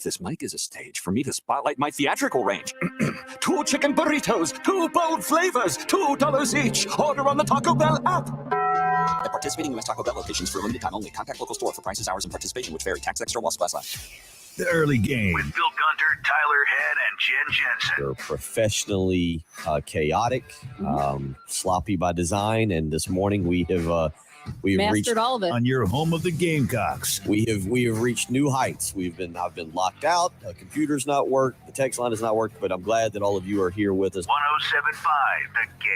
This mic is a stage for me to spotlight my theatrical range. 2 chicken burritos, 2 bold flavors, $2 each. Order on the Taco Bell app. At participating U.S. Taco Bell locations for a limited time only. Contact local store for prices, hours, and participation which vary. Tax extra while supplies last. The early game with Bill Gunter, Tyler Head, and Jen Jensen. They're professionally chaotic, sloppy by design, and this morning we have reached all of it. on your home of the Gamecocks. We have reached new heights. I've been locked out. The computer's not worked. The text line has not worked. But I'm glad that all of you are here with us. 107.5 The Game.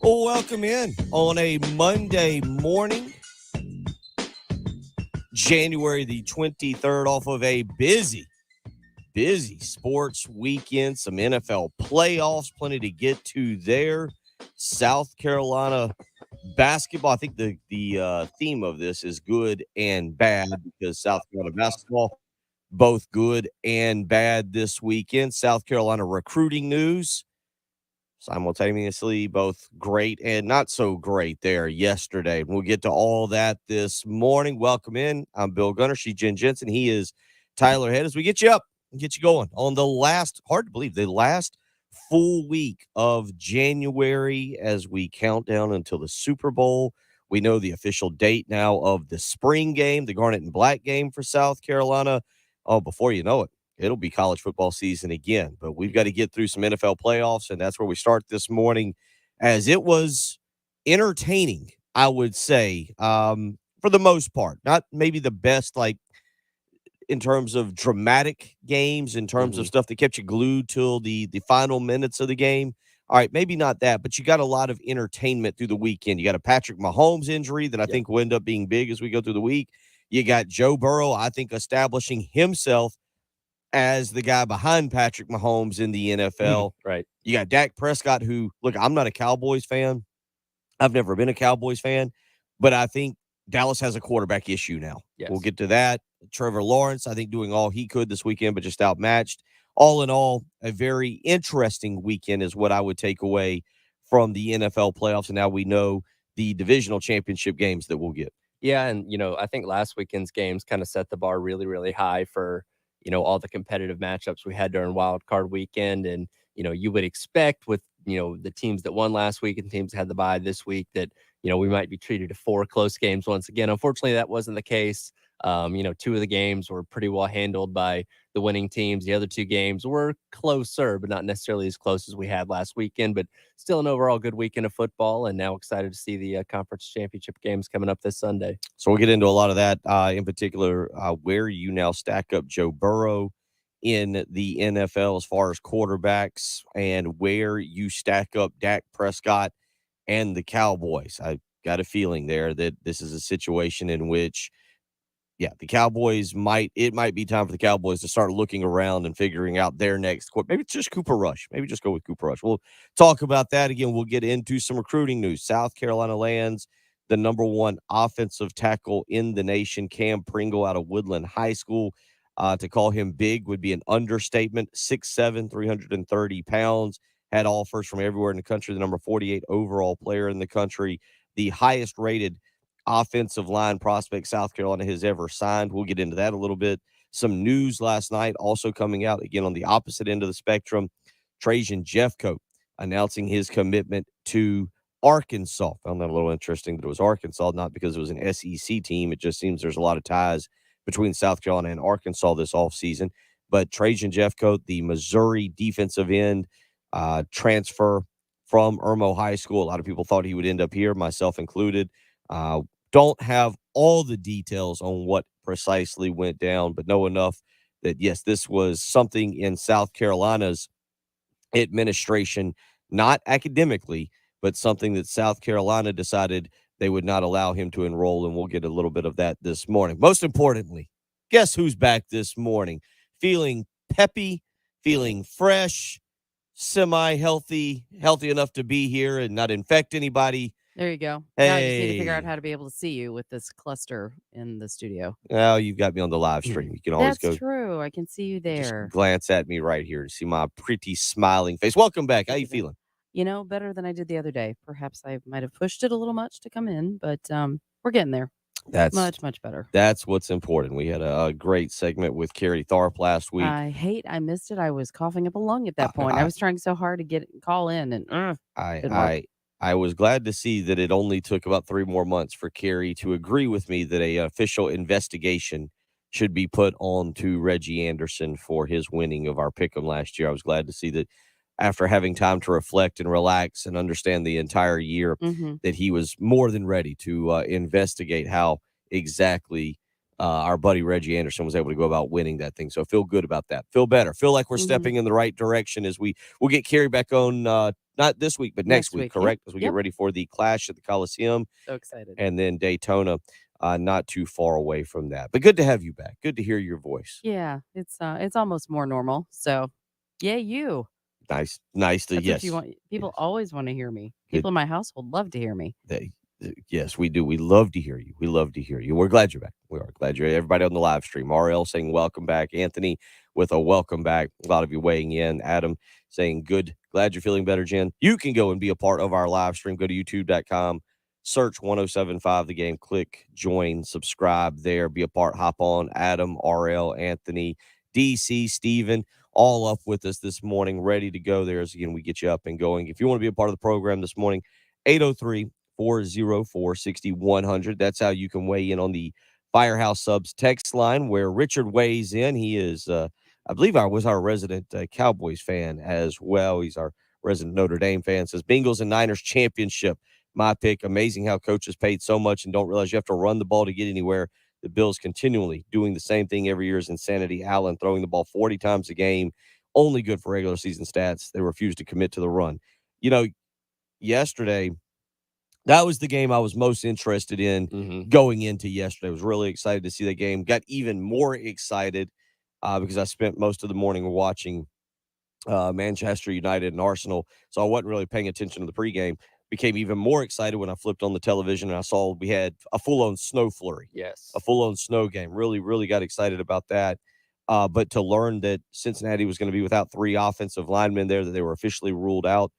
Well, welcome in on a Monday morning, January the 23rd, off of a busy sports weekend, some NFL playoffs, plenty to get to there. South Carolina basketball. I think the theme of this is good and bad because South Carolina basketball, both good and bad this weekend. South Carolina recruiting news. Simultaneously, both great and not so great there yesterday. We'll get to all that this morning. Welcome in. I'm Bill Gunter. She's Jen Jensen. He is Tyler Head. As we get you up and get you going on the last full week of January as we count down until the Super Bowl. We know the official date now of the spring game, the Garnet and Black game for South Carolina. Oh, before you know it, it'll be college football season again, but we've got to get through some NFL playoffs, and that's where we start this morning, as it was entertaining, I would say, for the most part. Not maybe the best, like, in terms of dramatic games, in terms of stuff that kept you glued till the final minutes of the game. All right, maybe not that, but you got a lot of entertainment through the weekend. You got a Patrick Mahomes injury that I think will end up being big as we go through the week. You got Joe Burrow, I think, establishing himself as the guy behind Patrick Mahomes in the NFL. Right. You got Dak Prescott, who, look, I'm not a Cowboys fan. I've never been a Cowboys fan, but I think Dallas has a quarterback issue now. Yes. We'll get to that. Trevor Lawrence, I think, doing all he could this weekend, but just outmatched. All in all, a very interesting weekend is what I would take away from the NFL playoffs. And now we know the divisional championship games that we'll get. Yeah, and, I think last weekend's games kind of set the bar really, really high for, all the competitive matchups we had during Wild Card weekend. And, you would expect with, the teams that won last week and teams that had the bye this week that, we might be treated to 4 close games once again. Unfortunately, that wasn't the case. 2 of the games were pretty well handled by the winning teams. The other 2 games were closer, but not necessarily as close as we had last weekend, but still an overall good weekend of football. And now excited to see the conference championship games coming up this Sunday. So we'll get into a lot of that, in particular, where you now stack up Joe Burrow in the NFL as far as quarterbacks and where you stack up Dak Prescott and the Cowboys. I got a feeling there that this is a situation in which, the Cowboys might be time for the Cowboys to start looking around and figuring out their next quarterback. Maybe it's just Cooper Rush. Maybe just go with Cooper Rush. We'll talk about that again. We'll get into some recruiting news. South Carolina lands the number 1 offensive tackle in the nation, Cam Pringle out of Woodland High School. To call him big would be an understatement. 6'7", 330 pounds. Had offers from everywhere in the country. The number 48 overall player in the country. The highest rated offensive line prospect South Carolina has ever signed. We'll get into that a little bit. Some news last night also coming out, again, on the opposite end of the spectrum. Trajan Jeffcoat announcing his commitment to Arkansas. Found that a little interesting that it was Arkansas, not because it was an SEC team. It just seems there's a lot of ties between South Carolina and Arkansas this offseason. But Trajan Jeffcoat, the Missouri defensive end, transfer from Irmo High School. A lot of people thought he would end up here, myself included. Don't have all the details on what precisely went down, but know enough that, yes, this was something in South Carolina's administration, not academically, but something that South Carolina decided they would not allow him to enroll, and we'll get a little bit of that this morning. Most importantly, guess who's back this morning? Feeling peppy, feeling fresh, semi-healthy, healthy enough to be here and not infect anybody. There you go. Now I just need to figure out Hey. how to be able to see you with this cluster in the studio. Well, you've got me on the live stream. You can always That's go true. I can see you just there. glance at me right here and see my pretty smiling face. Welcome back. How Look you at that. feeling? You know, better than I did the other day. Perhaps I might have pushed it a little much to come in, but we're getting there. That's Much better. that's what's important. We had a great segment with Carrie Tharp last week. I missed it. I was coughing up a lung at that point. I was trying so hard to call in and didn't work. I was glad to see that it only took about 3 more months for Carrie to agree with me that a official investigation should be put on to Reggie Anderson for his winning of our pick'em last year. I was glad to see that after having time to reflect and relax and understand the entire year, Mhm. that he was more than ready to investigate how exactly our buddy Reggie Anderson was able to go about winning that thing. So feel good about that. Feel better. Feel like we're Mhm. stepping in the right direction as we'll get Carrie back on not this week, but next week, Yep. correct? As we get Yep. ready for the Clash at the Coliseum So excited. and then Daytona, not too far away from that. But good to have you back. Good to hear your voice. Yeah, it's almost more normal. So, yeah, you. Nice to That's yes. what you want. People yes. always want to hear me. Good. People in my household love to hear me. Yes, we do. We love to hear you. We love to hear you. We're glad you're back. We are glad you're everybody on the live stream. RL saying welcome back. Anthony with a welcome back. A lot of you weighing in. Adam saying good. Glad you're feeling better, Jen. You can go and be a part of our live stream. Go to youtube.com, search 1075 The Game, click join, subscribe there, be a part, hop on. Adam, RL, Anthony, DC, Steven, all up with us this morning, ready to go there as again we get you up and going. If you want to be a part of the program this morning, 803-404-6100. That's how you can weigh in on the Firehouse Subs text line where Richard weighs in. He is, I believe, was our resident Cowboys fan as well. He's our resident Notre Dame fan. Says Bengals and Niners championship. My pick. Amazing how coaches paid so much and don't realize you have to run the ball to get anywhere. The Bills continually doing the same thing every year is insanity. Allen throwing the ball 40 times a game, only good for regular season stats. They refuse to commit to the run. You know, yesterday, that was the game I was most interested in going into yesterday. I was really excited to see that game. Got even more excited because I spent most of the morning watching Manchester United and Arsenal, so I wasn't really paying attention to the pregame. Became even more excited when I flipped on the television and I saw we had a full-on snow flurry. Yes. A full-on snow game. Really, really got excited about that. But to learn that Cincinnati was going to be without 3 offensive linemen there, that they were officially ruled out.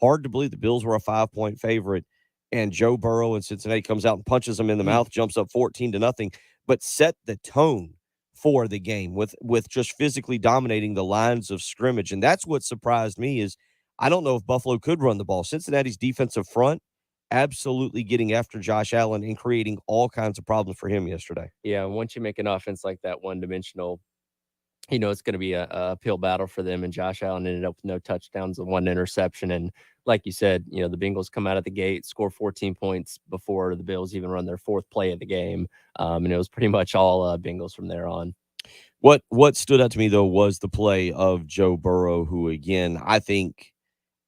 Hard to believe the Bills were a 5-point favorite, and Joe Burrow in Cincinnati comes out and punches them in the mouth, jumps up 14-0, but set the tone for the game with just physically dominating the lines of scrimmage. And that's what surprised me is I don't know if Buffalo could run the ball. Cincinnati's defensive front absolutely getting after Josh Allen and creating all kinds of problems for him yesterday. Yeah, once you make an offense like that one-dimensional, you know, it's going to be a uphill battle for them. And Josh Allen ended up with no touchdowns and 1 interception. And like you said, you know, the Bengals come out of the gate, score 14 points before the Bills even run their 4th play of the game. And it was pretty much all Bengals from there on. What stood out to me, though, was the play of Joe Burrow, who, again, I think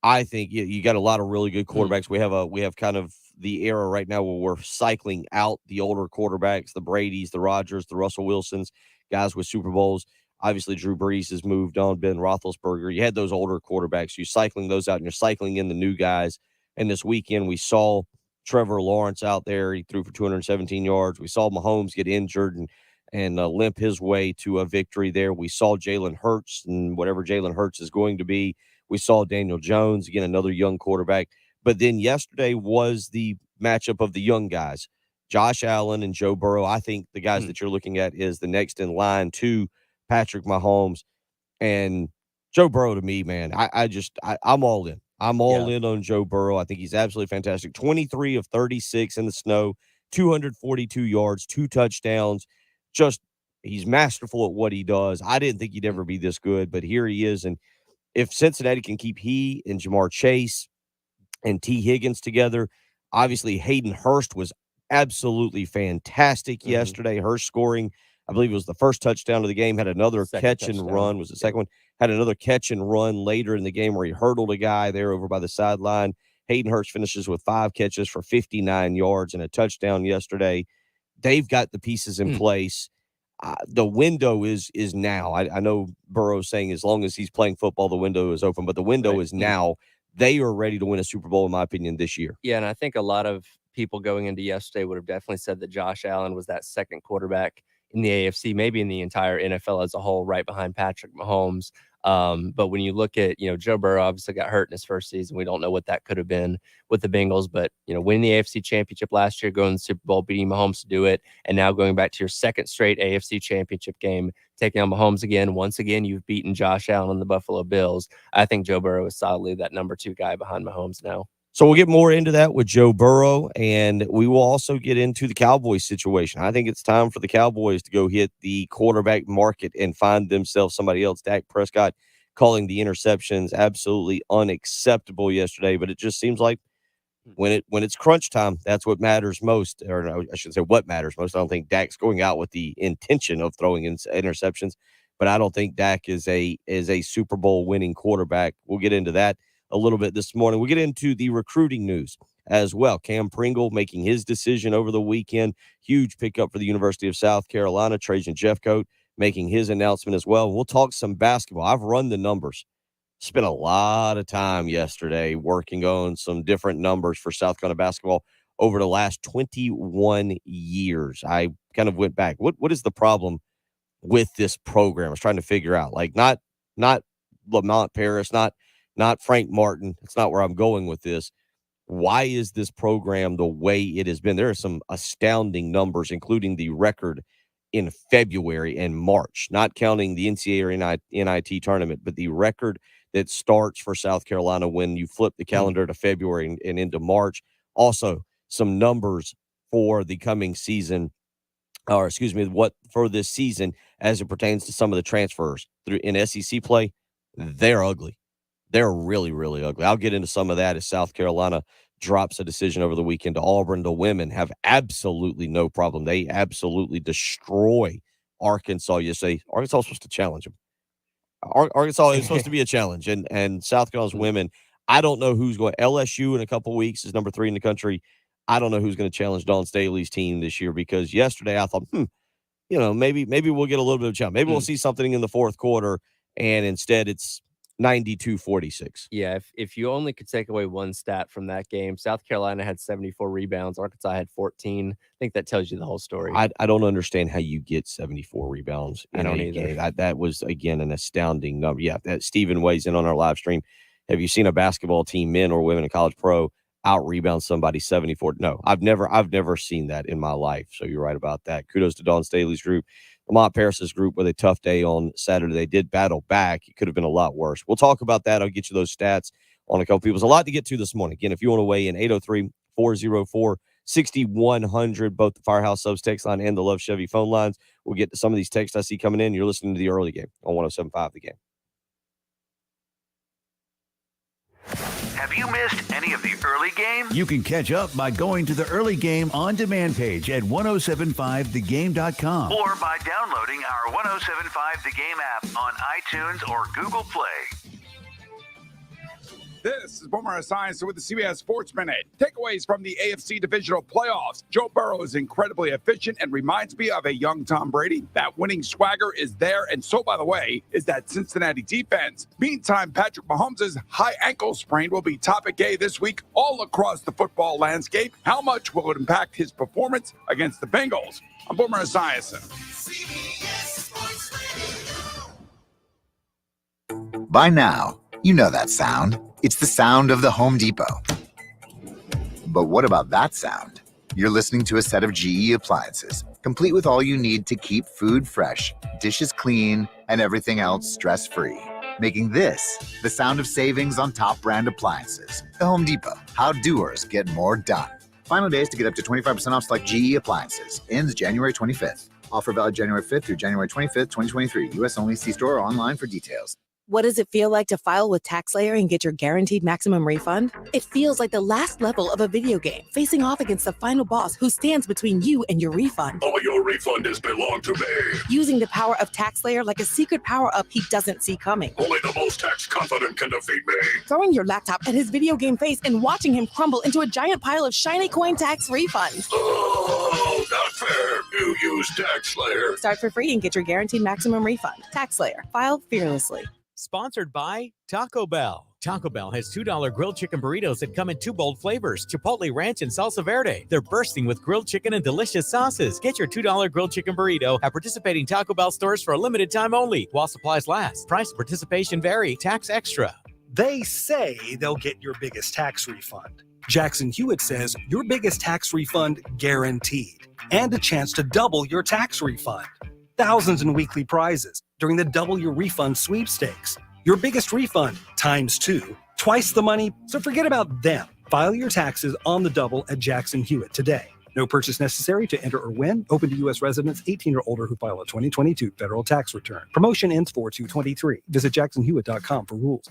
you got a lot of really good quarterbacks. We have kind of the era right now where we're cycling out the older quarterbacks, the Bradys, the Rodgers, the Russell Wilsons, guys with Super Bowls. Obviously, Drew Brees has moved on, Ben Roethlisberger. You had those older quarterbacks. You're cycling those out, and you're cycling in the new guys. And this weekend, we saw Trevor Lawrence out there. He threw for 217 yards. We saw Mahomes get injured and limp his way to a victory there. We saw Jalen Hurts and whatever Jalen Hurts is going to be. We saw Daniel Jones, again, another young quarterback. But then yesterday was the matchup of the young guys, Josh Allen and Joe Burrow. I think the guys that you're looking at is the next in line to Patrick Mahomes. And Joe Burrow, to me, man, I'm all in. I'm all in on Joe Burrow. I think he's absolutely fantastic. 23 of 36 in the snow, 242 yards, 2 touchdowns. Just he's masterful at what he does. I didn't think he'd ever be this good, but here he is. And if Cincinnati can keep he and Jamar Chase and T. Higgins together, obviously Hayden Hurst was absolutely fantastic yesterday. Hurst scoring, I believe it was the first touchdown of the game, had another catch and run. Was the second one? Had another catch and run later in the game where he hurdled a guy there over by the sideline. Hayden Hurst finishes with 5 catches for 59 yards and a touchdown yesterday. They've got the pieces in place. The window is now. I know Burrow's saying as long as he's playing football, the window is open, but the window is now. they are ready to win a Super Bowl, in my opinion, this year. Yeah, and I think a lot of people going into yesterday would have definitely said that Josh Allen was that second quarterback in the AFC, maybe in the entire NFL as a whole, right behind Patrick Mahomes. But when you look at, Joe Burrow obviously got hurt in his first season. We don't know what that could have been with the Bengals, but, winning the AFC championship last year, going to the Super Bowl, beating Mahomes to do it, and now going back to your second straight AFC championship game, taking on Mahomes again. Once again, you've beaten Josh Allen and the Buffalo Bills. I think Joe Burrow is solidly that number 2 guy behind Mahomes now. So we'll get more into that with Joe Burrow, and we will also get into the Cowboys situation. I think it's time for the Cowboys to go hit the quarterback market and find themselves somebody else. Dak Prescott calling the interceptions absolutely unacceptable yesterday, but it just seems like when it's crunch time, that's what matters most. Or no, I shouldn't say what matters most. I don't think Dak's going out with the intention of throwing in interceptions, but I don't think Dak is a Super Bowl winning quarterback. We'll get into that a little bit this morning. We'll get into the recruiting news as well. Cam Pringle making his decision over the weekend. Huge pickup for the University of South Carolina. Trajan Jeffcoat making his announcement as well. We'll talk some basketball. I've run the numbers. Spent a lot of time yesterday working on some different numbers for South Carolina basketball over the last 21 years. I kind of went back. What is the problem with this program? I was trying to figure out. Like not Lamont Paris, not Frank Martin. It's not where I'm going with this. Why is this program the way it has been? There are some astounding numbers, including the record in February and March, not counting the NCAA or NIT tournament, but the record that starts for South Carolina when you flip the calendar to February and into March. Also, some numbers for the coming season, or excuse me, what for this season as it pertains to some of the transfers through in SEC play. They're ugly. They're really, really ugly. I'll get into some of that as South Carolina drops a decision over the weekend to Auburn. The women have absolutely no problem. They absolutely destroy Arkansas yesterday. Arkansas was supposed to challenge them. Arkansas is supposed to be a challenge. And South Carolina's women, I don't know who's going. LSU in a couple of weeks is number 3 in the country. I don't know who's going to challenge Dawn Staley's team this year, because yesterday I thought, maybe we'll get a little bit of a challenge. Maybe we'll see something in the fourth quarter, and instead it's 92-46. Yeah, if you only could take away one stat from that game, South Carolina had 74 rebounds, Arkansas had 14. I think that tells you the whole story. I don't understand how you get 74 rebounds in a game. That was, again, an astounding number. Yeah, that Stephen weighs in on our live stream. Have you seen a basketball team, men or women in college pro, out rebound somebody 74? No, I've never seen that in my life. So you're right about that. Kudos to Dawn Staley's group. Lamont Paris's group with a tough day on Saturday. They did battle back. It could have been a lot worse. We'll talk about that. I'll get you those stats on a couple people. There's a lot to get to this morning. Again, if you want to weigh in, 803-404-6100, both the Firehouse Subs text line and the Love Chevy phone lines. We'll get to some of these texts I see coming in. You're listening to the early game on 107.5 The Game. Have you missed any of the early game? You can catch up by going to the early game on demand page at 1075thegame.com. Or by downloading our 1075 The Game app on iTunes or Google Play. This is Boomer Esiason with the CBS Sports Minute. Takeaways from the AFC Divisional Playoffs. Joe Burrow is incredibly efficient and reminds me of a young Tom Brady. That winning swagger is there, and so, by the way, is that Cincinnati defense. Meantime, Patrick Mahomes' high ankle sprain will be topic A this week all across the football landscape. How much will it impact his performance against the Bengals? I'm Boomer Esiason. By now, you know that sound. It's the sound of the Home Depot. But what about that sound? You're listening to a set of GE appliances, complete with all you need to keep food fresh, dishes clean, and everything else stress-free. Making this the sound of savings on top brand appliances. The Home Depot. How doers get more done. Final days to get up to 25% off select GE appliances. Ends January 25th. Offer valid January 5th through January 25th, 2023. U.S. only. See store or online for details. What does it feel like to file with TaxSlayer and get your guaranteed maximum refund? It feels like the last level of a video game, facing off against the final boss who stands between you and your refund. All your refunds belong to me. Using the power of TaxSlayer like a secret power-up he doesn't see coming. Only the most tax confident can defeat me. Throwing your laptop at his video game face and watching him crumble into a giant pile of shiny coin tax refunds. Oh, not fair. You use TaxSlayer. Start for free and get your guaranteed maximum refund. TaxSlayer. File fearlessly. Sponsored by Taco Bell. Taco Bell has $2 grilled chicken burritos that come in 2 bold flavors, Chipotle Ranch and Salsa Verde. They're bursting with grilled chicken and delicious sauces. Get your $2 grilled chicken burrito at participating Taco Bell stores for a limited time only, while supplies last. Price and participation vary. Tax extra. They say they'll get your biggest tax refund. Jackson Hewitt says your biggest tax refund guaranteed, and a chance to double your tax refund. Thousands in weekly prizes during the Double Your Refund sweepstakes. Your biggest refund times 2, twice the money, so forget about them. File your taxes on the double at Jackson Hewitt today. No purchase necessary to enter or win. Open to U.S. residents 18 or older who file a 2022 federal tax return. Promotion ends 4/2/23. Visit jacksonhewitt.com for rules.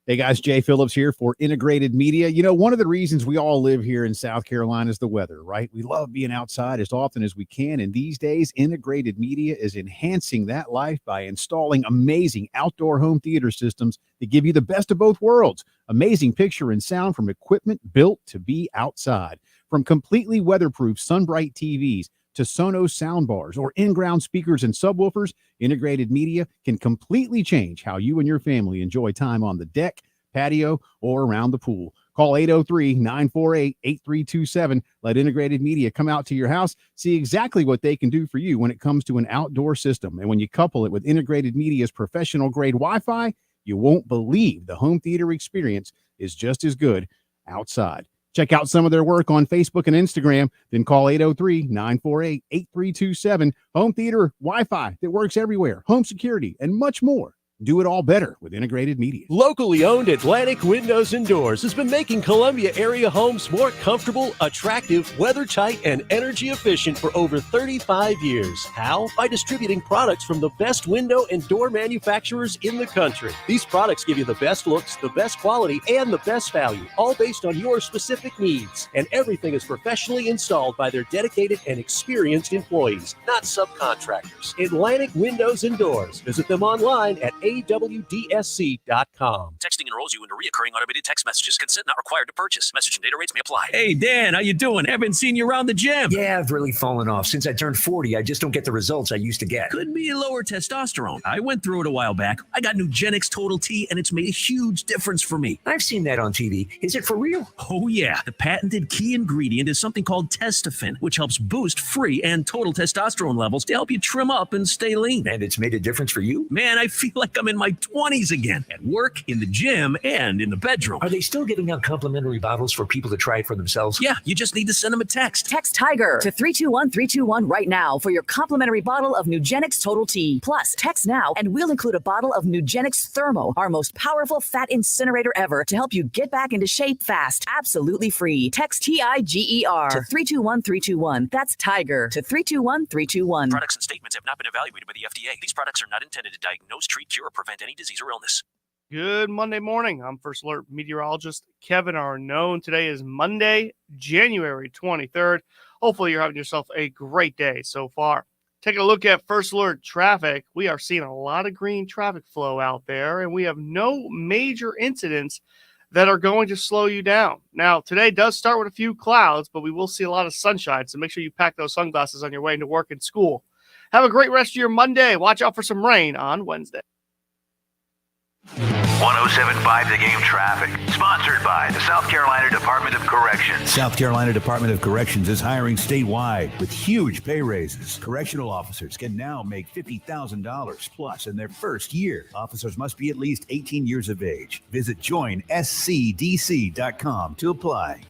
Hey guys, Jay Phillips here for Integrated Media. You know, one of the reasons we all live here in South Carolina is the weather, right? We love being outside as often as we can. And these days, Integrated Media is enhancing that life by installing amazing outdoor home theater systems that give you the best of both worlds. Amazing picture and sound from equipment built to be outside. From completely weatherproof SunBright TVs to Sonos soundbars or in-ground speakers and subwoofers, Integrated Media can completely change how you and your family enjoy time on the deck, patio, or around the pool. Call 803-948-8327. Let Integrated Media come out to your house, see exactly what they can do for you when it comes to an outdoor system. And when you couple it with Integrated Media's professional-grade Wi-Fi, you won't believe the home theater experience is just as good outside. Check out some of their work on Facebook and Instagram. Then call 803-948-8327. Home theater, Wi-Fi that works everywhere, home security, and much more. Do it all better with Integrated Media. Locally owned Atlantic Windows and Doors has been making Columbia area homes more comfortable, attractive, weather-tight, and energy efficient for over 35 years. How? By distributing products from the best window and door manufacturers in the country. These products give you the best looks, the best quality, and the best value, all based on your specific needs. And everything is professionally installed by their dedicated and experienced employees, not subcontractors. Atlantic Windows and Doors. Visit them online at awdsc.com. Texting enrolls you into recurring automated text messages. Consent not required to purchase. Message and data rates may apply. Hey, Dan, how you doing? Haven't seen you around the gym. Yeah, I've really fallen off. Since I turned 40, I just don't get the results I used to get. Could be lower testosterone. I went through it a while back. I got Nugenix Total T, and it's made a huge difference for me. I've seen that on TV. Is it for real? Oh, yeah. The patented key ingredient is something called Testofen, which helps boost free and total testosterone levels to help you trim up and stay lean. And it's made a difference for you? Man, I feel like I'm in my 20s again, at work, in the gym, and in the bedroom. Are they still giving out complimentary bottles for people to try it for themselves? Yeah, you just need to send them a text. Text TIGER to 321-321 right now for your complimentary bottle of Nugenix Total T. Plus, text now and we'll include a bottle of Nugenix Thermo, our most powerful fat incinerator ever, to help you get back into shape fast. Absolutely free. Text TIGER to 321-321. That's TIGER to 321-321. Products and statements have not been evaluated by the FDA. These products are not intended to diagnose, treat, cure, or prevent any disease or illness. Good Monday morning. I'm First Alert meteorologist Kevin Arnone. Today is Monday, January 23rd. Hopefully you're having yourself a great day so far. Taking a look at First Alert traffic, we are seeing a lot of green traffic flow out there, and we have no major incidents that are going to slow you down. Now, today does start with a few clouds, but we will see a lot of sunshine, so make sure you pack those sunglasses on your way into work and school. Have a great rest of your Monday. Watch out for some rain on Wednesday. 107.5 The Game traffic, sponsored by the South Carolina Department of Corrections. South Carolina Department of Corrections is hiring statewide with huge pay raises. Correctional officers can now make $50,000 plus in their first year. Officers must be at least 18 years of age. Visit joinscdc.com to apply.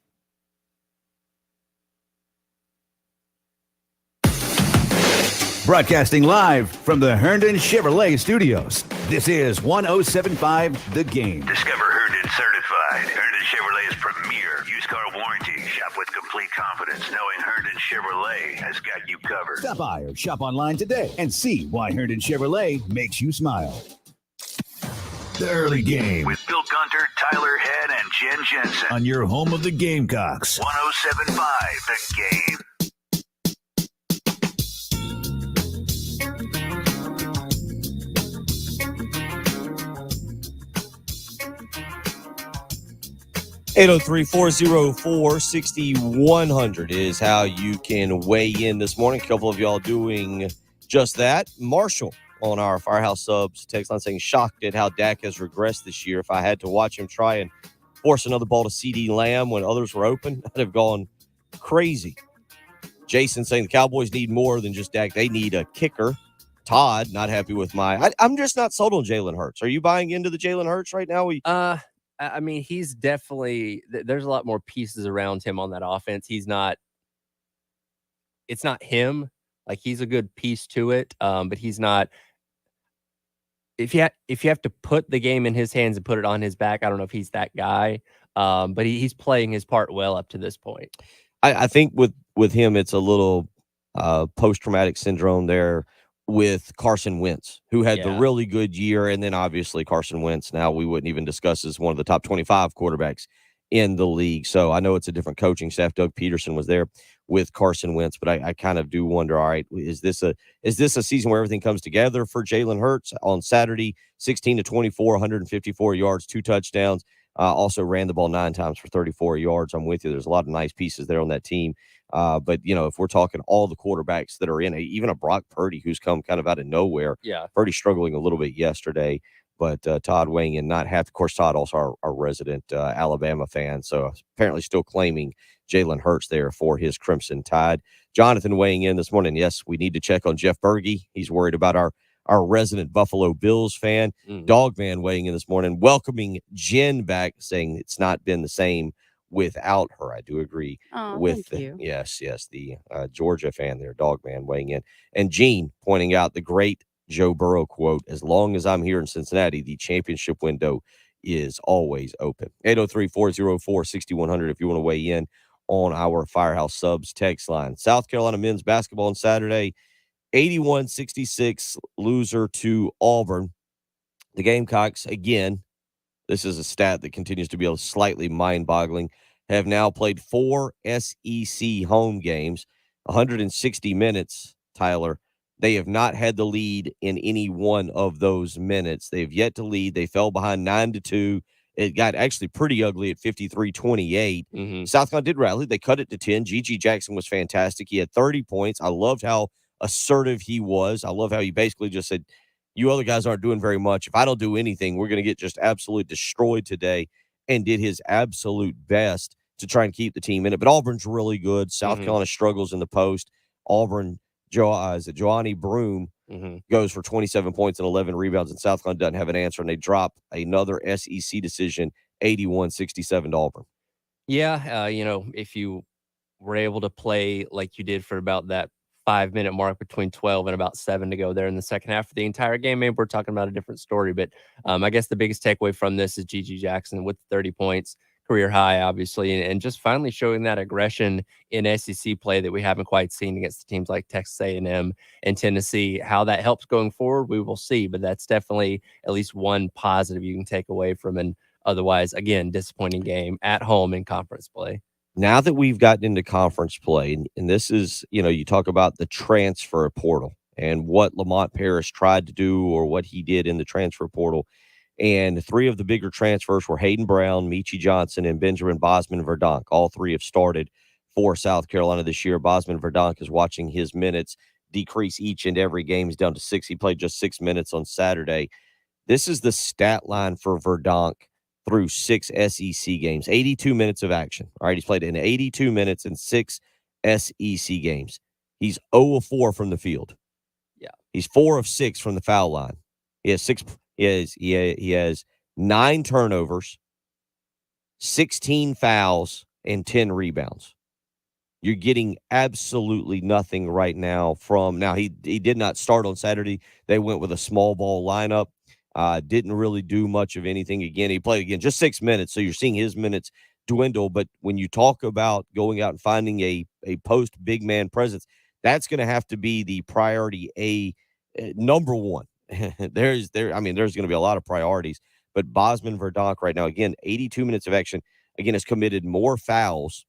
Broadcasting live from the Herndon Chevrolet Studios. This is 107.5 The Game. Discover Herndon Certified. Herndon Chevrolet's premier used car warranty. Shop with complete confidence knowing Herndon Chevrolet has got you covered. Stop by or shop online today and see why Herndon Chevrolet makes you smile. The early game with Bill Gunter, Tyler Head, and Jen Jensen on your home of the Gamecocks. 107.5 The Game. Eight 803-404-6100 is how you can weigh in this morning. A couple of y'all doing just that. Marshall on our Firehouse Subs text line saying, shocked at how Dak has regressed this year. If I had to watch him try and force another ball to CD Lamb when others were open, I'd have gone crazy. Jason saying the Cowboys need more than just Dak. They need a kicker. Todd, not happy with I'm just not sold on Jalen Hurts. Are you buying into the Jalen Hurts right now? I mean, he's definitely, there's a lot more pieces around him on that offense. It's not him. Like, he's a good piece to it, but he's not. If you have to put the game in his hands and put it on his back, I don't know if he's that guy. But he's playing his part well up to this point. I think with him, it's a little post-traumatic syndrome there with Carson Wentz, who had the really good year. And then obviously Carson Wentz, now we wouldn't even discuss as one of the top 25 quarterbacks in the league. So I know it's a different coaching staff. Doug Peterson was there with Carson Wentz, but I kind of do wonder, all right, is this a season where everything comes together for Jalen Hurts? On Saturday, 16-24, 154 yards, 2 touchdowns. Also ran the ball 9 times for 34 yards. I'm with you. There's a lot of nice pieces there on that team. But, if we're talking all the quarterbacks that are in even a Brock Purdy who's come kind of out of nowhere. Yeah. Purdy struggling a little bit yesterday, but Todd weighing in, not half. Of course, Todd also our resident Alabama fan. So apparently still claiming Jalen Hurts there for his Crimson Tide. Jonathan weighing in this morning. Yes, we need to check on Jeff Berge. He's worried about our resident Buffalo Bills fan. Dogman weighing in this morning, welcoming Jen back, saying it's not been the same without her. I do agree with thank you. Yes, the Georgia fan there, Dogman weighing in. And Gene pointing out the great Joe Burrow quote, as long as I'm here in Cincinnati, the championship window is always open. 803-404-6100 if you want to weigh in on our Firehouse Subs text line. South Carolina men's basketball on Saturday, 81-66 loser to Auburn. The Gamecocks, again, this is a stat that continues to be slightly mind-boggling, have now played 4 SEC home games, 160 minutes, Tyler. They have not had the lead in any one of those minutes. They've yet to lead. They fell behind 9-2. It got actually pretty ugly at 53-28. South Carolina did rally. They cut it to 10. G.G. Jackson was fantastic. He had 30 points. I loved how assertive he was. I love how he basically just said, you other guys aren't doing very much. If I don't do anything, we're going to get just absolutely destroyed today, and did his absolute best to try and keep the team in it. But Auburn's really good. South Carolina struggles in the post. Auburn, Johnny Broom goes for 27 points and 11 rebounds, and South Carolina doesn't have an answer, and they drop another SEC decision, 81-67 to Auburn. Yeah, if you were able to play like you did for about that 5-minute mark between 12 and about 7 to go there in the second half of the entire game, maybe we're talking about a different story. But I guess the biggest takeaway from this is G.G. Jackson with 30 points, career high, obviously, and just finally showing that aggression in SEC play that we haven't quite seen against teams like Texas A&M and Tennessee. How that helps going forward, we will see. But that's definitely at least one positive you can take away from an otherwise, again, disappointing game at home in conference play. Now that we've gotten into conference play, and this is, you talk about the transfer portal and what Lamont Paris tried to do or what he did in the transfer portal. And 3 of the bigger transfers were Hayden Brown, Michi Johnson, and Benjamin Bosman-Verdonk. All 3 have started for South Carolina this year. Bosman-Verdonk is watching his minutes decrease each and every game. He's down to 6. He played just 6 minutes on Saturday. This is the stat line for Verdonk through 6 SEC games, 82 minutes of action. All right, he's played in 82 minutes in 6 SEC games. He's 0 of 4 from the field. Yeah. He's 4 of 6 from the foul line. He has 6. He has 9 turnovers, 16 fouls, and 10 rebounds. You're getting absolutely nothing right now from. Now, he did not start on Saturday. They went with a small ball lineup. Didn't really do much of anything. Again, he played just 6 minutes, so you're seeing his minutes dwindle. But when you talk about going out and finding a post big man presence, that's going to have to be the priority number one. There's going to be a lot of priorities, but Bosman-Verdonk right now, again, 82 minutes of action, again, has committed more fouls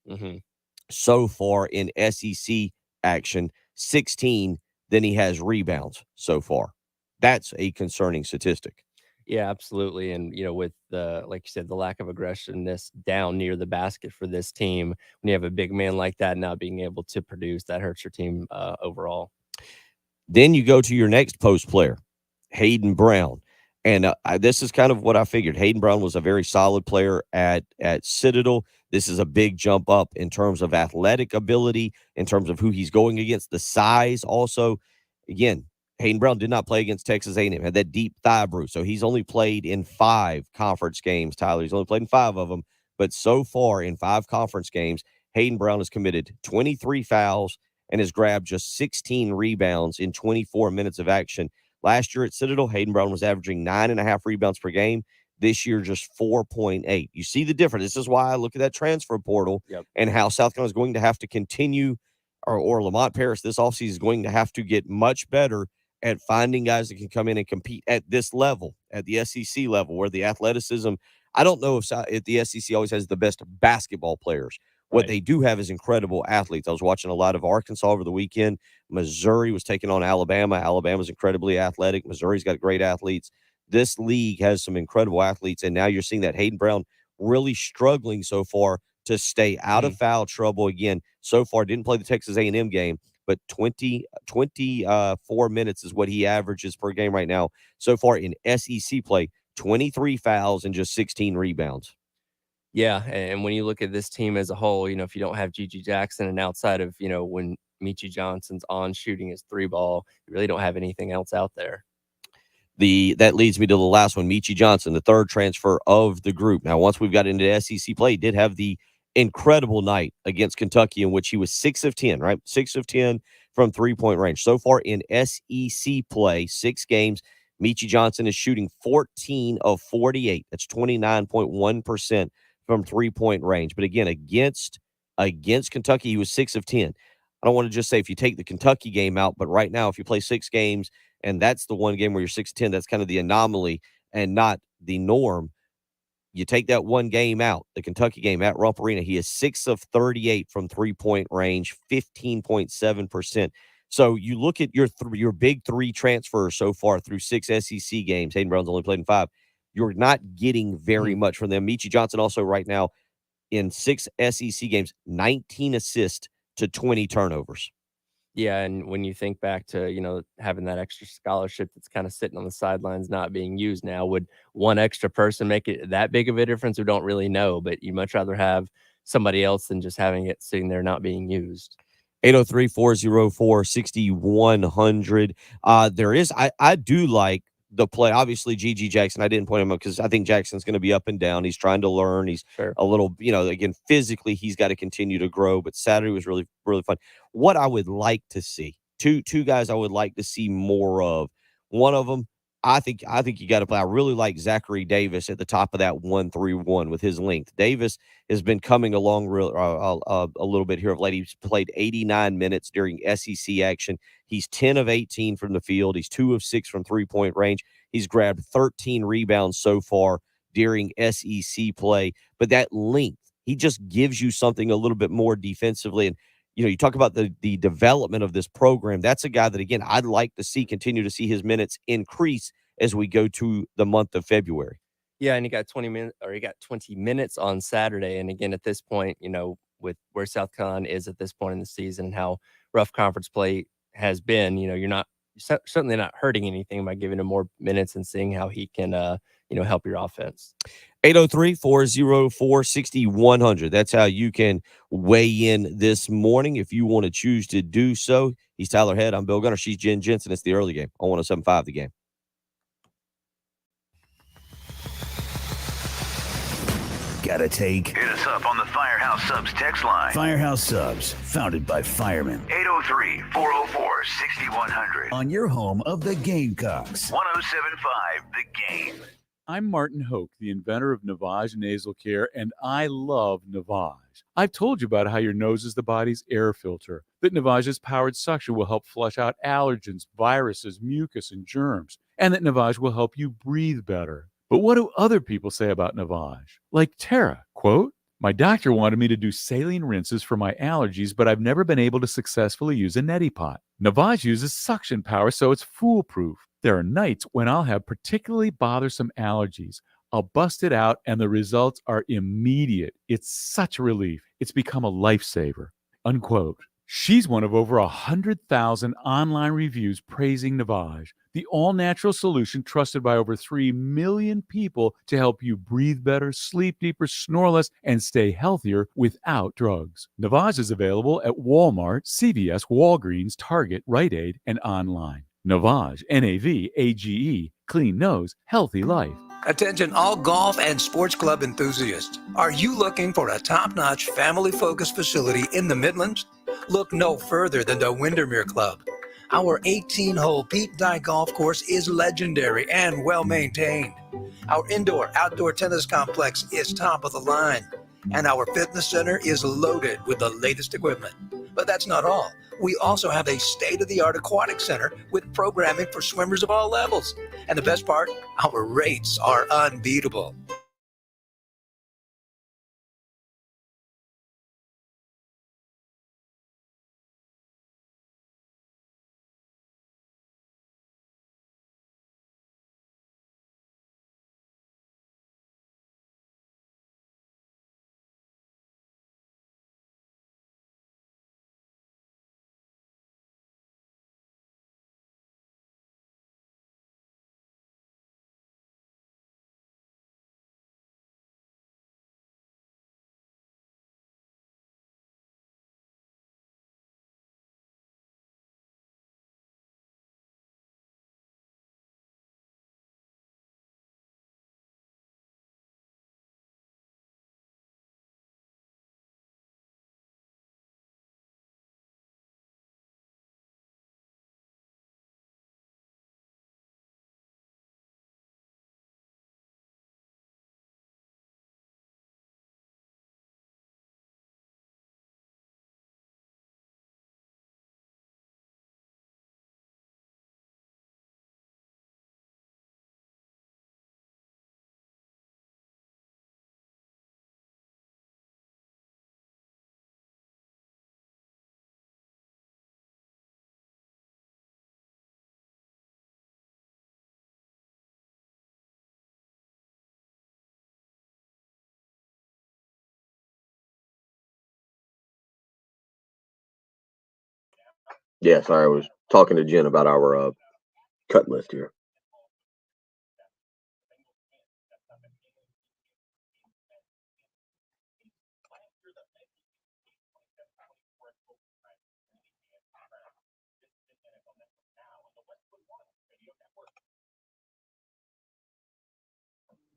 so far in SEC action, 16 than he has rebounds so far. That's a concerning statistic. Yeah, absolutely. And, with the, like you said, the lack of aggressiveness down near the basket for this team, when you have a big man like that not being able to produce, that hurts your team overall. Then you go to your next post player. Hayden Brown. And this is kind of what I figured. Hayden Brown was a very solid player at Citadel. This is a big jump up in terms of athletic ability, in terms of who he's going against, the size also. Again, Hayden Brown did not play against Texas A&M, had that deep thigh bruise. So he's only played in 5 conference games, Tyler. He's only played in 5 of them. But so far in 5 conference games, Hayden Brown has committed 23 fouls and has grabbed just 16 rebounds in 24 minutes of action. Last year at Citadel, Hayden Brown was averaging 9.5 rebounds per game. This year, just 4.8. You see the difference. This is why I look at that transfer portal and how South Carolina is going to have to continue, or Lamont Paris this offseason is going to have to get much better at finding guys that can come in and compete at this level, at the SEC level, where the athleticism, I don't know if the SEC always has the best basketball players. What they do have is incredible athletes. I was watching a lot of Arkansas over the weekend. Missouri was taking on Alabama. Alabama's incredibly athletic. Missouri's got great athletes. This league has some incredible athletes, and now you're seeing that Hayden Brown really struggling so far to stay out of foul trouble. Again, so far didn't play the Texas A&M game, but 24 minutes is what he averages per game right now. So far in SEC play, 23 fouls and just 16 rebounds. Yeah, and when you look at this team as a whole, if you don't have G.G. Jackson, and outside of, when Meechie Johnson's on shooting his 3-ball, you really don't have anything else out there. That leads me to the last one, Meechie Johnson, the third transfer of the group. Now, once we've got into SEC play, he did have the incredible night against Kentucky in which he was 6 of 10, right? 6 of 10 from three-point range. So far in SEC play, 6 games, Meechie Johnson is shooting 14 of 48. That's 29.1% from three-point range. But again, against Kentucky, he was 6 of 10. I don't want to just say if you take the Kentucky game out, but right now, if you play 6 games, and that's the one game where you're 6 of 10, that's kind of the anomaly and not the norm. You take that one game out, the Kentucky game at Rupp Arena, he is 6 of 38 from three-point range, 15.7%. So you look at your big 3 transfers so far through 6 SEC games. Hayden Brown's only played in 5. You're not getting very much from them. Meechie Johnson also right now in 6 SEC games, 19 assists to 20 turnovers. Yeah, and when you think back to, having that extra scholarship that's kind of sitting on the sidelines not being used now, would one extra person make it that big of a difference? We don't really know, but you'd much rather have somebody else than just having it sitting there not being used. 803-404-6100. I do like the play. Obviously, G.G. Jackson, I didn't point him up because I think Jackson's going to be up and down. He's trying to learn. He's a little, again, physically, he's got to continue to grow. But Saturday was really, really fun. What I would like to see, two guys I would like to see more of. One of them, I think you got to play. I really like Zachary Davis at the top of that 1-3-1 with his length. Davis has been coming along a little bit here of late. He's played 89 minutes during SEC action. He's 10 of 18 from the field. He's 2 of 6 from three-point range. He's grabbed 13 rebounds so far during SEC play. But that length, he just gives you something a little bit more defensively. And, you talk about the development of this program. That's a guy that, again, I'd like to continue to see his minutes increase as we go to the month of February. Yeah, and he got 20 minutes on Saturday. And again, at this point, with where South Carolina is at this point in the season and how rough conference play has been, you're certainly not hurting anything by giving him more minutes and seeing how he can, help your offense. 803-404-6100. That's how you can weigh in this morning if you want to choose to do so. He's Tyler Head. I'm Bill Gunner. She's Jen Jensen. It's the early game on 107.5 The Game. Gotta take. Hit us up on the Firehouse Subs text line. Firehouse Subs, founded by firemen. 803-404-6100. On your home of the Gamecocks. 107.5 The Game. I'm Martin Hoke, the inventor of Navage Nasal Care, and I love Navage. I've told you about how your nose is the body's air filter, that Navage's powered suction will help flush out allergens, viruses, mucus, and germs, and that Navage will help you breathe better. But what do other people say about Navage? Like Tara, quote, "My doctor wanted me to do saline rinses for my allergies, but I've never been able to successfully use a neti pot. Navage uses suction power, so it's foolproof. There are nights when I'll have particularly bothersome allergies. I'll bust it out, and the results are immediate. It's such a relief. It's become a lifesaver." Unquote. She's one of over 100,000 online reviews praising Navage, the all-natural solution trusted by over 3 million people to help you breathe better, sleep deeper, snore less, and stay healthier without drugs. Navage is available at Walmart, CVS, Walgreens, Target, Rite Aid, and online. Navage, N-A-V-A-G-E, clean nose, healthy life. Attention all golf and sports club enthusiasts. Are you looking for a top-notch family-focused facility in the Midlands? Look no further than the Windermere Club. Our 18-hole Pete Dye golf course is legendary and well-maintained. Our indoor-outdoor tennis complex is top of the line. And our fitness center is loaded with the latest equipment. But that's not all. We also have a state-of-the-art aquatic center with programming for swimmers of all levels. And the best part, our rates are unbeatable. Yeah, sorry, I was talking to Jen about our cut list here.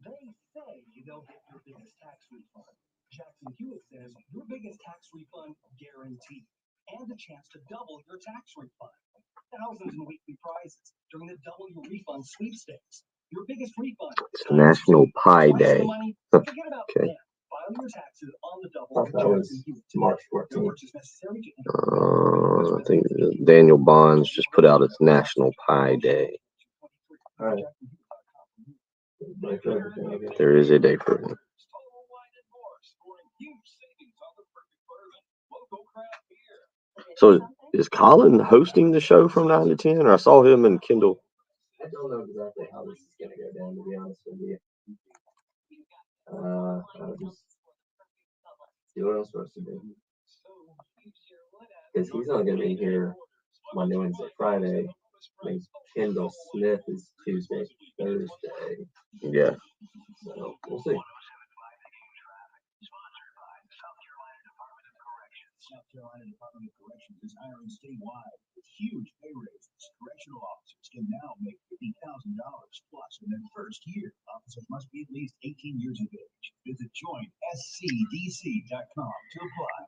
They say they'll get your biggest tax refund. Jackson Hewitt says your biggest tax refund guaranteed, and a chance to double your tax refund. Thousands in weekly prizes during the Double Your Refund sweepstakes. Your biggest refund. It's National Pie Twice the Day. money. Forget about Okay. them. File your taxes on the double. That was March Your 14th. purchase necessary to enter. I think Daniel Bonds just put out its National Pie Day. There is a day for it. So is Colin hosting the show from 9 to 10? Or I saw him and Kendall. I don't know exactly how this is going to go down, to be honest with you. I'll just do what I'm supposed to do. Because he's not going to be here Monday, Wednesday, Friday. I think Kendall Smith is Tuesday, Thursday. Yeah. So we'll see. South Carolina Department of Corrections is hiring statewide with huge pay raises. Correctional officers can now make $50,000 plus in their first year. Officers must be at least 18 years of age. Visit joinscdc.com to apply.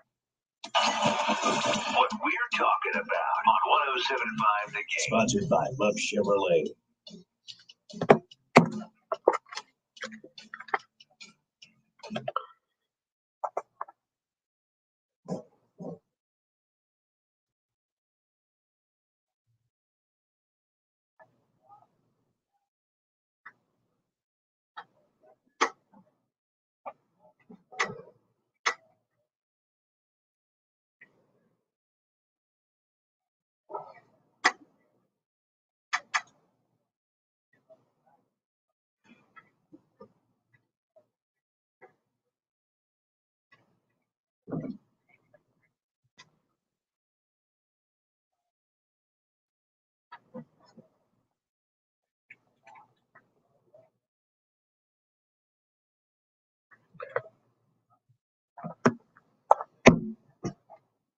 What we're talking about on 107.5 The Game. Sponsored by Love Chevrolet.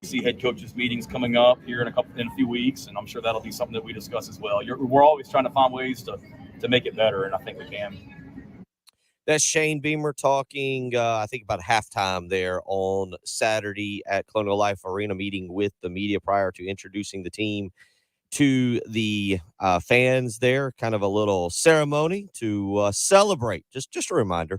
See head coaches meetings coming up here in a few weeks, and I'm sure that'll be something that we discuss as well. We're always trying to find ways to make it better, and I think we can. That's Shane Beamer talking, I think about halftime there on Saturday at Colonial Life Arena, meeting with the media prior to introducing the team to the fans there. Kind of a little ceremony to celebrate. Just a reminder,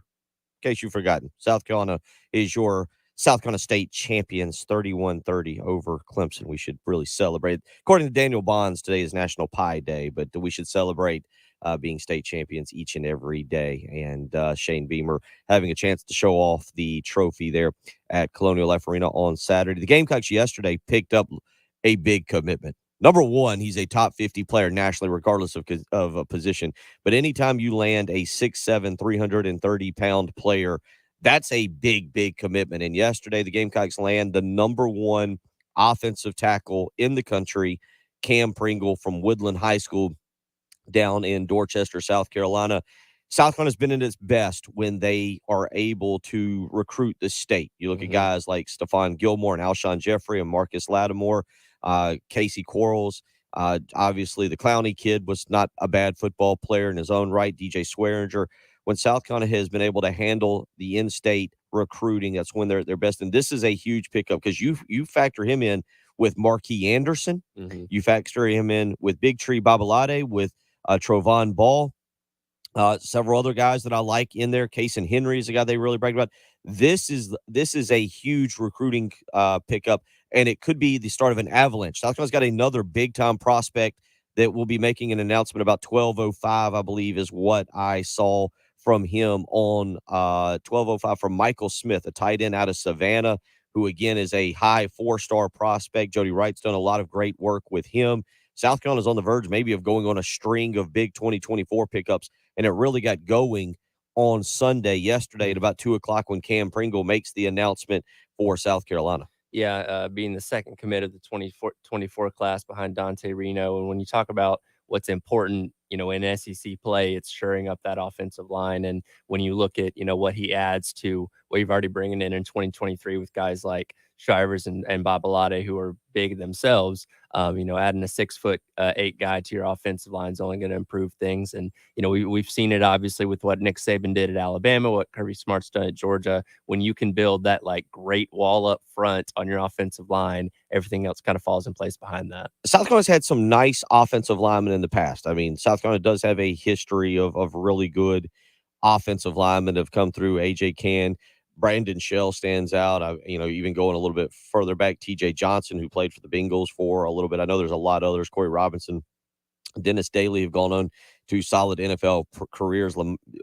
in case you've forgotten, South Carolina is your South Carolina State champions, 31-30 over Clemson. We should really celebrate. According to Daniel Bonds, today is National Pie Day, but we should celebrate being state champions each and every day. And Shane Beamer having a chance to show off the trophy there at Colonial Life Arena on Saturday. The Gamecocks yesterday picked up a big commitment. Number one, he's a top 50 player nationally, regardless of a position. But anytime you land a 6'7", 330-pound player, that's a big, big commitment. And yesterday, the Gamecocks land the number one offensive tackle in the country, Cam Pringle from Woodland High School down in Dorchester, South Carolina. South Carolina's been at its best when they are able to recruit the state. You look at guys like Stephon Gilmore and Alshon Jeffrey and Marcus Lattimore, Casey Quarles. Obviously, the Clowney kid was not a bad football player in his own right, DJ Swearinger. When South Carolina has been able to handle the in-state recruiting, that's when they're at their best. And this is a huge pickup because you factor him in with Marquis Anderson. You factor him in with Big Tree Babalade, with Trovon Ball, several other guys that I like in there. Cason Henry is a guy they really bragged about. This is a huge recruiting pickup, and it could be the start of an avalanche. South Carolina's got another big-time prospect that will be making an announcement about 12:05, I believe, is what I saw from him on 12:05 from Michael Smith, a tight end out of Savannah, who, again, is a high 4-star prospect. Jody Wright's done a lot of great work with him. South Carolina's on the verge maybe of going on a string of big 2024 pickups, and it really got going on Sunday yesterday at about 2 o'clock when Cam Pringle makes the announcement for South Carolina. Yeah, being the second commit of the 24 class behind Dante Reno. And when you talk about what's important, in SEC play, it's shoring up that offensive line. And when you look at, what he adds to what you've already bringing in 2023 with guys like Shivers and Babalade, who are big themselves, adding a 6'8" guy to your offensive line is only going to improve things. And, we've seen it obviously with what Nick Saban did at Alabama, what Kirby Smart's done at Georgia. When you can build that great wall up front on your offensive line, everything else kind of falls in place behind that. South Carolina's had some nice offensive linemen in the past. I mean, South Carolina does have a history of really good offensive linemen that have come through. AJ Cann, Brandon Shell stands out. Even going a little bit further back, TJ Johnson, who played for the Bengals for a little bit. I know there's a lot of others. Corey Robinson, Dennis Daly have gone on to solid NFL careers.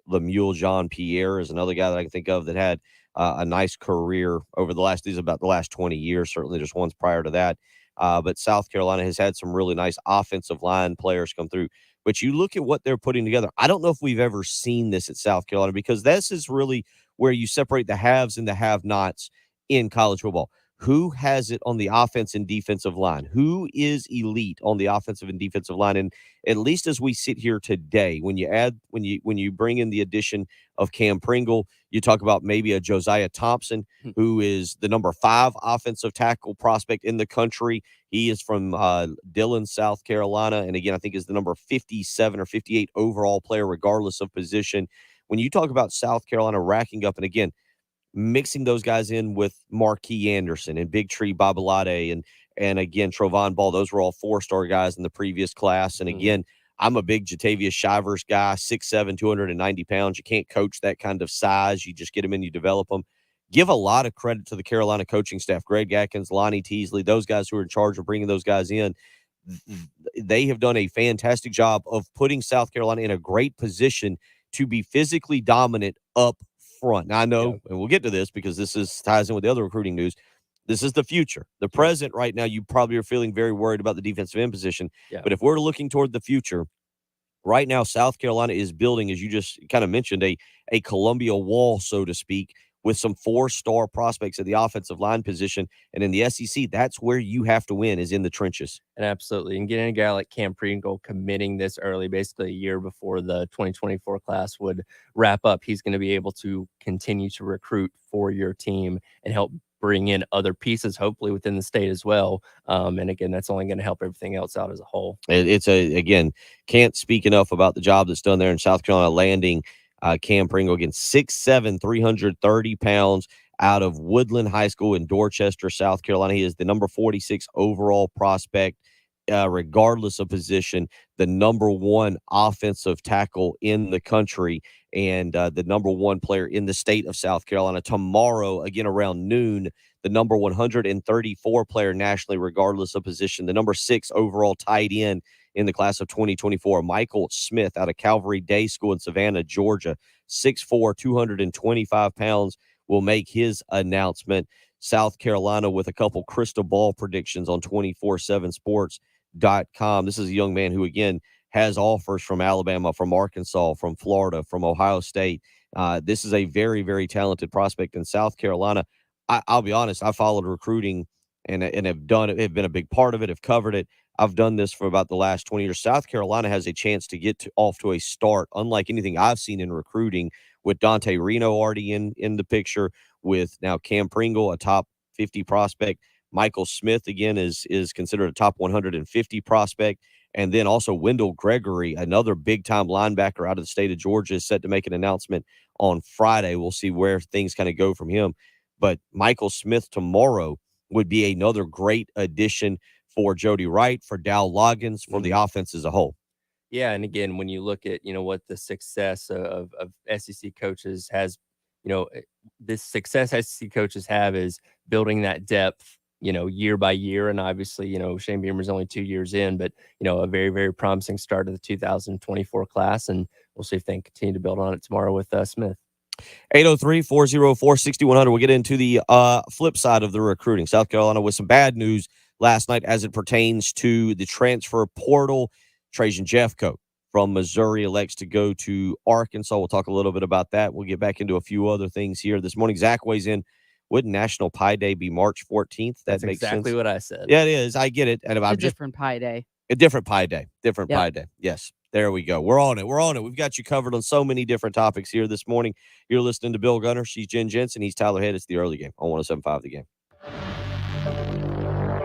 Lemuel Jean-Pierre is another guy that I can think of that had a nice career over the last 20 years, certainly just once prior to that. But South Carolina has had some really nice offensive line players come through. But you look at what they're putting together. I don't know if we've ever seen this at South Carolina, because this is really where you separate the haves and the have-nots in college football. Who has it on the offense and defensive line? Who is elite on the offensive and defensive line? And at least as we sit here today, when you bring in the addition of Cam Pringle, you talk about maybe a Josiah Thompson, who is the number 5 offensive tackle prospect in the country. He is from Dillon, South Carolina, and again, I think is the number 57 or 58 overall player, regardless of position. When you talk about South Carolina racking up, and again, mixing those guys in with Marquis Anderson and Big Tree Babalade and again, Trovon Ball, those were all 4-star guys in the previous class. And again, I'm a big Jatavius Shivers guy, 6'7", 290 pounds. You can't coach that kind of size. You just get them in, you develop them. Give a lot of credit to the Carolina coaching staff, Greg Atkins, Lonnie Teasley, those guys who are in charge of bringing those guys in. They have done a fantastic job of putting South Carolina in a great position to be physically dominant up front. Now, I know, and we'll get to this because ties in with the other recruiting news. This is the future. The present right now, you probably are feeling very worried about the defensive end position. Yeah. But if we're looking toward the future, right now, South Carolina is building, as you just kind of mentioned, a Columbia wall, so to speak, with some 4-star prospects at the offensive line position. And in the SEC, that's where you have to win, is in the trenches. And absolutely. And getting a guy like Cam Pringle committing this early, basically a year before the 2024 class would wrap up, he's going to be able to continue to recruit for your team and help bring in other pieces, hopefully within the state as well. And again, that's only going to help everything else out as a whole. Again, can't speak enough about the job that's done there in South Carolina, landing Cam Pringle, again, 6'7", 330 pounds, out of Woodland High School in Dorchester, South Carolina. He is the number 46 overall prospect, regardless of position, the number 1 offensive tackle in the country, and the number 1 player in the state of South Carolina. Tomorrow, again around noon, the number 134 player nationally, regardless of position, the number 6 overall tight end in the class of 2024, Michael Smith, out of Calvary Day School in Savannah, Georgia, 6'4", 225 pounds, will make his announcement. South Carolina with a couple crystal ball predictions on 247sports.com. This is a young man who, again, has offers from Alabama, from Arkansas, from Florida, from Ohio State. This is a very, very talented prospect in South Carolina. I'll be honest, I followed recruiting and have been a big part of it, have covered it. I've done this for about the last 20 years. South Carolina has a chance to get off to a start, unlike anything I've seen in recruiting, with Dante Reno already in the picture, with now Cam Pringle, a top 50 prospect. Michael Smith, again, is considered a top 150 prospect. And then also Wendell Gregory, another big-time linebacker out of the state of Georgia, is set to make an announcement on Friday. We'll see where things kind of go from him. But Michael Smith tomorrow would be another great addition for Jody Wright, for Dow Loggins, for the offense as a whole. Yeah, and again, when you look at, what the success of SEC coaches has, this success SEC coaches have is building that depth, year by year. And obviously, Shane Beamer's only 2 years in, but, a very, very promising start of the 2024 class. And we'll see if they can continue to build on it tomorrow with Smith. 803-404-6100. We'll get into the flip side of the recruiting. South Carolina with some bad news last night as it pertains to the transfer portal. Trajan Jeffcoat from Missouri elects to go to Arkansas. We'll talk a little bit about that. We'll get back into a few other things here this morning. Zach weighs in. Wouldn't National Pie Day be March 14th? That's makes exactly sense. what I said. Yeah, it is. I get it. And It's a different pie day. A different pie day. Different Yep. pie day. Yes. There we go. We're on it. We've got you covered on so many different topics here this morning. You're listening to Bill Gunner. She's Jen Jensen. He's Tyler Head. It's the early game on 107.5 The Game.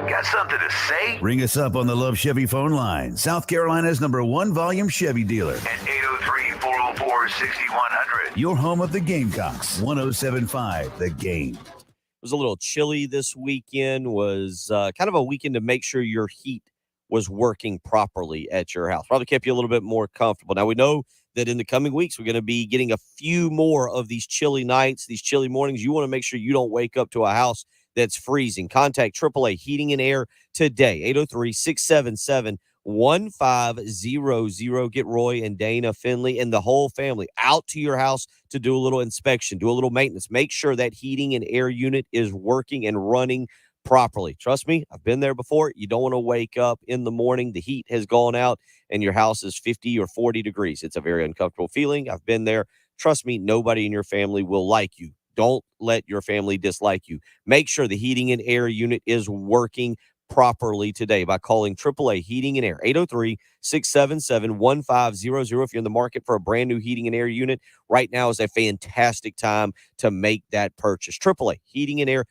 Got something to say? Ring us up on the Love Chevy phone line. South Carolina's #1 volume Chevy dealer. At 803-404-6100. Your home of the Gamecocks. 107.5 The Game. It was a little chilly this weekend. Was kind of a weekend to make sure your heat was working properly at your house. Probably kept you a little bit more comfortable. Now, we know that in the coming weeks, we're going to be getting a few more of these chilly nights, these chilly mornings. You want to make sure you don't wake up to a house that's freezing. Contact AAA Heating and Air today, 803-677-1500. Get Roy and Dana Finley and the whole family out to your house to do a little inspection, do a little maintenance. Make sure that heating and air unit is working and running properly. Trust me, I've been there before. You don't want to wake up in the morning, the heat has gone out, and your house is 50 or 40 degrees. It's a very uncomfortable feeling. I've been there. Trust me, nobody in your family will like you. Don't let your family dislike you. Make sure the heating and air unit is working properly today by calling AAA Heating and Air, 803-677-1500. If you're in the market for a brand new heating and air unit, right now is a fantastic time to make that purchase. AAA Heating and Air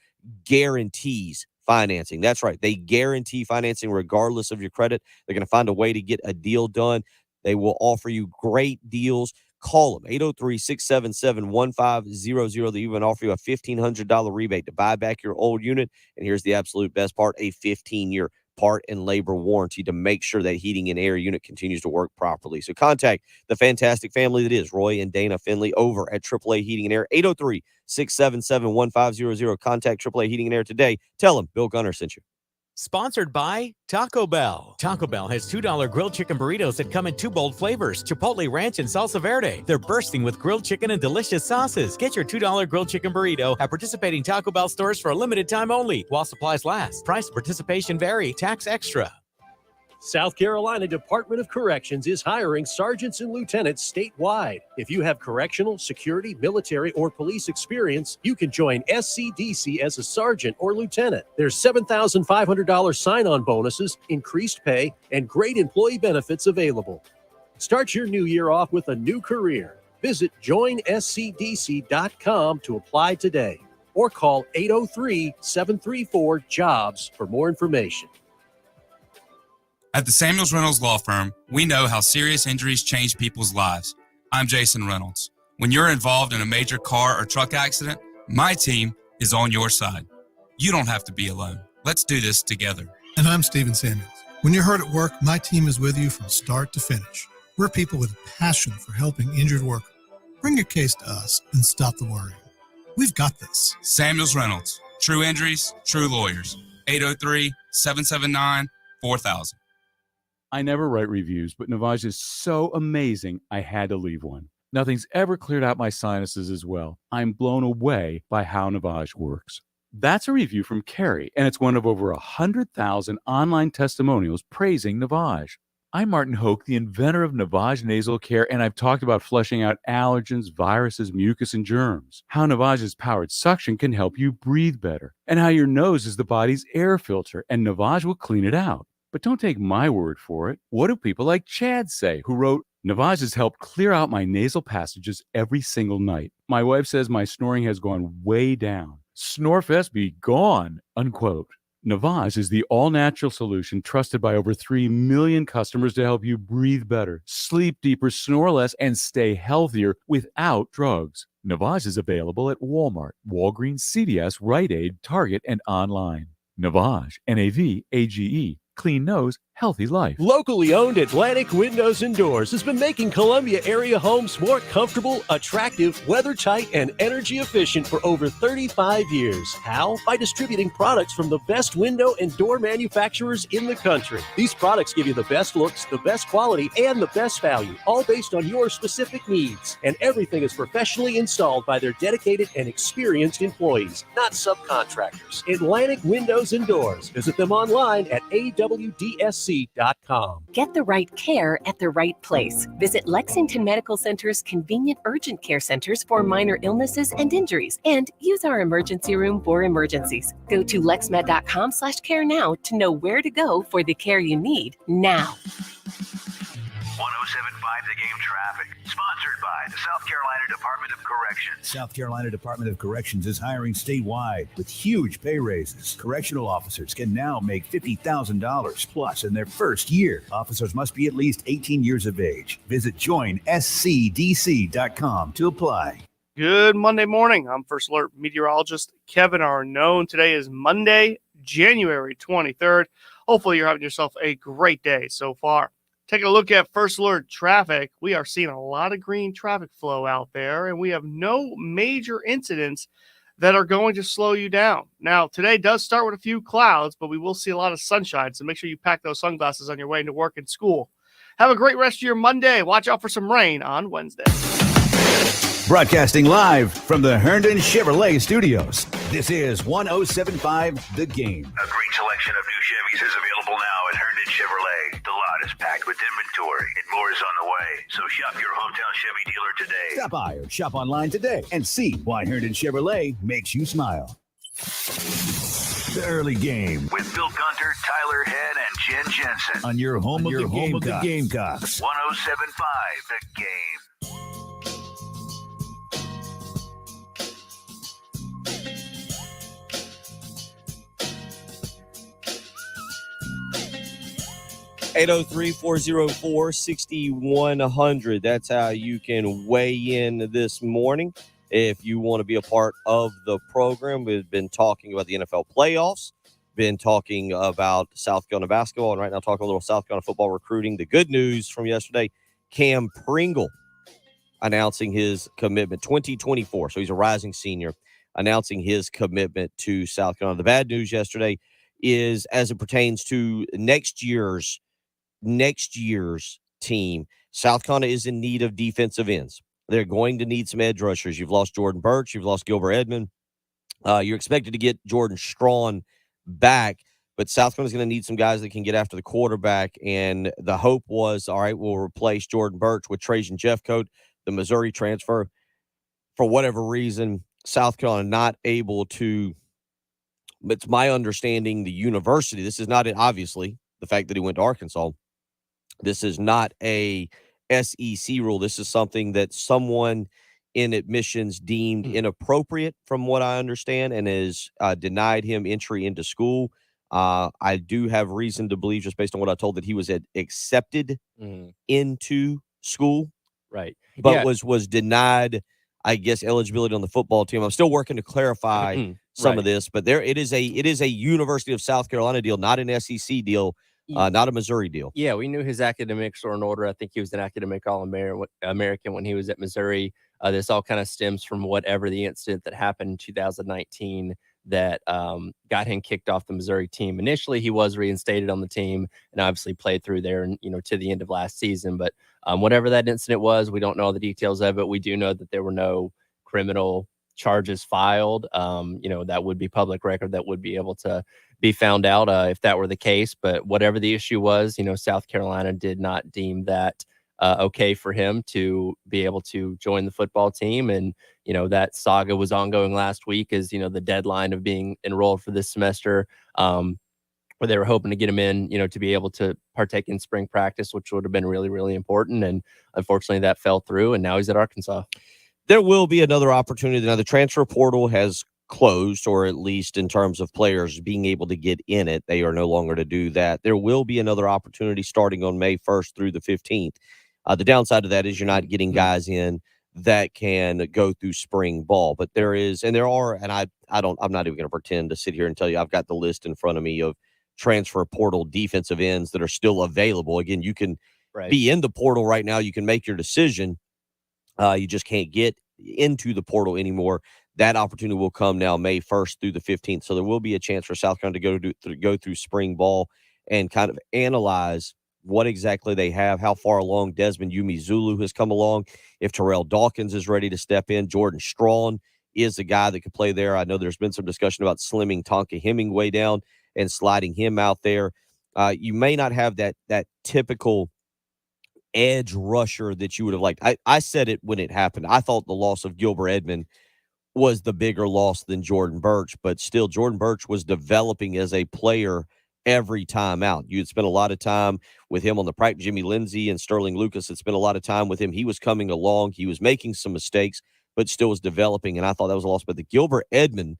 guarantees financing. That's right. They guarantee financing regardless of your credit. They're going to find a way to get a deal done. They will offer you great deals. Call them, 803-677-1500. They even offer you a $1,500 rebate to buy back your old unit. And here's the absolute best part, a 15-year part and labor warranty to make sure that heating and air unit continues to work properly. So contact the fantastic family that is Roy and Dana Finley over at AAA Heating and Air, 803-677-1500. Contact AAA Heating and Air today. Tell them Bill Gunner sent you. Sponsored by Taco Bell. Taco Bell has $2 grilled chicken burritos that come in 2 bold flavors, Chipotle Ranch and Salsa Verde. They're bursting with grilled chicken and delicious sauces. Get your $2 grilled chicken burrito at participating Taco Bell stores for a limited time only while supplies last. Price and participation vary. Tax extra. South Carolina Department of Corrections is hiring sergeants and lieutenants statewide. If you have correctional, security, military, or police experience, you can join SCDC as a sergeant or lieutenant. There's $7,500 sign-on bonuses, increased pay, and great employee benefits available. Start your new year off with a new career. Visit joinscdc.com to apply today or call 803-734-JOBS for more information. At the Samuels Reynolds Law Firm, we know how serious injuries change people's lives. I'm Jason Reynolds. When you're involved in a major car or truck accident, my team is on your side. You don't have to be alone. Let's do this together. And I'm Stephen Samuels. When you're hurt at work, my team is with you from start to finish. We're people with a passion for helping injured workers. Bring your case to us and stop the worrying. We've got this. Samuels Reynolds. True injuries, true lawyers. 803-779-4000. I never write reviews, but Navage is so amazing, I had to leave one. Nothing's ever cleared out my sinuses as well. I'm blown away by how Navage works. That's a review from Carrie, and it's one of over 100,000 online testimonials praising Navage. I'm Martin Hoke, the inventor of Navage Nasal Care, and I've talked about flushing out allergens, viruses, mucus, and germs, how Navage's powered suction can help you breathe better, and how your nose is the body's air filter, and Navage will clean it out. But don't take my word for it. What do people like Chad say, who wrote, Navage has helped clear out my nasal passages every single night. My wife says my snoring has gone way down. Snorefest be gone, unquote. Navage is the all-natural solution trusted by over 3 million customers to help you breathe better, sleep deeper, snore less, and stay healthier without drugs. Navage is available at Walmart, Walgreens, CVS, Rite Aid, Target, and online. Navage, N-A-V-A-G-E. Clean nose, healthy life. Locally owned Atlantic Windows and Doors has been making Columbia area homes more comfortable, attractive, weather-tight, and energy efficient for over 35 years. How? By distributing products from the best window and door manufacturers in the country. These products give you the best looks, the best quality, and the best value, all based on your specific needs. And everything is professionally installed by their dedicated and experienced employees, not subcontractors. Atlantic Windows and Doors. Visit them online at awdsc.com. Get the right care at the right place. Visit Lexington Medical Center's convenient urgent care centers for minor illnesses and injuries, and use our emergency room for emergencies. Go to lexmed.com/care now to know where to go for the care you need now. 1075 The Game traffic, sponsored by the South Carolina Department of Corrections. South Carolina Department of Corrections is hiring statewide with huge pay raises. Correctional officers can now make $50,000 plus in their first year. Officers must be at least 18 years of age. Visit joinscdc.com to apply. Good Monday morning. I'm First Alert meteorologist Kevin Arnone. Today is Monday, January 23rd. Hopefully you're having yourself a great day so far. Taking a look at First Alert traffic, we are seeing a lot of green traffic flow out there, and we have no major incidents that are going to slow you down. Now, today does start with a few clouds, but we will see a lot of sunshine, so make sure you pack those sunglasses on your way into work and school. Have a great rest of your Monday. Watch out for some rain on Wednesday. Broadcasting live from the Herndon Chevrolet Studios. This is 1075 The Game. A great selection of new Chevys is available now at Herndon Chevrolet. The lot is packed with inventory and more is on the way. So shop your hometown Chevy dealer today. Stop by or shop online today and see why Herndon Chevrolet makes you smile. The early game with Bill Gunter, Tyler Head, and Jen Jensen. on your home of the Gamecocks. 1075 The Game. Eight 803-404-6100. That's how you can weigh in this morning. If you want to be a part of the program, we've been talking about the NFL playoffs, been talking about South Carolina basketball, and right now talking a little South Carolina football recruiting. The good news from yesterday, Cam Pringle announcing his commitment, 2024. So he's a rising senior, announcing his commitment to South Carolina. The bad news yesterday is as it pertains to next year's team, South Carolina is in need of defensive ends. They're going to need some edge rushers. You've lost Jordan Birch. You've lost Gilbert Edmond. You're expected to get Jordan Strawn back, but South Carolina's going to need some guys that can get after the quarterback. And the hope was, all right, we'll replace Jordan Birch with Trajan Jeffcoat, the Missouri transfer. For whatever reason, South Carolina not able to. It's my understanding the university. This is not obviously the fact that he went to Arkansas. This is not a SEC rule. This is something that someone in admissions deemed inappropriate, from what I understand, and has denied him entry into school. I do have reason to believe, just based on what I told, that he was accepted into school, right? But was denied, I guess, eligibility on the football team. I'm still working to clarify some of this, but it is a University of South Carolina deal, not an SEC deal, not a Missouri deal. Yeah, we knew his academics were in order. I think he was an academic All-American when he was at Missouri. This all kind of stems from whatever the incident that happened in 2019 that got him kicked off the Missouri team. Initially, he was reinstated on the team and obviously played through there and, to the end of last season. But whatever that incident was, we don't know all the details of it. We do know that there were no criminal charges filed. That would be public record that would be able to be found out if that were the case. But whatever the issue was, South Carolina did not deem that okay for him to be able to join the football team. And, that saga was ongoing last week as, the deadline of being enrolled for this semester, where they were hoping to get him in, to be able to partake in spring practice, which would have been really, really important. And unfortunately that fell through, and now he's at Arkansas. There will be another opportunity. Now, the transfer portal has closed, or at least in terms of players being able to get in it, they are no longer to do that. There will be another opportunity starting on May 1st through the 15th. The downside of that is you're not getting guys in that can go through spring ball, but I'm not even going to pretend to sit here and tell you I've got the list in front of me of transfer portal defensive ends that are still available. Again, you can be in the portal right now. You can make your decision. You just can't get into the portal anymore. That opportunity will come now May 1st through the 15th. So there will be a chance for South Carolina to go through spring ball and kind of analyze what exactly they have, how far along Desmond Yumi-Zulu has come along, if Terrell Dawkins is ready to step in. Jordan Strawn is the guy that could play there. I know there's been some discussion about slimming Tonka Hemingway down and sliding him out there. You may not have that typical edge rusher that you would have liked. I said it when it happened. I thought the loss of Gilbert Edmond was the bigger loss than Jordan Birch, but still Jordan Birch was developing as a player every time out. You had spent a lot of time with him on the practice. Jimmy Lindsey and Sterling Lucas had spent a lot of time with him. He was coming along. He was making some mistakes, but still was developing, and I thought that was a loss. But the Gilbert Edmond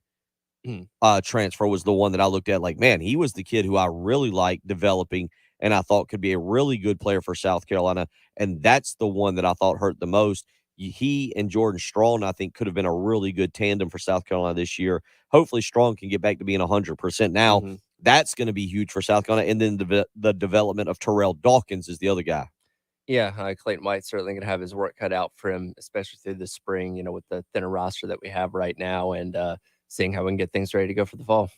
transfer was the one that I looked at like, man, he was the kid who I really liked developing and I thought could be a really good player for South Carolina, and that's the one that I thought hurt the most. He and Jordan Strong, I think, could have been a really good tandem for South Carolina this year. Hopefully Strong can get back to being 100% now. That's going to be huge for South Carolina. And then the development of Terrell Dawkins is the other guy. Yeah, Clayton White's certainly going to have his work cut out for him, especially through the spring, with the thinner roster that we have right now, and seeing how we can get things ready to go for the fall.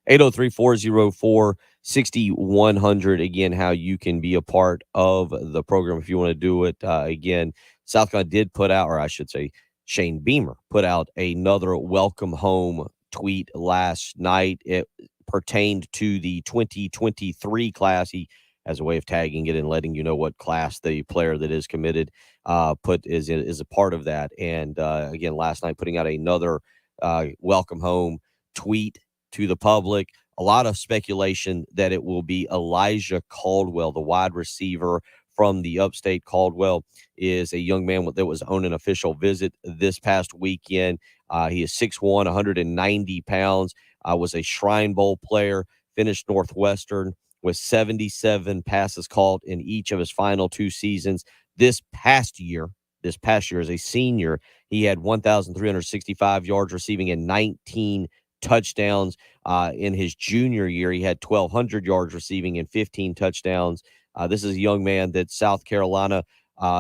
803-404-6100. Again, how you can be a part of the program if you want to do it. Again, South Carolina did put out, or I should say Shane Beamer put out another welcome home tweet last night. It pertained to the 2023 class. He has a way of tagging it and letting you know what class the player that is committed is a part of that. And again, last night putting out another welcome home tweet to the public. A lot of speculation that it will be Elijah Caldwell, the wide receiver from the upstate. Caldwell is a young man that was on an official visit this past weekend. He is 6'1", 190 pounds, was a Shrine Bowl player, finished Northwestern with 77 passes caught in each of his final 2 seasons. This past year as a senior, he had 1,365 yards receiving and 19 touchdowns. In his junior year, he had 1,200 yards receiving and 15 touchdowns. This is a young man that South Carolina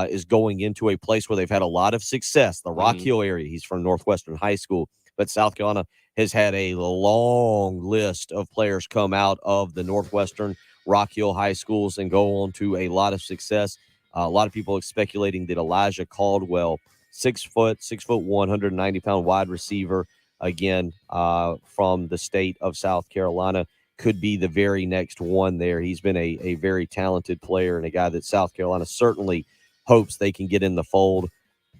is going into a place where they've had a lot of success, the Rock Hill area. He's from Northwestern High School, but South Carolina has had a long list of players come out of the Northwestern Rock Hill High Schools and go on to a lot of success. A lot of people are speculating that Elijah Caldwell, 6'1", 190-pound wide receiver, again, from the state of South Carolina, could be the very next one there. He's been a very talented player and a guy that South Carolina certainly hopes they can get in the fold.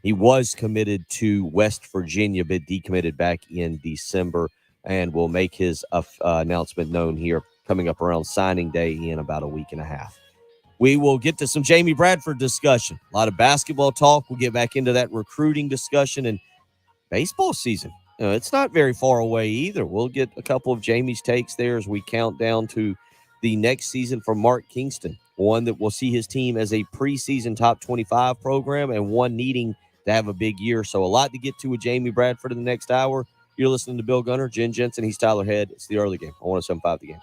He was committed to West Virginia, but decommitted back in December, and will make his announcement known here coming up around signing day in about a week and a half. We will get to some Jamie Bradford discussion. A lot of basketball talk. We'll get back into that recruiting discussion and baseball season. It's not very far away either. We'll get a couple of Jamie's takes there as we count down to the next season for Mark Kingston, one that will see his team as a preseason top 25 program and one needing to have a big year. So a lot to get to with Jamie Bradford in the next hour. You're listening to Bill Gunner, Jen Jensen. He's Tyler Head. It's the early game on 107.5 The Game.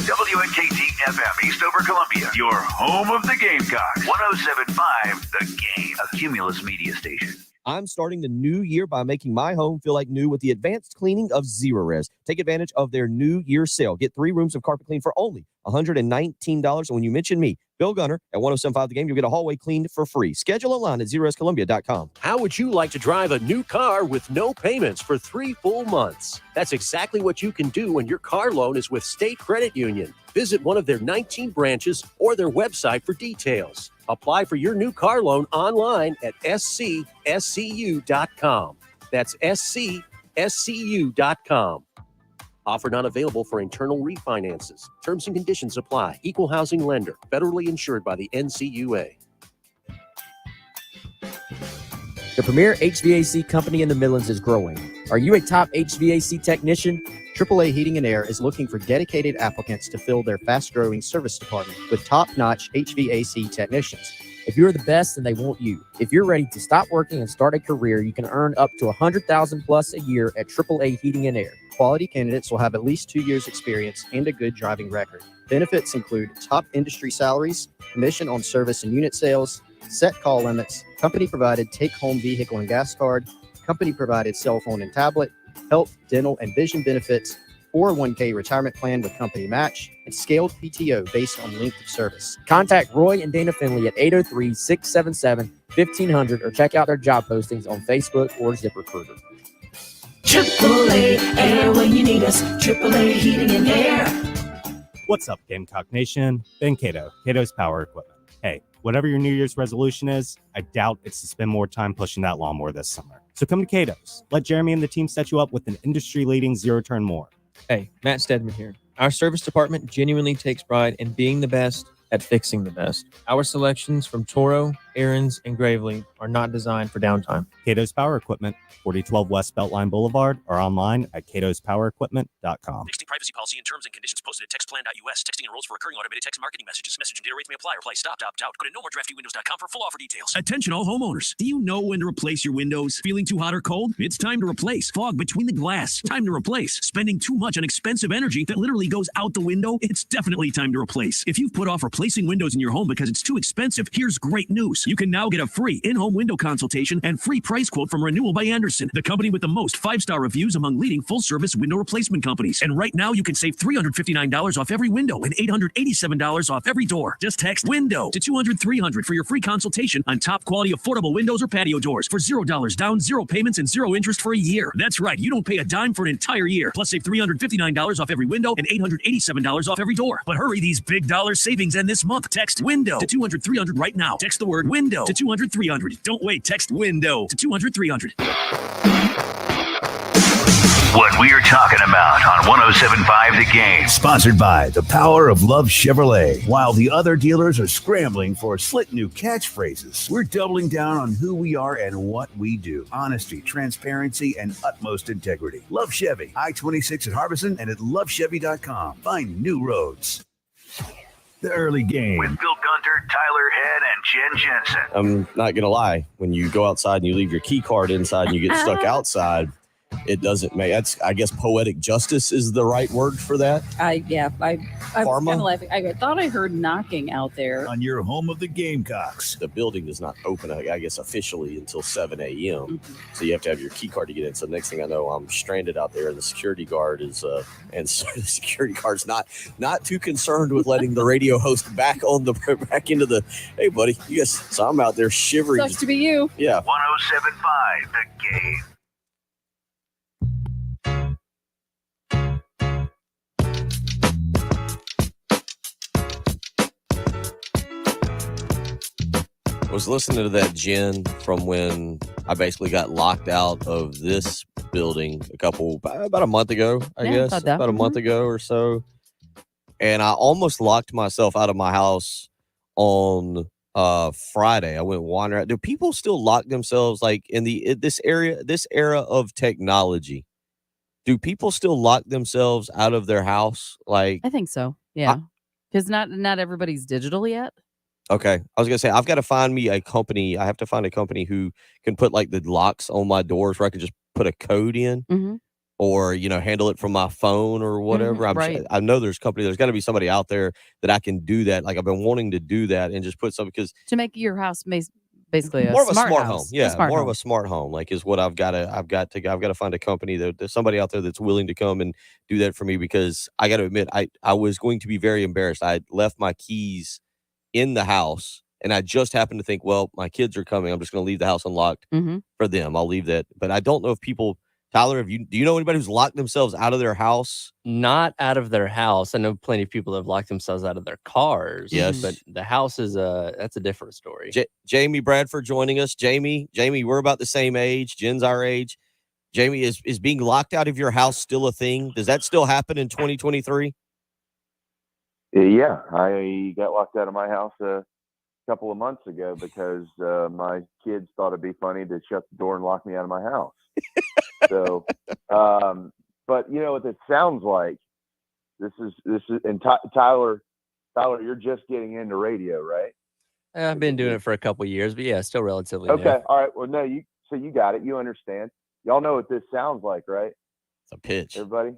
WNKT FM, Eastover, Columbia, your home of the Gamecocks. 107.5 The Game, a Cumulus media station. I'm starting the new year by making my home feel like new with the advanced cleaning of Zerorez. Take advantage of their New Year sale. Get 3 rooms of carpet clean for only $119. And when you mention me, Bill Gunner, at 107.5 The Game, you'll get a hallway cleaned for free. Schedule online at ZerorezColumbia.com. How would you like to drive a new car with no payments for 3 full months? That's exactly what you can do when your car loan is with State Credit Union. Visit one of their 19 branches or their website for details. Apply for your new car loan online at scscu.com. That's scscu.com. Offer not available for internal refinances. Terms and conditions apply. Equal housing lender. Federally insured by the NCUA. The premier HVAC company in the Midlands is growing. Are you a top HVAC technician? AAA Heating and Air is looking for dedicated applicants to fill their fast-growing service department with top-notch HVAC technicians. If you're the best, then they want you. If you're ready to stop working and start a career, you can earn up to $100,000 plus a year at AAA Heating and Air. Quality candidates will have at least 2 years experience and a good driving record. Benefits include top industry salaries, commission on service and unit sales, set call limits, company-provided take-home vehicle and gas card, company-provided cell phone and tablet, health, dental, and vision benefits, 401k retirement plan with company match, and scaled PTO based on length of service. Contact Roy and Dana Finley at 803-677-1500 or check out their job postings on Facebook or ZipRecruiter. AAA Air when you need us. AAA Heating and Air. What's up, Gamecock Nation? Ben Cato, Cato's Power Equipment. Hey, whatever your New Year's resolution is, I doubt it's to spend more time pushing that lawnmower this summer. So come to Cato's. Let Jeremy and the team set you up with an industry-leading zero-turn mower. Hey, Matt Stedman here. Our service department genuinely takes pride in being the best at fixing the best. Our selections from Toro, Aaron's, and Gravely are not designed for downtime. Cato's Power Equipment, 4012 West Beltline Boulevard, or online at catospowerequipment.com. Texting privacy policy and terms and conditions posted at textplan.us. Texting enrolls for recurring automated text marketing messages. Message and data rates may apply. Reply stop, opt out. Go to nomoredraftywindows.com for full offer details. Attention all homeowners. Do you know when to replace your windows? Feeling too hot or cold? It's time to replace. Fog between the glass. Time to replace. Spending too much on expensive energy that literally goes out the window? It's definitely time to replace. If you've put off replacing windows in your home because it's too expensive, here's great news. You can now get a free in-home window consultation and free price quote from Renewal by Andersen, the company with the most 5-star reviews among leading full-service window replacement companies. And right now, you can save $359 off every window and $887 off every door. Just text WINDOW to 200-300 for your free consultation on top quality affordable windows or patio doors for $0 down, 0 payments, and 0 interest for a year. That's right. You don't pay a dime for an entire year. Plus, save $359 off every window and $887 off every door. But hurry, these big dollar savings end this month. Text WINDOW to 200-300 right now. Text the word WINDOW to 200-300. Don't wait. Text WINDOW to 200-300. What we're talking about on 107.5 The Game. Sponsored by the power of Love Chevrolet. While the other dealers are scrambling for slick new catchphrases, we're doubling down on who we are and what we do. Honesty, transparency, and utmost integrity. Love Chevy. I-26 at Harbison and at lovechevy.com. Find new roads. The early game. With Bill Gunter, Tyler Head, and Jen Jensen. I'm not going to lie. When you go outside and you leave your key card inside and you get stuck outside, it doesn't make that's I guess poetic justice is the right word for that. I'm kind of laughing. I thought I heard knocking out there. On your home of the Gamecocks. The building does not open, I guess, officially until 7 a.m. Mm-hmm. So you have to have your key card to get in. So next thing I know, I'm stranded out there, and the security guard is, and so the security guard's not too concerned with letting the radio host back into the. Hey, buddy, you guys. So I'm out there shivering. Sucks to be you. Yeah. 107.5 The Game. I was listening to that Jen from when I basically got locked out of this building about a month ago, I Yeah, guess. about that. About a month ago or so. And I almost locked myself out of my house on Friday. I went wandering. Do people still lock themselves like in this era of technology? Do people still lock themselves out of their house? Like, I think so. Yeah. Because not everybody's digital yet. okay, I was gonna say I've got to find me a company. I have to find a company who can put like the locks on my doors where I can just put a code in, Mm-hmm. or handle it from my phone or whatever. Right. I know there's got to be somebody out there that I can do that. Like I've been wanting to do that and just put something because To make your house basically a more of a smart smart house. home. Yeah, smart more home. of a smart home. Like is what I've got to find a company there's somebody out there that's willing to come and do that for me because I got to admit I was going to be very embarrassed. I left my keys in the house and I just happened to think, well, my kids are coming. I'm just going to leave the house unlocked Mm-hmm. for them. I'll leave that. But I don't know if people, Tyler, do you know anybody who's locked themselves out of their house? Not out of their house. I know plenty of people that have locked themselves out of their cars. Yes. But the house is that's a different story. Jamie Bradford joining us. Jamie, we're about the same age. Jen's our age. Jamie, is being locked out of your house still a thing? Does that still happen in 2023? Yeah, I got locked out of my house a couple of months ago because my kids thought it'd be funny to shut the door and lock me out of my house. So, but you know what it sounds like? This is, and Tyler, you're just getting into radio, right? I've been doing it for a couple of years, but yeah, still relatively new. Okay, all right. Well, no, you got it. You understand. Y'all know what this sounds like, right? It's a pitch. Everybody?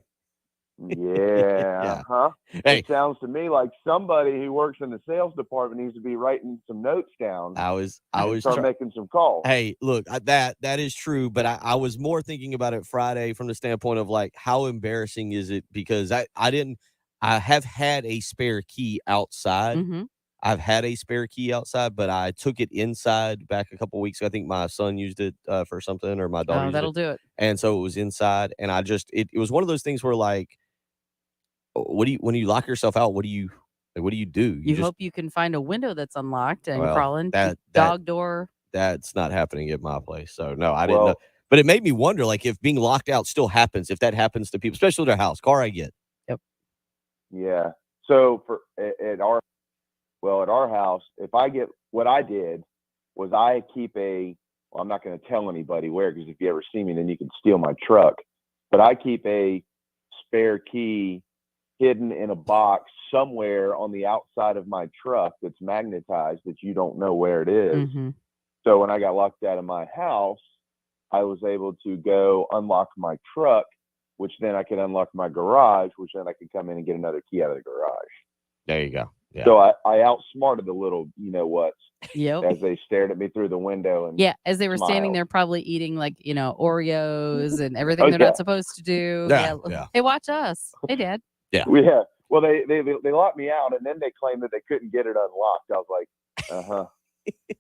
Yeah. Yeah. Huh? Hey. It sounds to me like somebody who works in the sales department needs to be writing some notes down. I was start making some calls. Hey, look, that is true, but I was more thinking about it Friday from the standpoint of like how embarrassing is it because I have had a spare key outside. Mm-hmm. I've had a spare key outside, but I took it inside back a couple weeks ago. I think my son used it for something, or my daughter. Oh, used that'll it. do it. And so it was inside, and I just it was one of those things where like, when you lock yourself out, what do you do? You hope you can find a window that's unlocked and Well, crawl in. that- Dog door. That's not happening at my place. So no, I didn't know. But it made me wonder, like, if being locked out still happens, if that happens to people, especially their house. Car, I get. Yep. Yeah. So at our house, what I did was I keep I'm not going to tell anybody where, because if you ever see me, then you can steal my truck. But I keep a spare key hidden in a box somewhere on the outside of my truck that's magnetized that you don't know where it is. Mm-hmm. So when I got locked out of my house, I was able to go unlock my truck, which then I could unlock my garage, which then I could come in and get another key out of the garage. There you go. Yeah. So I outsmarted the little, whats Yep. as they stared at me through the window. And Yeah, as they were standing smiled. there, probably eating like Oreos and everything Oh, they're yeah. not supposed to do. Yeah. Hey, watch us. Hey, Dad. Yeah. Yeah. Well, they locked me out, and then they claimed that they couldn't get it unlocked. I was like, uh-huh.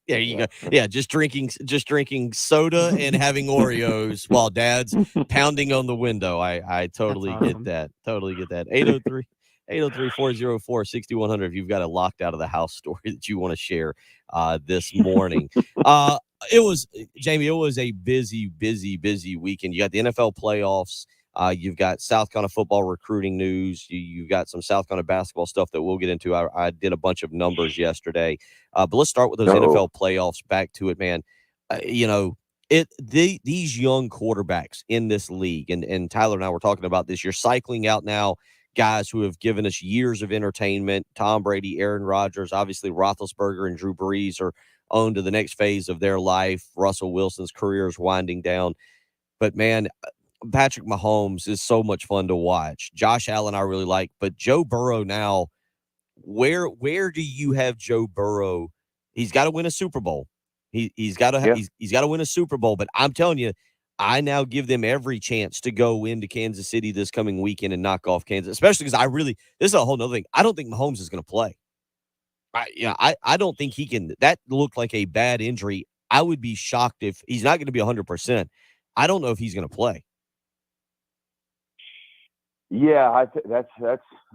There you go. Yeah, just drinking soda and having Oreos while Dad's pounding on the window. I totally get that. Totally get that. 803-404-6100 if you've got a locked out of the house story that you want to share this morning. It was a busy weekend. You got the NFL playoffs. You've got South Carolina football recruiting news. You've got some South Carolina basketball stuff that we'll get into. I did a bunch of numbers yesterday. But let's start with those NFL playoffs. Back to it, man. These young quarterbacks in this league, and Tyler and I were talking about this. You're cycling out now guys who have given us years of entertainment. Tom Brady, Aaron Rodgers, obviously Roethlisberger and Drew Brees are on to the next phase of their life. Russell Wilson's career is winding down. But, man, Patrick Mahomes is so much fun to watch. Josh Allen I really like. But Joe Burrow now, where do you have Joe Burrow? He's got to win a Super Bowl. He's got to win a Super Bowl. But I'm telling you, I now give them every chance to go into Kansas City this coming weekend and knock off Kansas, especially because this is a whole nother thing. I don't think Mahomes is going to play. I don't think he can. That looked like a bad injury. I would be shocked if he's not going to be 100%. I don't know if he's going to play. Yeah, that's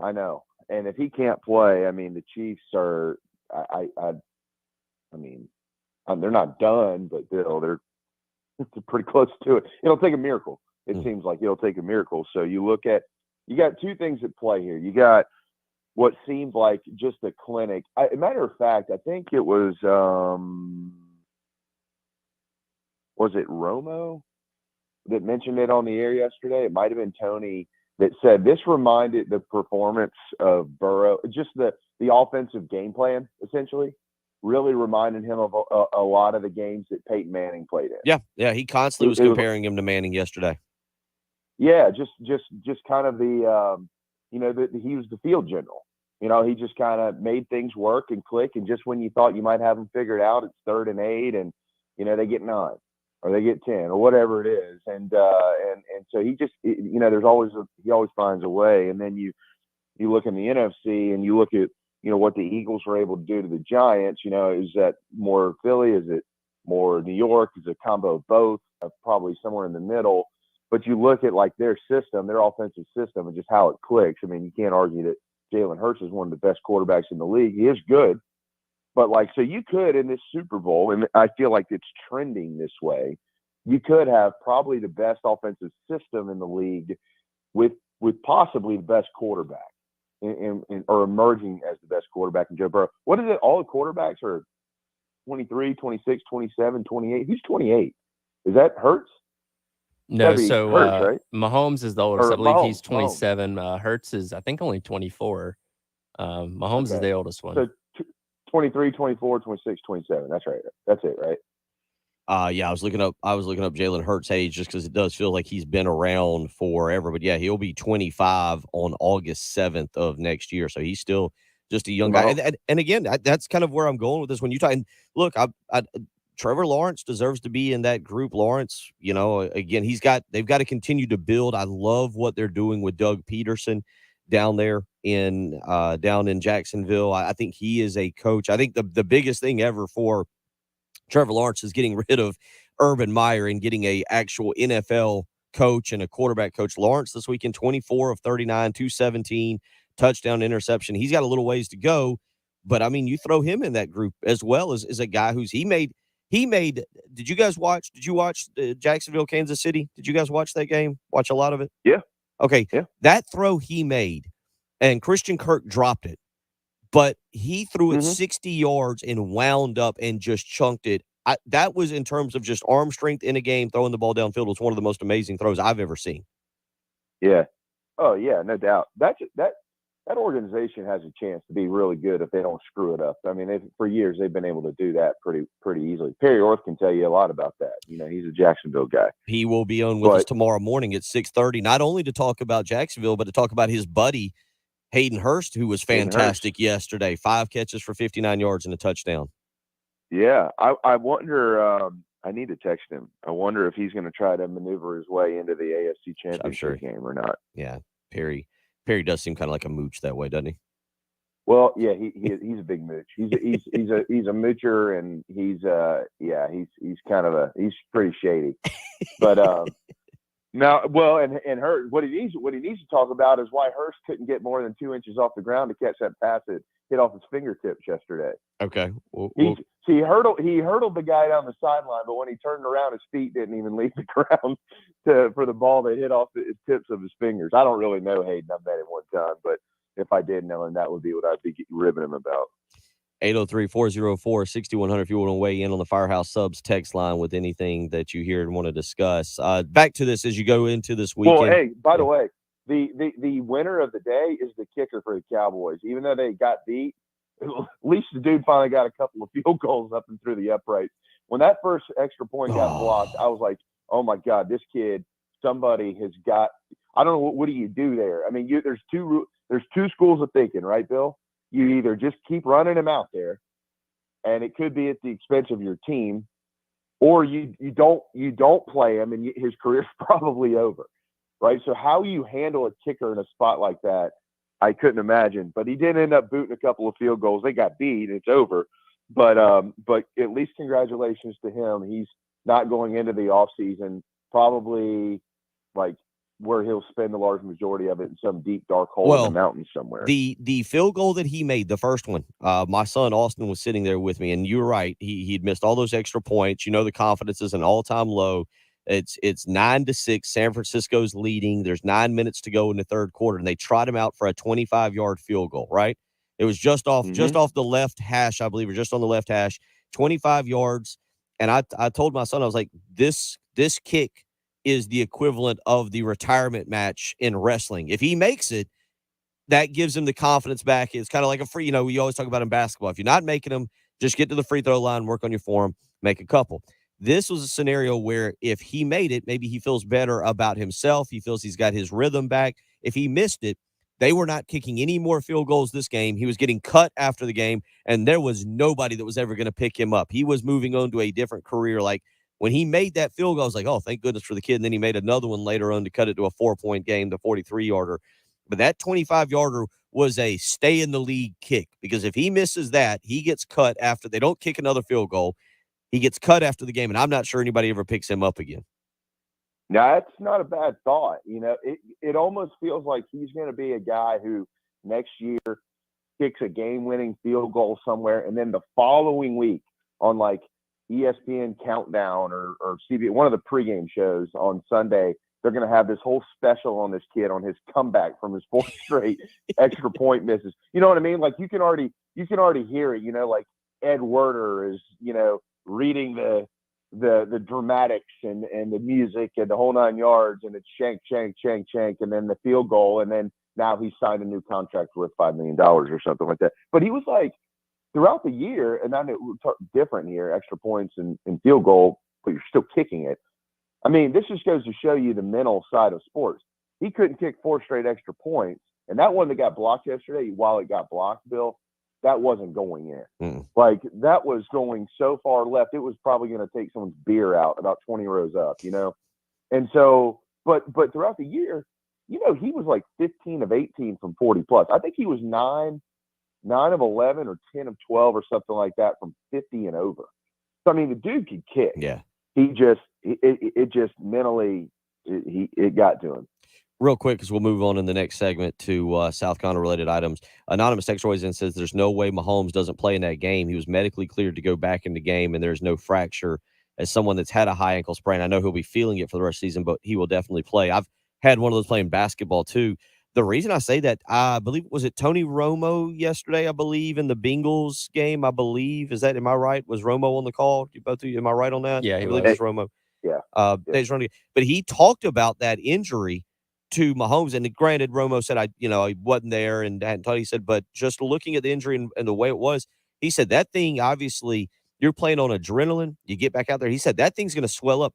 I know. And if he can't play, I mean, the Chiefs are. I mean, they're not done, but they're pretty close to it. It'll take a miracle. It seems like it'll take a miracle. So you got two things at play here. You got what seemed like just a clinic. A matter of fact, I think it was it Romo that mentioned it on the air yesterday? It might have been Tony that said this reminded the performance of Burrow, just the offensive game plan, essentially, really reminded him of a lot of the games that Peyton Manning played in. Yeah, he constantly was comparing him to Manning yesterday. Yeah, just kind of the he was the field general. He just kind of made things work and click, and just when you thought you might have them figured out, it's 3rd and 8, and they get 9 or they get 10 or whatever it is, and so he just he always finds a way. And then you look in the NFC and you look at what the Eagles were able to do to the Giants. Is that more Philly? Is it more New York? Is it a combo of both? Probably somewhere in the middle. But you look at like their system, their offensive system, and just how it clicks. I mean, you can't argue that Jalen Hurts is one of the best quarterbacks in the league. He is good, but so you could in this Super Bowl, and I feel like it's trending this way. You could have probably the best offensive system in the league with possibly the best quarterback, or emerging as the best quarterback in Joe Burrow. What is it? All the quarterbacks are 23, 26, 27, 28. Who's 28? Is that Hurts? No, so Hurts, right? Mahomes is the oldest. Or I believe he's Mahomes. 27. Hurts is, I think, only 24. Mahomes is the oldest one. So 23, 24, 26, 27. That's right. That's it, right? Yeah, I was looking up Jalen Hurts' age just because it does feel like he's been around forever. But yeah, he'll be 25 on August 7th of next year. So he's still just a young guy. And again, that's kind of where I'm going with this. When you talk, and look, Trevor Lawrence deserves to be in that group. Lawrence, again, they've got to continue to build. I love what they're doing with Doug Peterson down there down in Jacksonville. I think he is a coach. I think the biggest thing ever for Trevor Lawrence is getting rid of Urban Meyer and getting a actual NFL coach and a quarterback coach. Lawrence this weekend, 24 of 39, 217, touchdown, interception. He's got a little ways to go, but I mean, you throw him in that group as well as a guy who's he made. Did you guys watch? Did you watch Jacksonville, Kansas City? Did you guys watch that game? Watch a lot of it? Yeah. Okay. Yeah. That throw he made, and Christian Kirk dropped it, but he threw it 60 yards and wound up and just chunked it. That was, in terms of just arm strength in a game, throwing the ball downfield, was one of the most amazing throws I've ever seen. Yeah. Oh yeah, no doubt. That organization has a chance to be really good if they don't screw it up. I mean, for years they've been able to do that pretty easily. Perry Orth can tell you a lot about that. He's a Jacksonville guy. He will be on with us tomorrow morning at 6:30, not only to talk about Jacksonville, but to talk about his buddy Hayden Hurst, who was fantastic yesterday. 5 catches for 59 yards and a touchdown. Yeah, I wonder. I need to text him. I wonder if he's going to try to maneuver his way into the AFC Championship game or not. Yeah, Perry does seem kind of like a mooch that way, doesn't he? Well, yeah, he's a big mooch. He's a moocher, and he's pretty shady. But now, well, and Hurst, what he needs to talk about is why Hurst couldn't get more than 2 inches off the ground to catch that pass that hit off his fingertips yesterday. Okay, he hurdled the guy down the sideline, but when he turned around, his feet didn't even leave the ground for the ball that hit off the tips of his fingers. I don't really know Hayden. I've met him one time, but if I did know him, that would be what I'd be ribbing him about. 803-404-6100 if you want to weigh in on the Firehouse Subs text line with anything that you hear and want to discuss. Back to this as you go into this weekend. Well, hey, by the way, the winner of the day is the kicker for the Cowboys. Even though they got beat, at least the dude finally got a couple of field goals up and through the uprights. When that first extra point got blocked, I was like, oh my God, this kid, somebody has got, I don't know, what do you do there? I mean, there's two schools of thinking, right, Bill? You either just keep running him out there, and it could be at the expense of your team, or you don't play him, and his career's probably over, right? So how you handle a kicker in a spot like that, I couldn't imagine. But he did end up booting a couple of field goals. They got beat, and it's over. But at least congratulations to him. He's not going into the offseason probably like where he'll spend the large majority of it in some deep dark hole in the mountains somewhere. The field goal that he made, the first one, my son Austin was sitting there with me, and you were right. He'd missed all those extra points. You know, the confidence is an all-time low. It's 9-6. San Francisco's leading. There's 9 minutes to go in the third quarter, and they trot him out for a 25-yard field goal, right? It was just off the left hash, I believe, or just on the left hash, 25 yards. And I told my son, I was like, this kick is the equivalent of the retirement match in wrestling. If he makes it, that gives him the confidence back. It's kind of like a free, we always talk about in basketball. If you're not making them, just get to the free throw line, work on your form, make a couple. This was a scenario where if he made it, maybe he feels better about himself. He feels he's got his rhythm back. If he missed it, they were not kicking any more field goals this game. He was getting cut after the game, and there was nobody that was ever going to pick him up. He was moving on to a different career. Like, when he made that field goal, I was like, oh, thank goodness for the kid. And then he made another one later on to cut it to a 4-point game, the 43-yarder. But that 25-yarder was a stay-in-the-league kick, because if he misses that, he gets cut after. They don't kick another field goal. He gets cut after the game, and I'm not sure anybody ever picks him up again. Now, that's not a bad thought. It almost feels like he's going to be a guy who next year kicks a game-winning field goal somewhere, and then the following week on, like, ESPN Countdown or CBS, one of the pregame shows on Sunday, they're going to have this whole special on this kid on his comeback from his 4th straight extra point misses. You know what I mean? Like, you can already hear it. Like Ed Werder is reading the dramatics and the music and the whole 9 yards, and it's shank, and then the field goal, and then now he's signed a new contract worth $5 million or something like that. But he was like, throughout the year, and I know we're different here, extra points and field goal, but you're still kicking it. I mean, this just goes to show you the mental side of sports. He couldn't kick 4 straight extra points, and that one that got blocked yesterday, while it got blocked, Bill, that wasn't going in. Like, that was going so far left, it was probably going to take someone's beer out about 20 rows up, And so, but throughout the year, he was like 15 of 18 from 40 plus. I think he was 9 of 11 or 10 of 12 or something like that from 50 and over. So, I mean, the dude could kick. Yeah. He just, it just mentally, it got to him. Real quick, because we'll move on in the next segment to South Carolina related items. Anonymous text always in says there's no way Mahomes doesn't play in that game. He was medically cleared to go back in the game, and there's no fracture. As someone that's had a high ankle sprain, I know he'll be feeling it for the rest of the season, but he will definitely play. I've had one of those playing basketball too. The reason I say that, I believe, was it Tony Romo yesterday, I believe, in the Bengals game, I believe. Am I right? Was Romo on the call? Am I right on that? Yeah, I believe it was Romo. Yeah. But he talked about that injury to Mahomes, and granted, Romo said, I wasn't there and hadn't taught. He said, but just looking at the injury and the way it was, he said that thing, obviously, you're playing on adrenaline. You get back out there. He said that thing's going to swell up.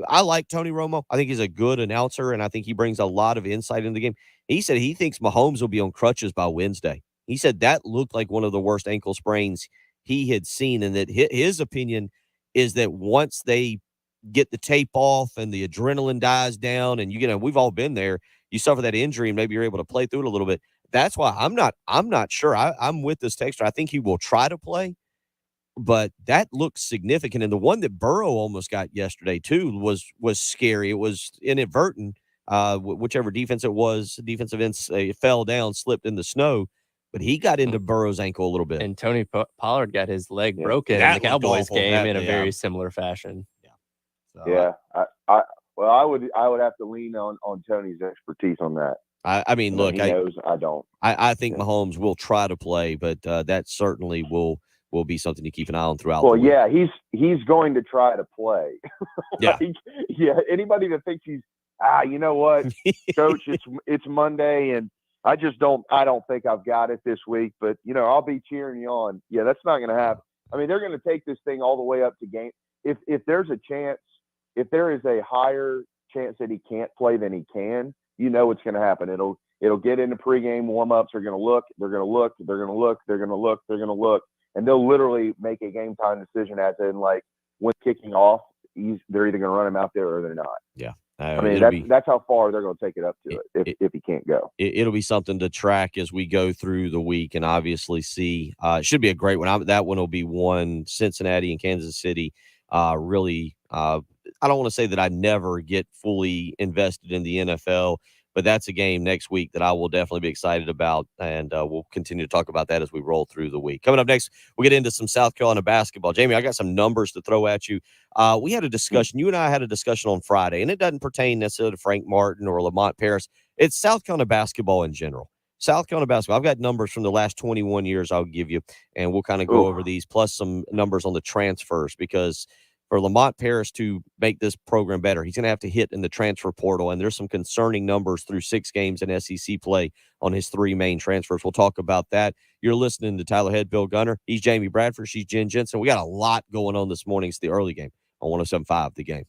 I like Tony Romo. I think he's a good announcer, and I think he brings a lot of insight into the game. He said he thinks Mahomes will be on crutches by Wednesday. He said that looked like one of the worst ankle sprains he had seen, and that his opinion is that once they get the tape off and the adrenaline dies down, and we've all been there, you suffer that injury and maybe you're able to play through it a little bit. That's why I'm not sure. I'm with this texter. I think he will try to play, but that looks significant. And the one that Burrow almost got yesterday too was scary. It was inadvertent. Whichever defense it was, defensive end fell down, slipped in the snow, but he got into Burrow's ankle a little bit. And Tony Pollard got his leg broken in the Cowboys game in a very similar fashion. Yeah, I would have to lean on Tony's expertise on that. I mean, look, he knows I don't. I think Mahomes will try to play, but that certainly will be something to keep an eye on throughout. Well, the week. yeah, he's going to try to play. Yeah, Anybody that thinks he's you know what, Coach, it's Monday and I don't think I've got it this week, but I'll be cheering you on. Yeah, that's not going to happen. I mean, they're going to take this thing all the way up to game. If there's a chance. If there is a higher chance that he can't play than he can, what's going to happen. It'll get into pregame warmups. They're going to look, and they'll literally make a game time decision as in like when kicking off. They're either going to run him out there or they're not. Yeah, I mean that's how far they're going to take it up to it if he can't go. It'll be something to track as we go through the week and obviously see. It should be a great one. That one will be one Cincinnati and Kansas City. Really. I don't want to say that I never get fully invested in the NFL, but that's a game next week that I will definitely be excited about, and we'll continue to talk about that as we roll through the week. Coming up next, we'll get into some South Carolina basketball. Jamie, I got some numbers to throw at you. We had a discussion. You and I had a discussion on Friday, and it doesn't pertain necessarily to Frank Martin or Lamont Paris. It's South Carolina basketball in general. South Carolina basketball. I've got numbers from the last 21 years I'll give you, and we'll kind of go over these, plus some numbers on the transfers, because for Lamont Paris to make this program better, he's going to have to hit in the transfer portal, and there's some concerning numbers through 6 games in SEC play on his 3 main transfers. We'll talk about that. You're listening to Tyler Head, Bill Gunner. He's Jamie Bradford. She's Jen Jensen. We got a lot going on this morning. It's the early game on 107.5 The Game.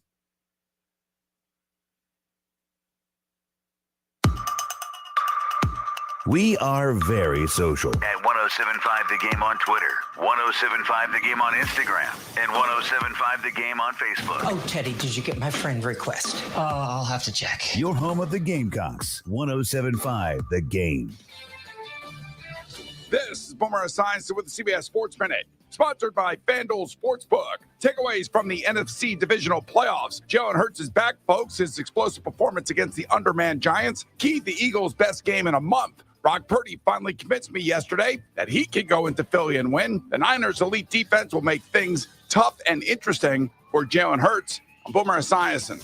We are very social. At 107.5 The Game on Twitter, 107.5 The Game on Instagram, and 107.5 The Game on Facebook. Oh, Teddy, did you get my friend request? I'll have to check. Your home of the Gamecocks. 107.5 The Game. This is Boomer Esiason with the CBS Sports Minute, sponsored by FanDuel Sportsbook. Takeaways from the NFC Divisional Playoffs. Jalen Hurts is back, folks. His explosive performance against the undermanned Giants keyed the Eagles' best game in a month. Brock Purdy finally convinced me yesterday that he can go into Philly and win. The Niners' elite defense will make things tough and interesting for Jalen Hurts. I'm Boomer Esiason.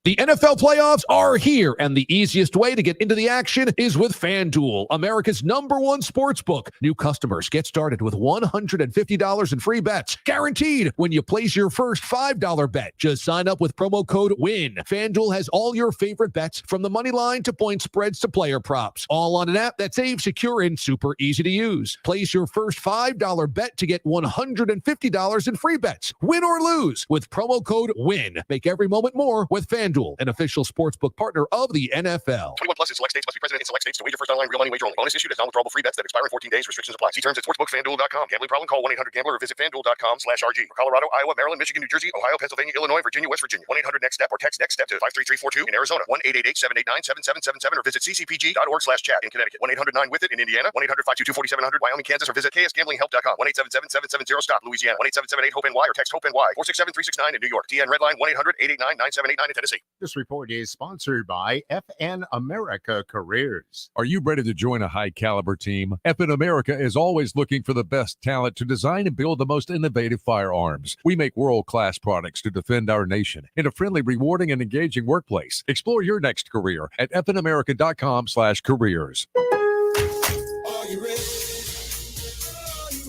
The NFL playoffs are here, and the easiest way to get into the action is with FanDuel, America's #1 sportsbook. New customers get started with $150 in free bets, guaranteed when you place your first $5 bet. Just sign up with promo code WIN. FanDuel has all your favorite bets, from the money line to point spreads to player props, all on an app that's safe, secure, and super easy to use. Place your first $5 bet to get $150 in free bets. Win or lose with promo code WIN. Make every moment more with FanDuel, an official sportsbook partner of the NFL. 21 plus in select states. Must be present in select states to wager first online real money wager only. Bonus issued as non-withdrawable free bets that expire in 14 days. Restrictions apply. See terms at sportsbookfanduel.com. Gambling problem? Call 1-800-GAMBLER or visit fanduel.com/RG. For Colorado, Iowa, Maryland, Michigan, New Jersey, Ohio, Pennsylvania, Illinois, Virginia, West Virginia. 1-800-NEXT-STEP or text NEXT-STEP to 53342 in Arizona. 1-888-789-7777 or visit ccpg.org/chat in Connecticut. 1-800-9-WITH-IT in Indiana. 1-800-522-4700 Wyoming, Kansas, or visit ksgamblinghelp.com. 1-877-770-STOP Louisiana. 1-877-8-HOPE-NY or text HOPE-NY. 467-369 in New York. TN Redline 1-800-889-9789 in Tennessee. This report is sponsored by FN America Careers. Are you ready to join a high-caliber team? FN America is always looking for the best talent to design and build the most innovative firearms. We make world-class products to defend our nation in a friendly, rewarding, and engaging workplace. Explore your next career at fnamerica.com/careers.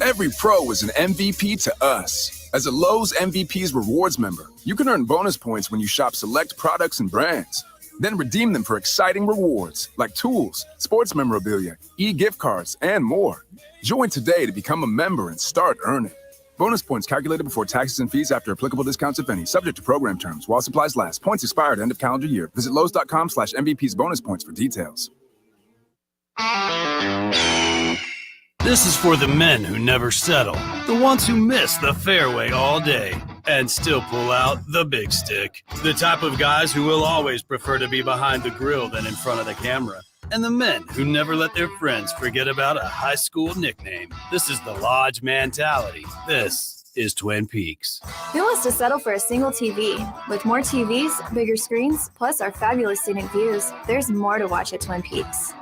Every pro is an MVP to us. As a Lowe's MVP's Rewards member, you can earn bonus points when you shop select products and brands. Then redeem them for exciting rewards like tools, sports memorabilia, e-gift cards, and more. Join today to become a member and start earning. Bonus points calculated before taxes and fees after applicable discounts, if any, subject to program terms while supplies last. Points expired end of calendar year. Visit Lowe's.com/MVP's bonus points for details. This is for the men who never settle, the ones who miss the fairway all day and still pull out the big stick, the type of guys who will always prefer to be behind the grill than in front of the camera, and the men who never let their friends forget about a high school nickname. This is the Lodge mentality. This is Twin Peaks. Who wants to settle for a single TV? With more TVs, bigger screens, plus our fabulous scenic views, there's more to watch at Twin Peaks.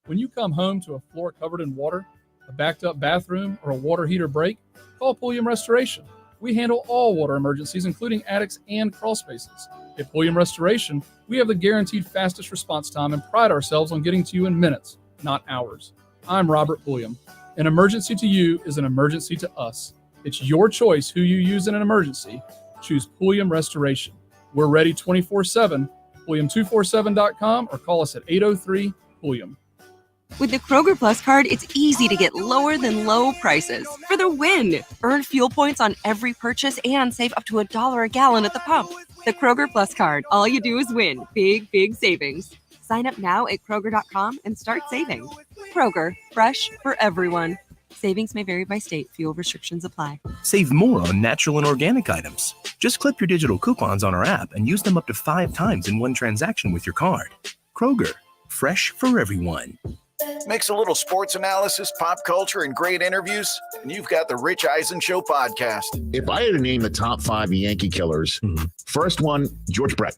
When you come home to a floor covered in water, a backed up bathroom, or a water heater break, call Pulliam Restoration. We handle all water emergencies, including attics and crawl spaces. At Pulliam Restoration, we have the guaranteed fastest response time and pride ourselves on getting to you in minutes, not hours. I'm Robert Pulliam. An emergency to you is an emergency to us. It's your choice who you use in an emergency. Choose Pulliam Restoration. We're ready 24/7. Pulliam247.com or call us at 803-PULLIAM. With the Kroger Plus card, it's easy to get lower than low prices for the win. Earn fuel points on every purchase and save up to $1 a gallon at the pump. The Kroger Plus card. All you do is win. Big, big savings. Sign up now at Kroger.com and start saving. Kroger, fresh for everyone. Savings may vary by state. Fuel restrictions apply. Save more on natural and organic items. Just clip your digital coupons on our app and use them up to 5 times in one transaction with your card. Kroger, fresh for everyone. Mix a little sports analysis, pop culture, and great interviews, and you've got the Rich Eisen Show podcast. If I had to name the top 5 Yankee killers, first one, George Brett.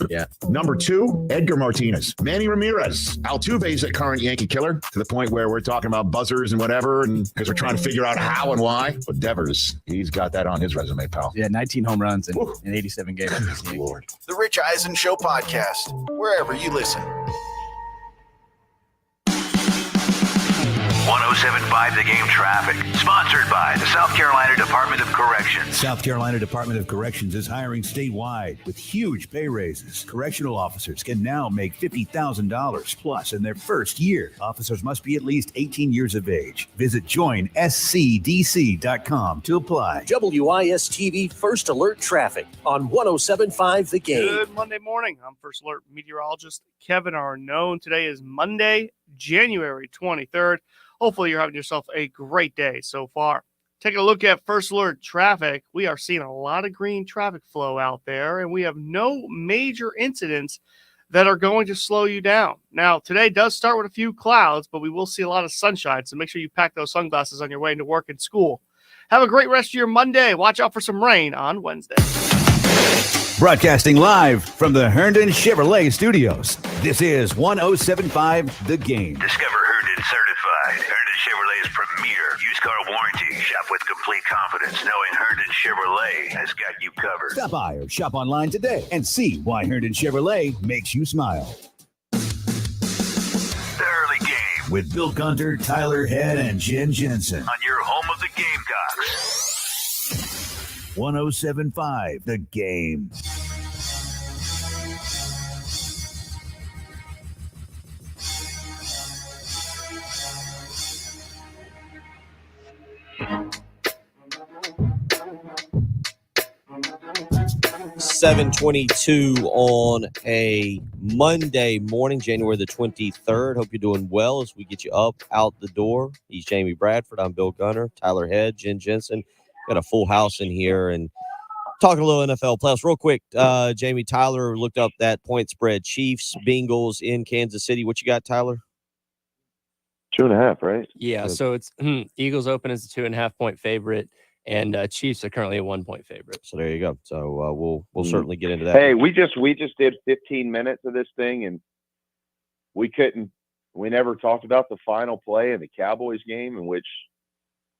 Yeah. Number 2, Edgar Martinez. Manny Ramirez. Altuve's a current Yankee killer to the point where we're talking about buzzers and whatever, and because we're trying to figure out how and why. But Devers, he's got that on his resume, pal. Yeah, 19 home runs in 87 games. Good Lord. The Rich Eisen Show podcast, wherever you listen. 107.5 The Game traffic, sponsored by the South Carolina Department of Corrections. South Carolina Department of Corrections is hiring statewide with huge pay raises. Correctional officers can now make $50,000 plus in their first year. Officers must be at least 18 years of age. Visit joinscdc.com to apply. WIS-TV First Alert Traffic on 107.5 The Game. Good Monday morning. I'm First Alert meteorologist Kevin Arnone. Today is Monday, January 23rd. Hopefully you're having yourself a great day so far. Taking a look at First Alert traffic, we are seeing a lot of green traffic flow out there, and we have no major incidents that are going to slow you down. Now, today does start with a few clouds, but we will see a lot of sunshine, so make sure you pack those sunglasses on your way into work and school. Have a great rest of your Monday. Watch out for some rain on Wednesday. Broadcasting live from the Herndon Chevrolet Studios. This is 107.5 The Game. Discover Herndon Certified, Herndon Chevrolet's premier used car warranty. Shop with complete confidence, knowing Herndon Chevrolet has got you covered. Stop by or shop online today and see why Herndon Chevrolet makes you smile. The early game With Bill Gunter, Tyler Head, and Jen Jensen. on your home of the Gamecocks. 107.5 The Game. $7:22 on a Monday morning, January the 23rd. Hope you're doing well as we get you up out the door. He's Jamie Bradford. I'm Bill Gunter, Tyler Head, Jen Jensen. Got a full house in here and talking a little NFL playoffs real quick. Jamie, Tyler looked up that point spread. Chiefs, Bengals in Kansas City. What you got, Tyler? 2.5, right? Yeah, so it's Eagles open as a 2.5-point favorite, and Chiefs are currently a 1-point favorite. So there you go. So we'll certainly get into that. Hey, we just did 15 minutes of this thing, and we never talked about the final play in the Cowboys game in which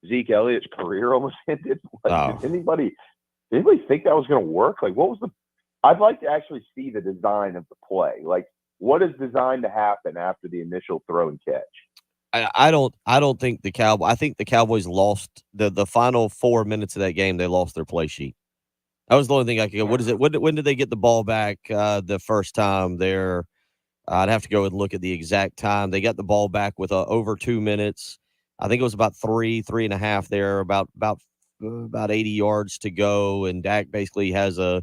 Zeke Elliott's career almost ended. Did anybody think that was going to work? Like, what was I'd like to actually see the design of the play. Like, what is designed to happen after the initial throw and catch? I don't think the Cowboys. I think the Cowboys lost the final 4 minutes of that game. They lost their play sheet. That was the only thing I could go. What is it? When did they get the ball back the first time? I'd have to go and look at the exact time. They got the ball back with over 2 minutes. I think it was about 3.5 there, about 80 yards to go, and Dak basically has a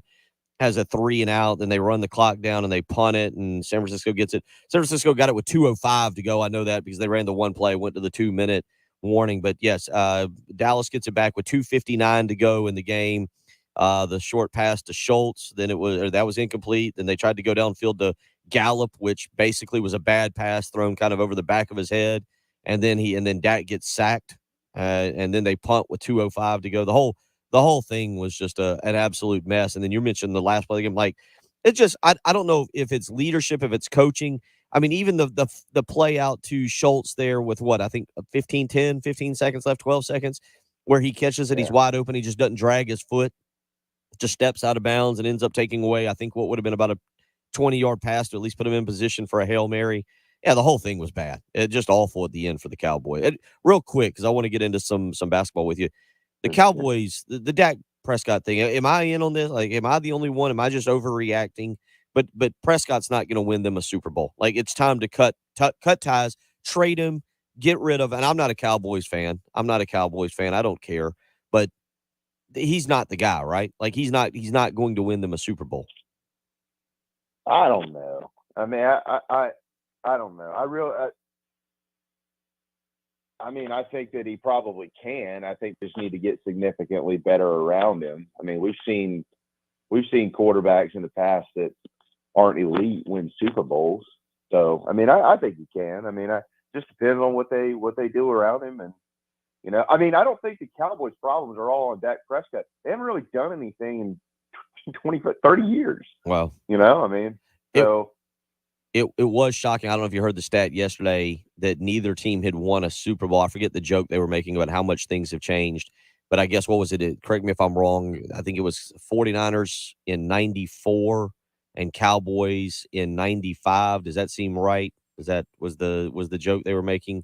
3 and out. Then they run the clock down and they punt it, and San Francisco gets it. San Francisco got it with 2:05 to go. I know that because they ran the one play, went to the 2-minute warning. But yes, Dallas gets it back with 2:59 to go in the game. The short pass to Schultz, then that was incomplete. Then they tried to go downfield to Gallup, which basically was a bad pass thrown kind of over the back of his head. And then Dak gets sacked, and then they punt with 2:05 to go. The whole thing was just an absolute mess. And then you mentioned the last play of the game. Like, it's just I don't know if it's leadership, if it's coaching. I mean, even the play out to Schultz there with I think 15 seconds left, 12 seconds, where he catches it, he's wide open, he just doesn't drag his foot, just steps out of bounds and ends up taking away, I think, what would have been about a 20-yard pass to at least put him in position for a Hail Mary. Yeah, the whole thing was bad. It just awful at the end for the Cowboys. Real quick, because I want to get into some basketball with you. The Cowboys, the Dak Prescott thing. Am I in on this? Like, am I the only one? Am I just overreacting? But Prescott's not going to win them a Super Bowl. Like, it's time to cut ties, trade him, get rid of. And I'm not a Cowboys fan. I don't care. But he's not the guy, right? Like, he's not going to win them a Super Bowl. I don't know. I mean, I don't know. I think that he probably can. I think just need to get significantly better around him. I mean, we've seen quarterbacks in the past that aren't elite win Super Bowls. So, I mean, I think he can. I mean, just depends on what they do around him. And, I mean, I don't think the Cowboys' problems are all on Dak Prescott. They haven't really done anything in 20, 30 years. Well, I mean, so. It was shocking. I don't know if you heard the stat yesterday that neither team had won a Super Bowl. I forget the joke they were making about how much things have changed. But I guess, what was it? Correct me if I'm wrong. I think it was 49ers in 94 and Cowboys in 95. Does that seem right? Was the joke they were making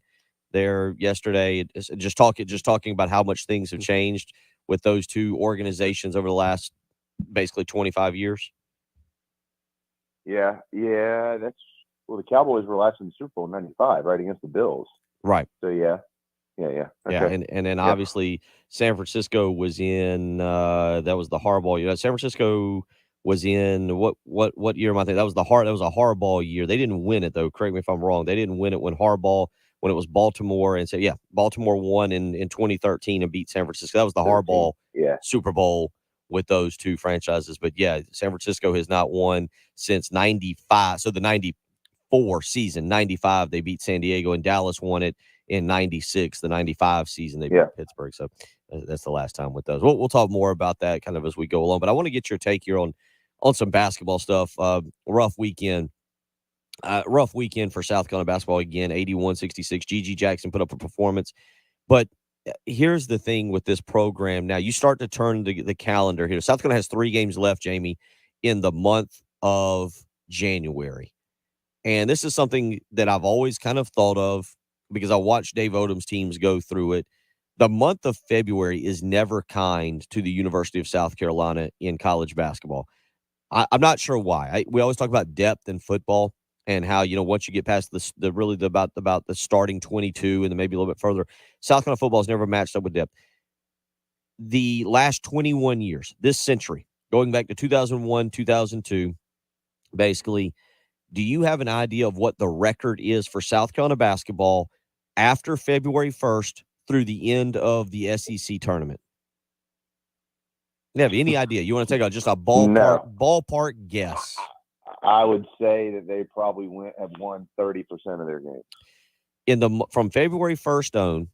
there yesterday? Just talking about how much things have changed with those two organizations over the last basically 25 years. Yeah. The Cowboys were last in the Super Bowl in '95, right, against the Bills. Right. So yeah. Yeah, Okay. and then obviously San Francisco was in that was the Harbaugh year. San Francisco was in what year am I thinking? That was a Harbaugh year. They didn't win it though. Correct me if I'm wrong. They didn't win it when it was Baltimore, and so Baltimore won in 2013 and beat San Francisco. That was the Harbaugh Super Bowl with those two franchises. But yeah, San Francisco has not won since 95. So the 94 season, 95 they beat San Diego, and Dallas won it in 96. The 95 season they beat Pittsburgh. So that's the last time with those. We'll talk more about that kind of as we go along. But I want to get your take here on some basketball stuff. Rough weekend for South Carolina basketball again, 81-66. Gigi Jackson put up a performance. But here's the thing with this program. Now you start to turn the calendar here. South Carolina has 3 games left, Jamie, in the month of January. And this is something that I've always kind of thought of because I watched Dave Odom's teams go through it. The month of February is never kind to the University of South Carolina in college basketball. I'm not sure why. We always talk about depth in football and how, once you get past about the starting 22 and then maybe a little bit further, South Carolina football has never matched up with depth. The last 21 years, this century, going back to 2001, 2002, basically, do you have an idea of what the record is for South Carolina basketball after February 1st through the end of the SEC tournament? You have any idea? You want to take just a ballpark guess? I would say that they probably have won 30% of their games. From February 1st on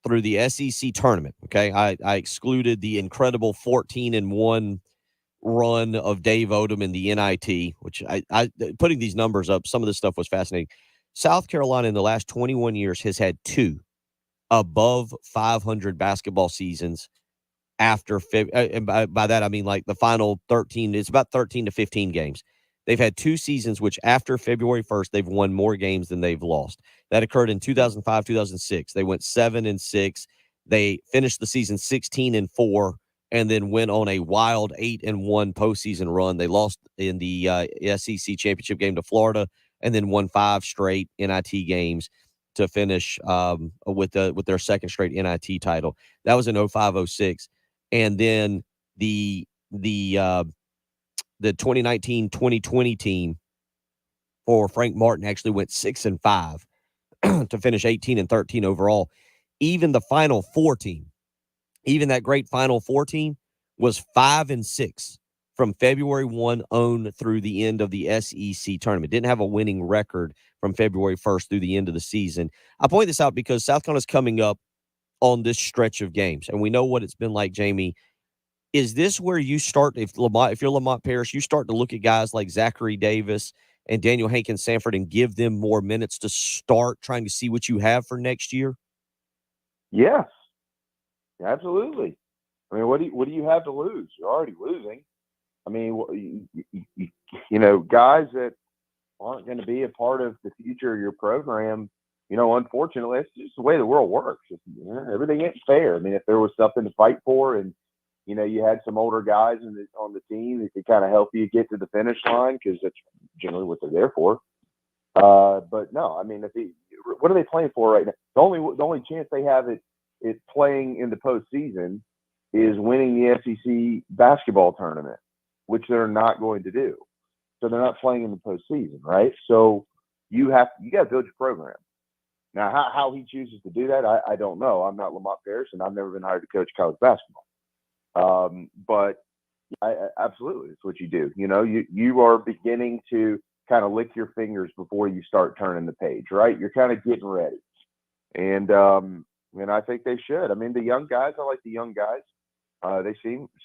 through the SEC tournament, okay? I excluded the incredible 14-1 run of Dave Odom in the NIT, which I putting these numbers up, some of this stuff was fascinating. South Carolina in the last 21 years has had 2 above 500 basketball seasons after February. And by that, I mean like the final 13, it's about 13 to 15 games. They've had 2 seasons, which after February 1st, they've won more games than they've lost. That occurred in 2005, 2006. They went 7-6. They finished the season 16-4. And then went on a wild 8-1 postseason run. They lost in the SEC championship game to Florida, and then won 5 straight NIT games to finish with their second straight NIT title. That was in 05-06, and then the 2019-2020 team for Frank Martin actually went 6-5 to finish 18-13 overall. Even the Final Four team. Even that great Final Four team was 5-6 from February 1 on through the end of the SEC tournament. Didn't have a winning record from February 1st through the end of the season. I point this out because South Carolina's coming up on this stretch of games, and we know what it's been like, Jamie. Is this where you start, if you're Lamont Paris, you start to look at guys like Zachary Davis and Daniel Hankins Sanford and give them more minutes to start trying to see what you have for next year? Yes. Absolutely. I mean, what do you have to lose? You're already losing. I mean, guys that aren't going to be a part of the future of your program, unfortunately, it's just the way the world works. Everything ain't fair. I mean, if there was something to fight for and, you had some older guys on the team that could kind of help you get to the finish line, because that's generally what they're there for. But no, I mean, what are they playing for right now? The only chance they have it playing in the postseason is winning the SEC basketball tournament, which they're not going to do. So they're not playing in the postseason, right? So you got to build your program. Now, how he chooses to do that, I don't know. I'm not Lamont Paris, and I've never been hired to coach college basketball. But absolutely, it's what you do. You are beginning to kind of lick your fingers before you start turning the page, right? You're kind of getting ready. And I think they should. I mean, the young guys, I like the young guys. They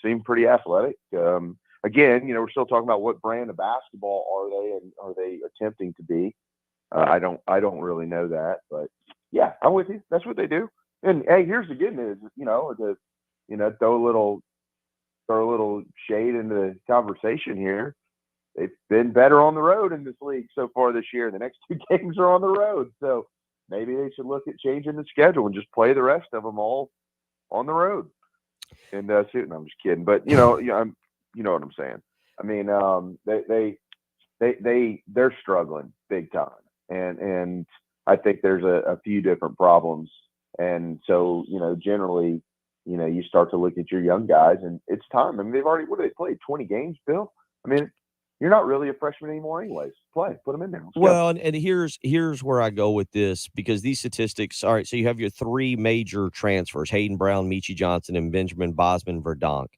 seem pretty athletic. Again, we're still talking about what brand of basketball are they, and are they attempting to be? I don't really know that, but yeah, I'm with you. That's what they do. And hey, here's the good news. Throw a little shade into the conversation here. They've been better on the road in this league so far this year. The next 2 games are on the road, so maybe they should look at changing the schedule and just play the rest of them all on the road. And I'm just kidding, but you know what I'm saying. I mean, they're struggling big time, and I think there's a few different problems, and so generally, you start to look at your young guys, and it's time. I mean, they've already they played 20 games, Bill. I mean, you're not really a freshman anymore, anyways. Put them in there. Well, and here's where I go with this, because these statistics. All right, so you have your 3 major transfers: Hayden Brown, Michi Johnson, and Benjamin Bosman Verdonk.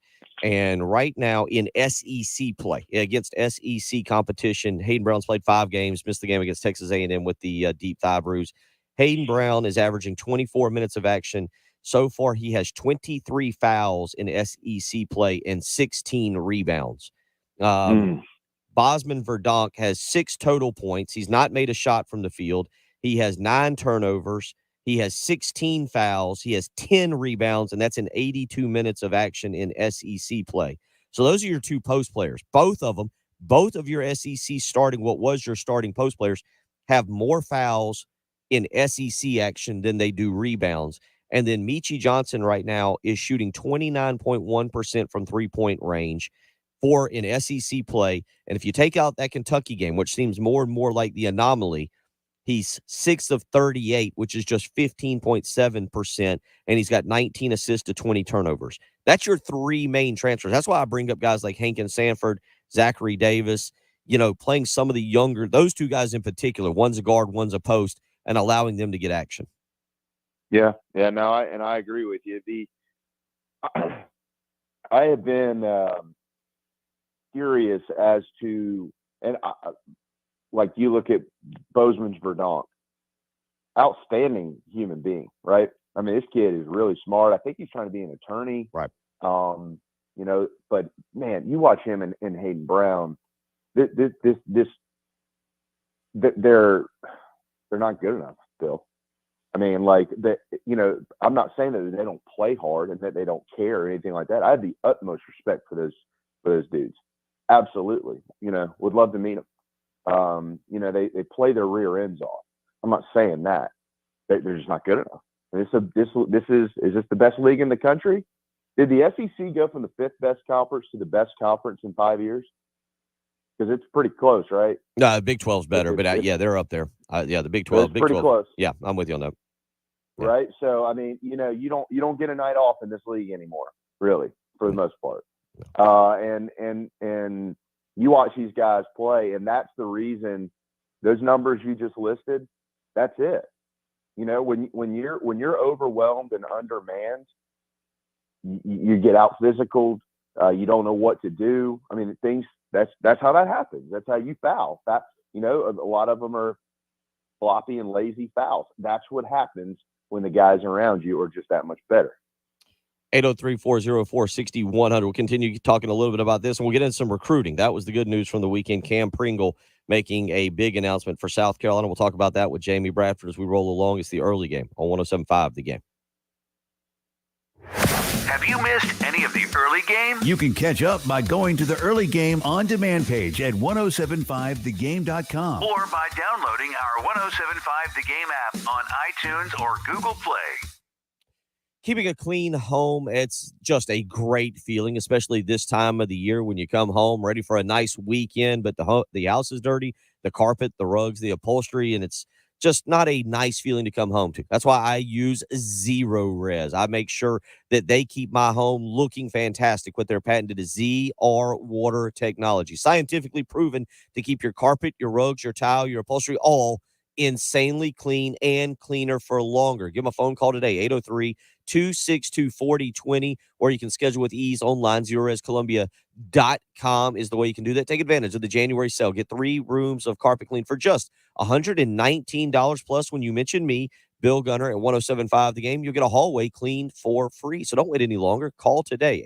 And right now in SEC play against SEC competition, Hayden Brown's played 5 games, missed the game against Texas A&M with the deep thigh bruise. Hayden Brown is averaging 24 minutes of action. So far, he has 23 fouls in SEC play and 16 rebounds. Bosman Verdonk has 6 total points. He's not made a shot from the field. He has 9 turnovers. He has 16 fouls. He has 10 rebounds, and that's in 82 minutes of action in SEC play. So those are your 2 post players. Both of your SEC starting, what was your starting post players, have more fouls in SEC action than they do rebounds. And then Michi Johnson right now is shooting 29.1% from three-point range in SEC play. And if you take out that Kentucky game, which seems more and more like the anomaly, he's 6 of 38, which is just 15.7%, and he's got 19 assists to 20 turnovers. That's your 3 main transfers. That's why I bring up guys like Hankin Sanford, Zachary Davis, playing some of the younger, those 2 guys in particular, one's a guard, one's a post, and allowing them to get action. Yeah, no, I agree with you. I have been curious as to, and like you look at Bozeman's Verdonk, outstanding human being, right? I mean, this kid is really smart. I think he's trying to be an attorney, right? But man, you watch him and Hayden Brown. They're not good enough, Bill. I mean, I'm not saying that they don't play hard and that they don't care or anything like that. I have the utmost respect for those dudes. Absolutely. Would love to meet them. They play their rear ends off. I'm not saying that. They're just not good enough. Is this the best league in the country? Did the SEC go from the 5th best conference to the best conference in 5 years? Because it's pretty close, right? No, the Big 12's better, but they're up there. The Big 12. It's pretty close. Yeah, I'm with you on that. Yeah. Right. So I mean, you don't get a night off in this league anymore, really, for the most part. And you watch these guys play, and that's the reason those numbers you just listed. That's it. When you're overwhelmed and undermanned, you get out physical. You don't know what to do. I mean, that's how that happens. That's how you foul. A lot of them are floppy and lazy fouls. That's what happens when the guys around you are just that much better. 803-404-6100. We'll continue talking a little bit about this, and we'll get into some recruiting. That was the good news from the weekend. Cam Pringle making a big announcement for South Carolina. We'll talk about that with Jamie Bradford as we roll along. It's the early game on 107.5 The Game. Have you missed any of the early game? You can catch up by going to the early game on demand page at 1075thegame.com. Or by downloading our 107.5 The Game app on iTunes or Google Play. Keeping a clean home, it's just a great feeling, especially this time of the year when you come home ready for a nice weekend, but the house is dirty, the carpet, the rugs, the upholstery, and it's just not a nice feeling to come home to. That's why I use Zero Res. I make sure that they keep my home looking fantastic with their patented ZR water technology. Scientifically proven to keep your carpet, your rugs, your tile, your upholstery all insanely clean and cleaner for longer. Give them a phone call today, 262-4020, or you can schedule with ease online. ZeroResColumbia.com is the way you can do that. Take advantage of the January sale. Get 3 rooms of carpet clean for just $119 plus when you mention me, Bill Gunner, at 107.5 The Game. You'll get a hallway cleaned for free. So don't wait any longer. Call today,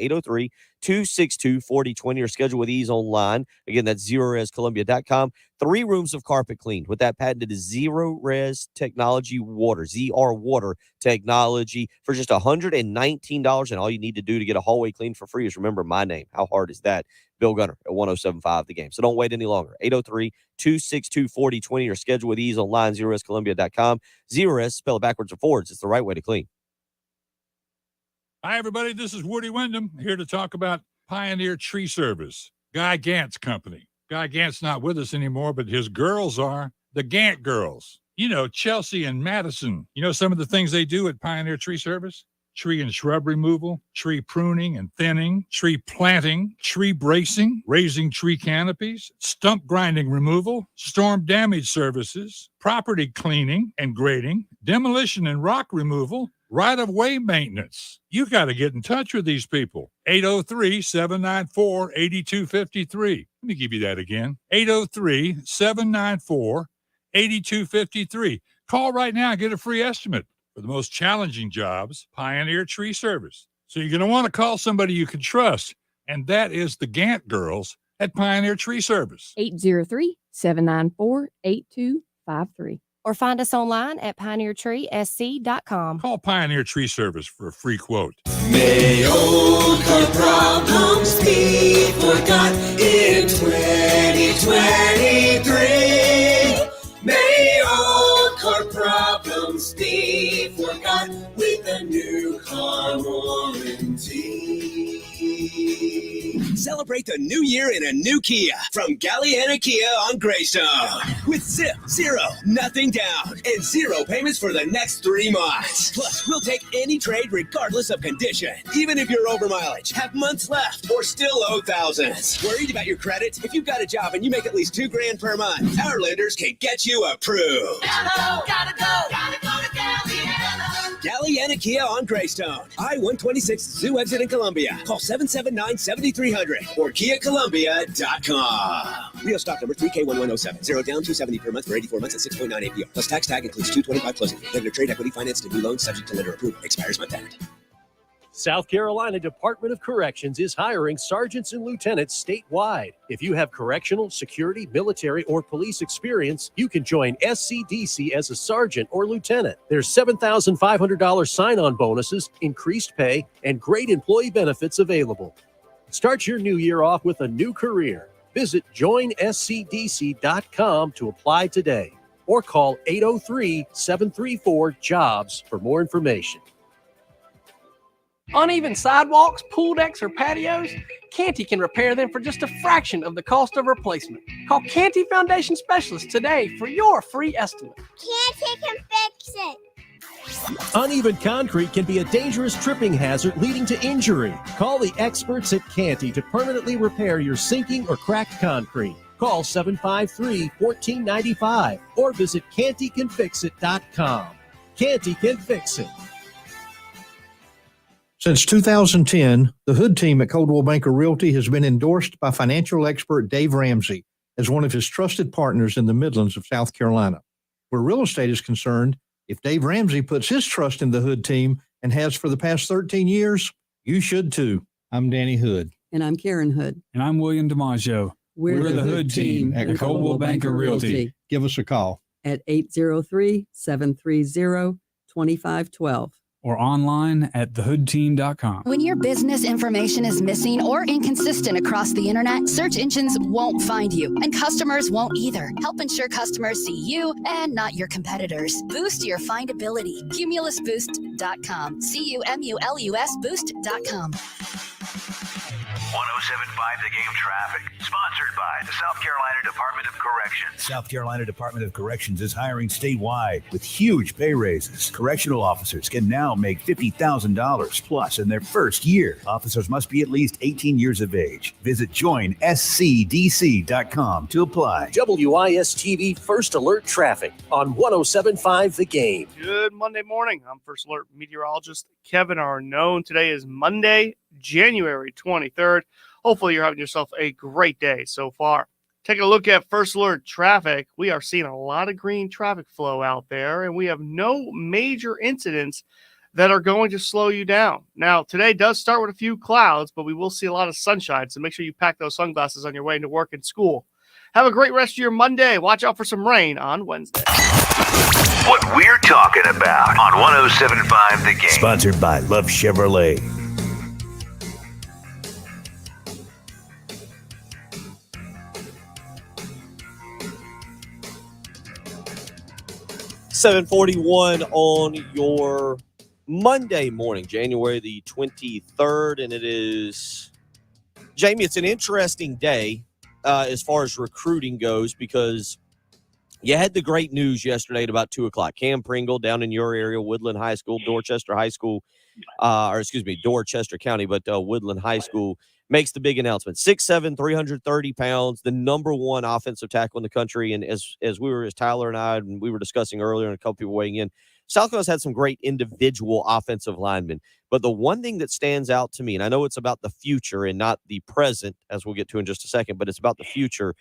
803-262-4020, or schedule with ease online. Again, that's ZeroResColumbia.com. 3 rooms of carpet cleaned with that patented Zero Res Technology Water, ZR Water Technology, for just $119. And all you need to do to get a hallway cleaned for free is remember my name. How hard is that? Bill Gunner at 107.5 The Game. So don't wait any longer. 803-262-4020, or schedule with ease online, ZeroResColumbia.com. Zero-Res, spell it backwards or forwards. It's the right way to clean. Hi, everybody. This is Woody Wyndham here to talk about Pioneer Tree Service, Guy Gant's company. Guy Gant's not with us anymore, but his girls are, the Gant girls. You know, Chelsea and Madison. You know some of the things they do at Pioneer Tree Service? Tree and shrub removal, tree pruning and thinning, tree planting, tree bracing, raising tree canopies, stump grinding removal, storm damage services, property cleaning and grading, demolition and rock removal, right-of-way maintenance. You got to get in touch with these people. 803-794-8253. Let me give you that again. 803-794-8253. Call right now and get a free estimate. For the most challenging jobs, Pioneer Tree Service. So you're going to want to call somebody you can trust, and that is the Gant girls at Pioneer Tree Service. 803-794-8253. Or find us online at pioneertreesc.com. Call Pioneer Tree Service for a free quote. May old car problems be forgot in 2023. May old car problems be forgot with a new car warranty. Celebrate the new year in a new Kia from Galliana Kia on Greystone. With zip, zero, nothing down, and 0 payments for the next 3 months. Plus, we'll take any trade regardless of condition. Even if you're over mileage, have months left, or still owe thousands. Worried about your credit? If you've got a job and you make at least $2,000 per month, our lenders can get you approved. Gotta go to Galliana. Galliana Kia on Greystone. I-126 Zoo exit in Columbia. Call 779-7300 or KiaColumbia.com. Real stock number 3K1107. 0 down, $270 per month for 84 months at 6.9 APR. Plus tax tag includes $225 closing. Regular trade equity finance to new loans subject to lender approval. Expires month end. South Carolina Department of Corrections is hiring sergeants and lieutenants statewide. If you have correctional, security, military, or police experience, you can join SCDC as a sergeant or lieutenant. There's $7,500 sign-on bonuses, increased pay, and great employee benefits available. Start your new year off with a new career. Visit joinscdc.com to apply today or call 803-734-JOBS for more information. Uneven sidewalks, pool decks, or patios? Canty can repair them for just a fraction of the cost of replacement. Call Canty Foundation Specialists today for your free estimate. Canty can fix it. Uneven concrete can be a dangerous tripping hazard leading to injury. Call the experts at Canty to permanently repair your sinking or cracked concrete. Call 753-1495 or visit CantyCanFixIt.com. Canty can fix it. Since 2010, the Hood team at Coldwell Banker Realty has been endorsed by financial expert Dave Ramsey as one of his trusted partners in the Midlands of South Carolina. Where real estate is concerned, if Dave Ramsey puts his trust in the Hood team and has for the past 13 years, you should too. I'm Danny Hood. And I'm Karen Hood. And I'm William DiMaggio. We're the Hood team at Coldwell Banker Realty. Give us a call at 803-730-2512. Or online at thehoodteam.com. When your business information is missing or inconsistent across the internet, search engines won't find you, and customers won't either. Help ensure customers see you and not your competitors. Boost your findability. Cumulusboost.com. CUMULUS boost.com. 107.5 The Game traffic, sponsored by the South Carolina Department of Corrections. South Carolina Department of Corrections is hiring statewide with huge pay raises. Correctional officers can now make $50,000 plus in their first year. Officers must be at least 18 years of age. Visit joinscdc.com to apply. WIS-TV First Alert Traffic on 107.5 The Game. Good Monday morning. I'm First Alert meteorologist Kevin Arnone. Today is Monday, January 23rd. Hopefully you're having yourself a great day so far. Taking a look at First Alert traffic, we are seeing a lot of green traffic flow out there, and we have no major incidents that are going to slow you down. Now, today does start with a few clouds, but we will see a lot of sunshine, so make sure you pack those sunglasses on your way into work and school. Have a great rest of your Monday. Watch out for some rain on Wednesday. What we're talking about on 107.5 The Game. Sponsored by Love Chevrolet. $7:41 on your Monday morning, January the 23rd, and it is, Jamie, it's an interesting day as far as recruiting goes, because you had the great news yesterday at about 2 o'clock. Cam Pringle down in your area, Woodland High School, Dorchester High School, Dorchester County, but Woodland High School makes the big announcement. 6'7", 330 pounds, the number one offensive tackle in the country. And as Tyler and I, and we were discussing earlier, and a couple people weighing in, South Carolina's had some great individual offensive linemen. But the one thing that stands out to me, and I know it's about the future and not the present, as we'll get to in just a second, but it's about the future.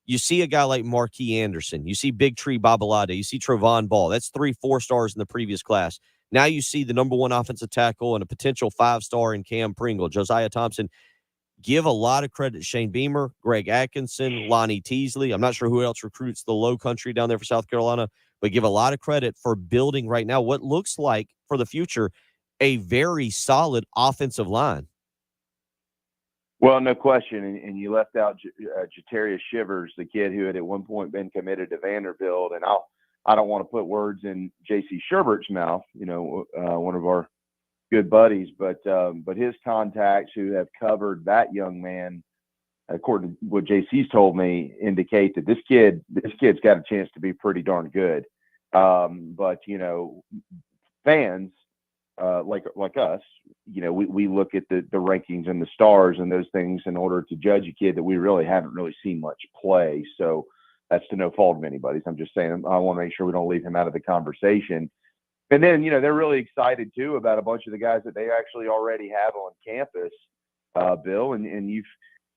You see a guy like Marquis Anderson. You see Big Tree Babalade. You see Trevon Ball. That's 3 4-stars in the previous class. Now you see the number one offensive tackle and a potential 5-star in Cam Pringle, Josiah Thompson. Give a lot of credit to Shane Beamer, Greg Atkinson, Lonnie Teasley. I'm not sure who else recruits the low country down there for South Carolina, but give a lot of credit for building right now what looks like for the future a very solid offensive line. Well, no question. And you left out Jatarius Shivers, the kid who had at one point been committed to Vanderbilt. And I don't want to put words in J.C. Sherbert's mouth, one of our good buddies, but his contacts who have covered that young man, according to what JC's told me, indicate that this kid's got a chance to be pretty darn good. But fans like us, we look at the rankings and the stars and those things in order to judge a kid that we really haven't really seen much play. So that's to no fault of anybody's. I'm just saying I want to make sure we don't leave him out of the conversation. And then, they're really excited, too, about a bunch of the guys that they actually already have on campus, Bill. And you've,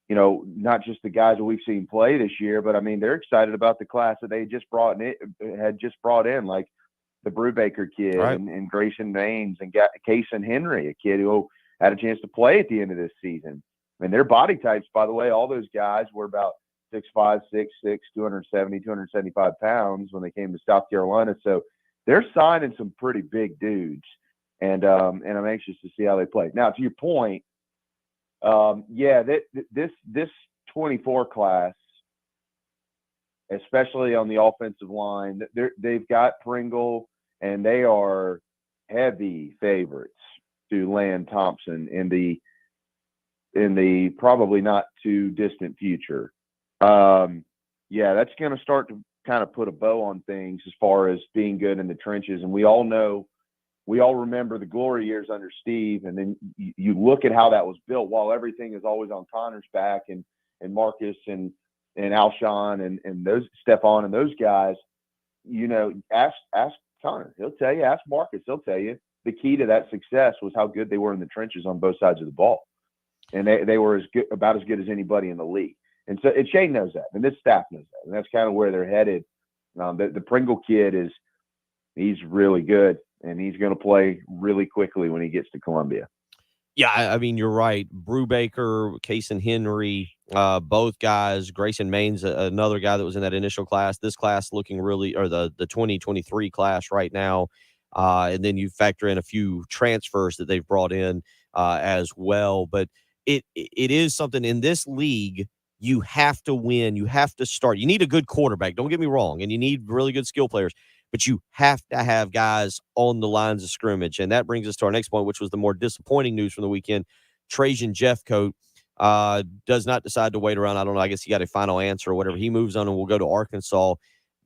not just the guys that we've seen play this year, but, I mean, they're excited about the class that they had just brought in, like the Brubaker kid, right, and Grayson Maines and Kason Henry, a kid who had a chance to play at the end of this season. And their body types, by the way, all those guys were about 6'5", 6'6", 270, 275 pounds when they came to South Carolina. So they're signing some pretty big dudes, and I'm anxious to see how they play. Now, to your point, this 24 class, especially on the offensive line, they've got Pringle, and they are heavy favorites to land Thompson in the probably not too distant future. That's going to start to kind of put a bow on things as far as being good in the trenches. And we all remember the glory years under Steve. And then you look at how that was built while everything is always on Connor's back and Marcus and Alshon and those Stephon and those guys, ask Connor, he'll tell you, ask Marcus, he'll tell you the key to that success was how good they were in the trenches on both sides of the ball. And they were about as good as anybody in the league. And so Shane knows that, and this staff knows that, and that's kind of where they're headed. The Pringle kid he's really good, and he's going to play really quickly when he gets to Columbia. Yeah, I mean, you're right. Brubaker, Kason Henry, both guys. Grayson Maines, another guy that was in that initial class. This class looking really, or the 2023 class right now. And then you factor in a few transfers that they've brought in as well. But it is something in this league. You have to win. You have to start. You need a good quarterback. Don't get me wrong. And you need really good skill players. But you have to have guys on the lines of scrimmage. And that brings us to our next point, which was the more disappointing news from the weekend. Trajan Jeffcoat does not decide to wait around. I don't know. I guess he got a final answer or whatever. He moves on and will go to Arkansas.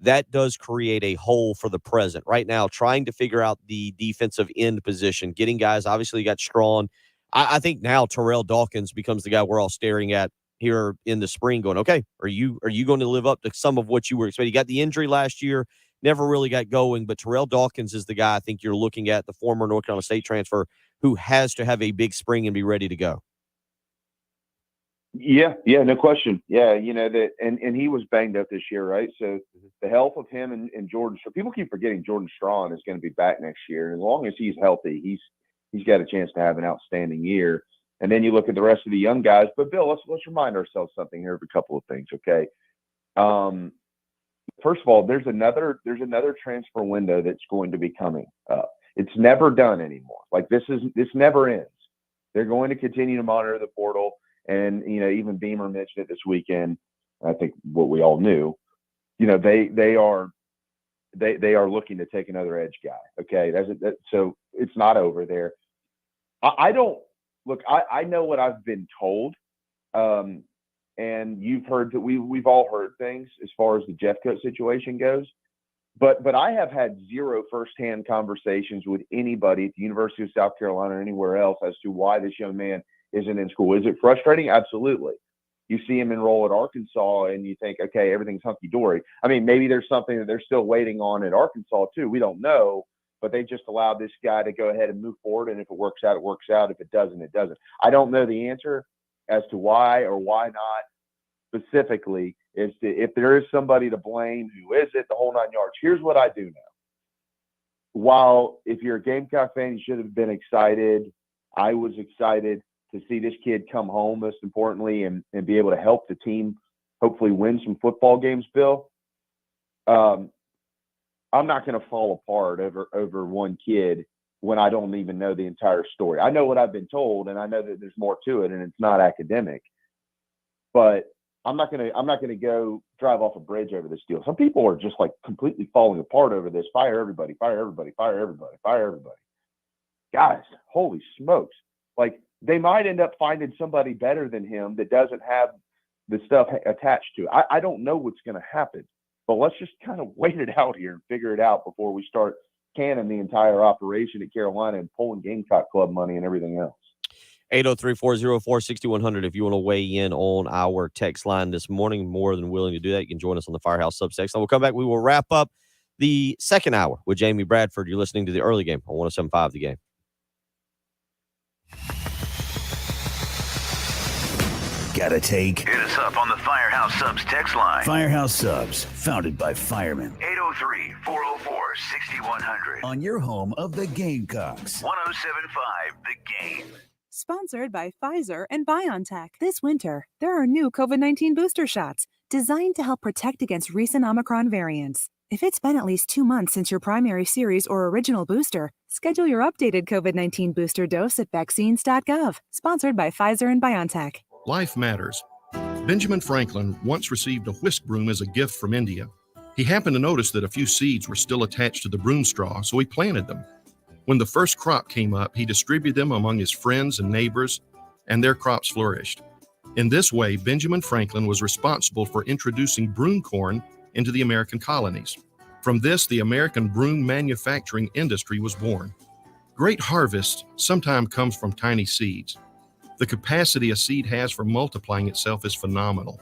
That does create a hole for the present. Right now, trying to figure out the defensive end position, getting guys, obviously you got Strawn. I think now Terrell Dawkins becomes the guy we're all staring at here in the spring going, okay, are you going to live up to some of what you were expecting? You got the injury last year, never really got going, but Terrell Dawkins is the guy I think you're looking at, the former North Carolina State transfer, who has to have a big spring and be ready to go. Yeah, no question. Yeah, that, and he was banged up this year, right? So the health of him and Jordan. So people keep forgetting Jordan Strawn is going to be back next year. As long as he's healthy, he's got a chance to have an outstanding year. And then you look at the rest of the young guys. But Bill, let's remind ourselves something here of a couple of things, okay? First of all, there's another transfer window that's going to be coming up. It's never done anymore. Like this never ends. They're going to continue to monitor the portal. And, even Beamer mentioned it this weekend. I think what we all knew, they are looking to take another edge guy. Okay. So it's not over there. I don't look, I know what I've been told. And you've heard that we've all heard things as far as the Jeffcoat situation goes, but I have had zero firsthand conversations with anybody at the University of South Carolina or anywhere else as to why this young man isn't in school. Is it frustrating? Absolutely. You see him enroll at Arkansas and you think, okay, everything's hunky-dory. I mean, maybe there's something that they're still waiting on at Arkansas too. We don't know, but they just allowed this guy to go ahead and move forward. And if it works out, it works out. If it doesn't, it doesn't. I don't know the answer as to why or why not specifically. If there is somebody to blame, who is it, the whole 9 yards. Here's what I do know. While if you're a Gamecock fan, you should have been excited. I was excited to see this kid come home, most importantly, and be able to help the team hopefully win some football games, Bill. I'm not going to fall apart over one kid when I don't even know the entire story. I know what I've been told, and I know that there's more to it, and it's not academic. But I'm not gonna go drive off a bridge over this deal. Some people are just like completely falling apart over this. Fire everybody, fire everybody, fire everybody, fire everybody. Guys, holy smokes. Like, they might end up finding somebody better than him that doesn't have the stuff attached to it. I don't know what's going to happen, but let's just kind of wait it out here and figure it out before we start canning the entire operation at Carolina and pulling Gamecock Club money and everything else. 803-404-6100 if you want to weigh in on our text line this morning. More than willing to do that. You can join us on the Firehouse Subtext. We'll come back. We will wrap up the second hour with Jamie Bradford. You're listening to the early game on 107.5 The Game. Gotta take. Hit us up on the Firehouse Subs text line. Firehouse Subs, founded by firemen. 803-404-6100. On your home of the Gamecocks. 107.5 The Game. Sponsored by Pfizer and BioNTech. This winter, there are new COVID-19 booster shots designed to help protect against recent Omicron variants. If it's been at least 2 months since your primary series or original booster, schedule your updated COVID-19 booster dose at vaccines.gov. Sponsored by Pfizer and BioNTech. Life matters. Benjamin Franklin once received a whisk broom as a gift from India. He happened to notice that a few seeds were still attached to the broom straw, so he planted them. When the first crop came up, he distributed them among his friends and neighbors, and their crops flourished. In this way, Benjamin Franklin was responsible for introducing broom corn into the American colonies. From this, the American broom manufacturing industry was born. Great harvest sometimes comes from tiny seeds. The capacity a seed has for multiplying itself is phenomenal.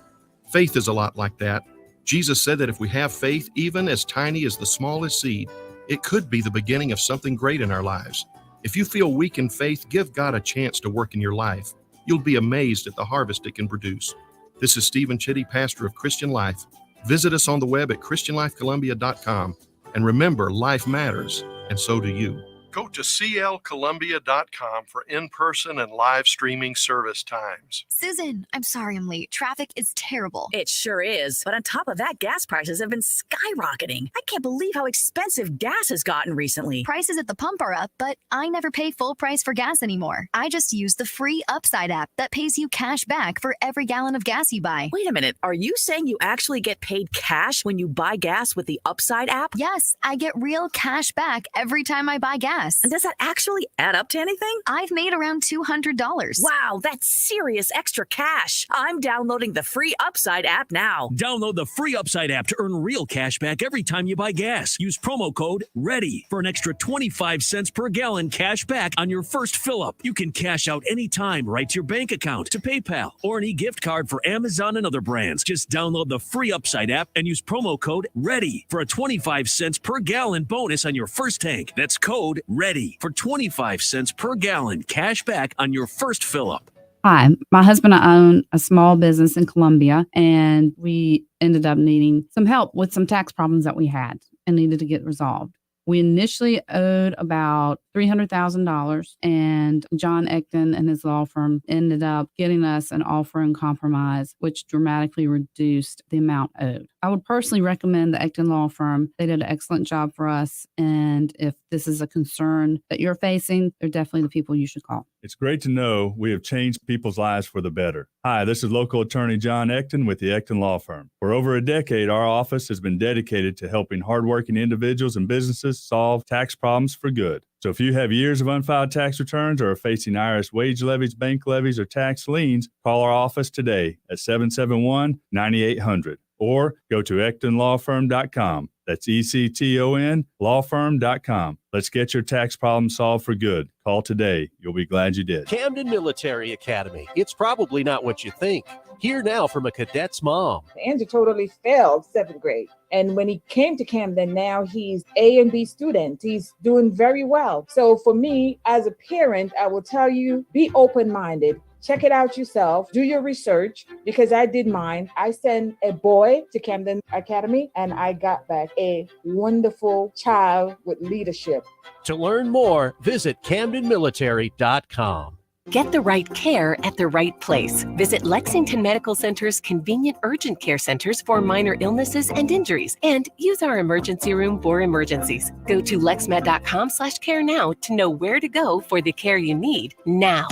Faith is a lot like that. Jesus said that if we have faith, even as tiny as the smallest seed, it could be the beginning of something great in our lives. If you feel weak in faith, give God a chance to work in your life. You'll be amazed at the harvest it can produce. This is Stephen Chitty, pastor of Christian Life. Visit us on the web at ChristianLifeColumbia.com. And remember, life matters, and so do you. Go to clcolumbia.com for in-person and live streaming service times. Susan, I'm sorry I'm late. Traffic is terrible. It sure is. But on top of that, gas prices have been skyrocketing. I can't believe how expensive gas has gotten recently. Prices at the pump are up, but I never pay full price for gas anymore. I just use the free Upside app that pays you cash back for every gallon of gas you buy. Wait a minute. Are you saying you actually get paid cash when you buy gas with the Upside app? Yes, I get real cash back every time I buy gas. Yes. And does that actually add up to anything? I've made around $200. Wow, that's serious extra cash. I'm downloading the free Upside app now. Download the free Upside app to earn real cash back every time you buy gas. Use promo code READY for an extra 25 cents per gallon cash back on your first fill up. You can cash out anytime right to your bank account, to PayPal, or an e-gift card for Amazon and other brands. Just download the free Upside app and use promo code READY for a 25 cents per gallon bonus on your first tank. That's code READY for 25 cents per gallon cash back on your first fill up. Hi, my husband and I own a small business in Columbia, and we ended up needing some help with some tax problems that we had and needed to get resolved. We initially owed about $300,000, and John Ecton and his law firm ended up getting us an offer in compromise, which dramatically reduced the amount owed. I would personally recommend the Ecton law firm. They did an excellent job for us, and if this is a concern that you're facing, they're definitely the people you should call. It's great to know we have changed people's lives for the better. Hi, this is local attorney John Ecton with the Ecton Law Firm. For over a decade, our office has been dedicated to helping hardworking individuals and businesses solve tax problems for good. So if you have years of unfiled tax returns or are facing IRS wage levies, bank levies, or tax liens, call our office today at 771-9800 or go to EctonLawFirm.com. That's ECTON lawfirm.com. Let's get your tax problem solved for good. Call today. You'll be glad you did. Camden Military Academy. It's probably not what you think. Hear now from a cadet's mom. Andrew totally failed 7th grade. And when he came to Camden, now he's A and B student. He's doing very well. So for me, as a parent, I will tell you, be open-minded. Check it out yourself. Do your research, because I did mine. I sent a boy to Camden Academy, and I got back a wonderful child with leadership. To learn more, visit CamdenMilitary.com. Get the right care at the right place. Visit Lexington Medical Center's convenient urgent care centers for minor illnesses and injuries, and use our emergency room for emergencies. Go to lexmed.com/care now to know where to go for the care you need now.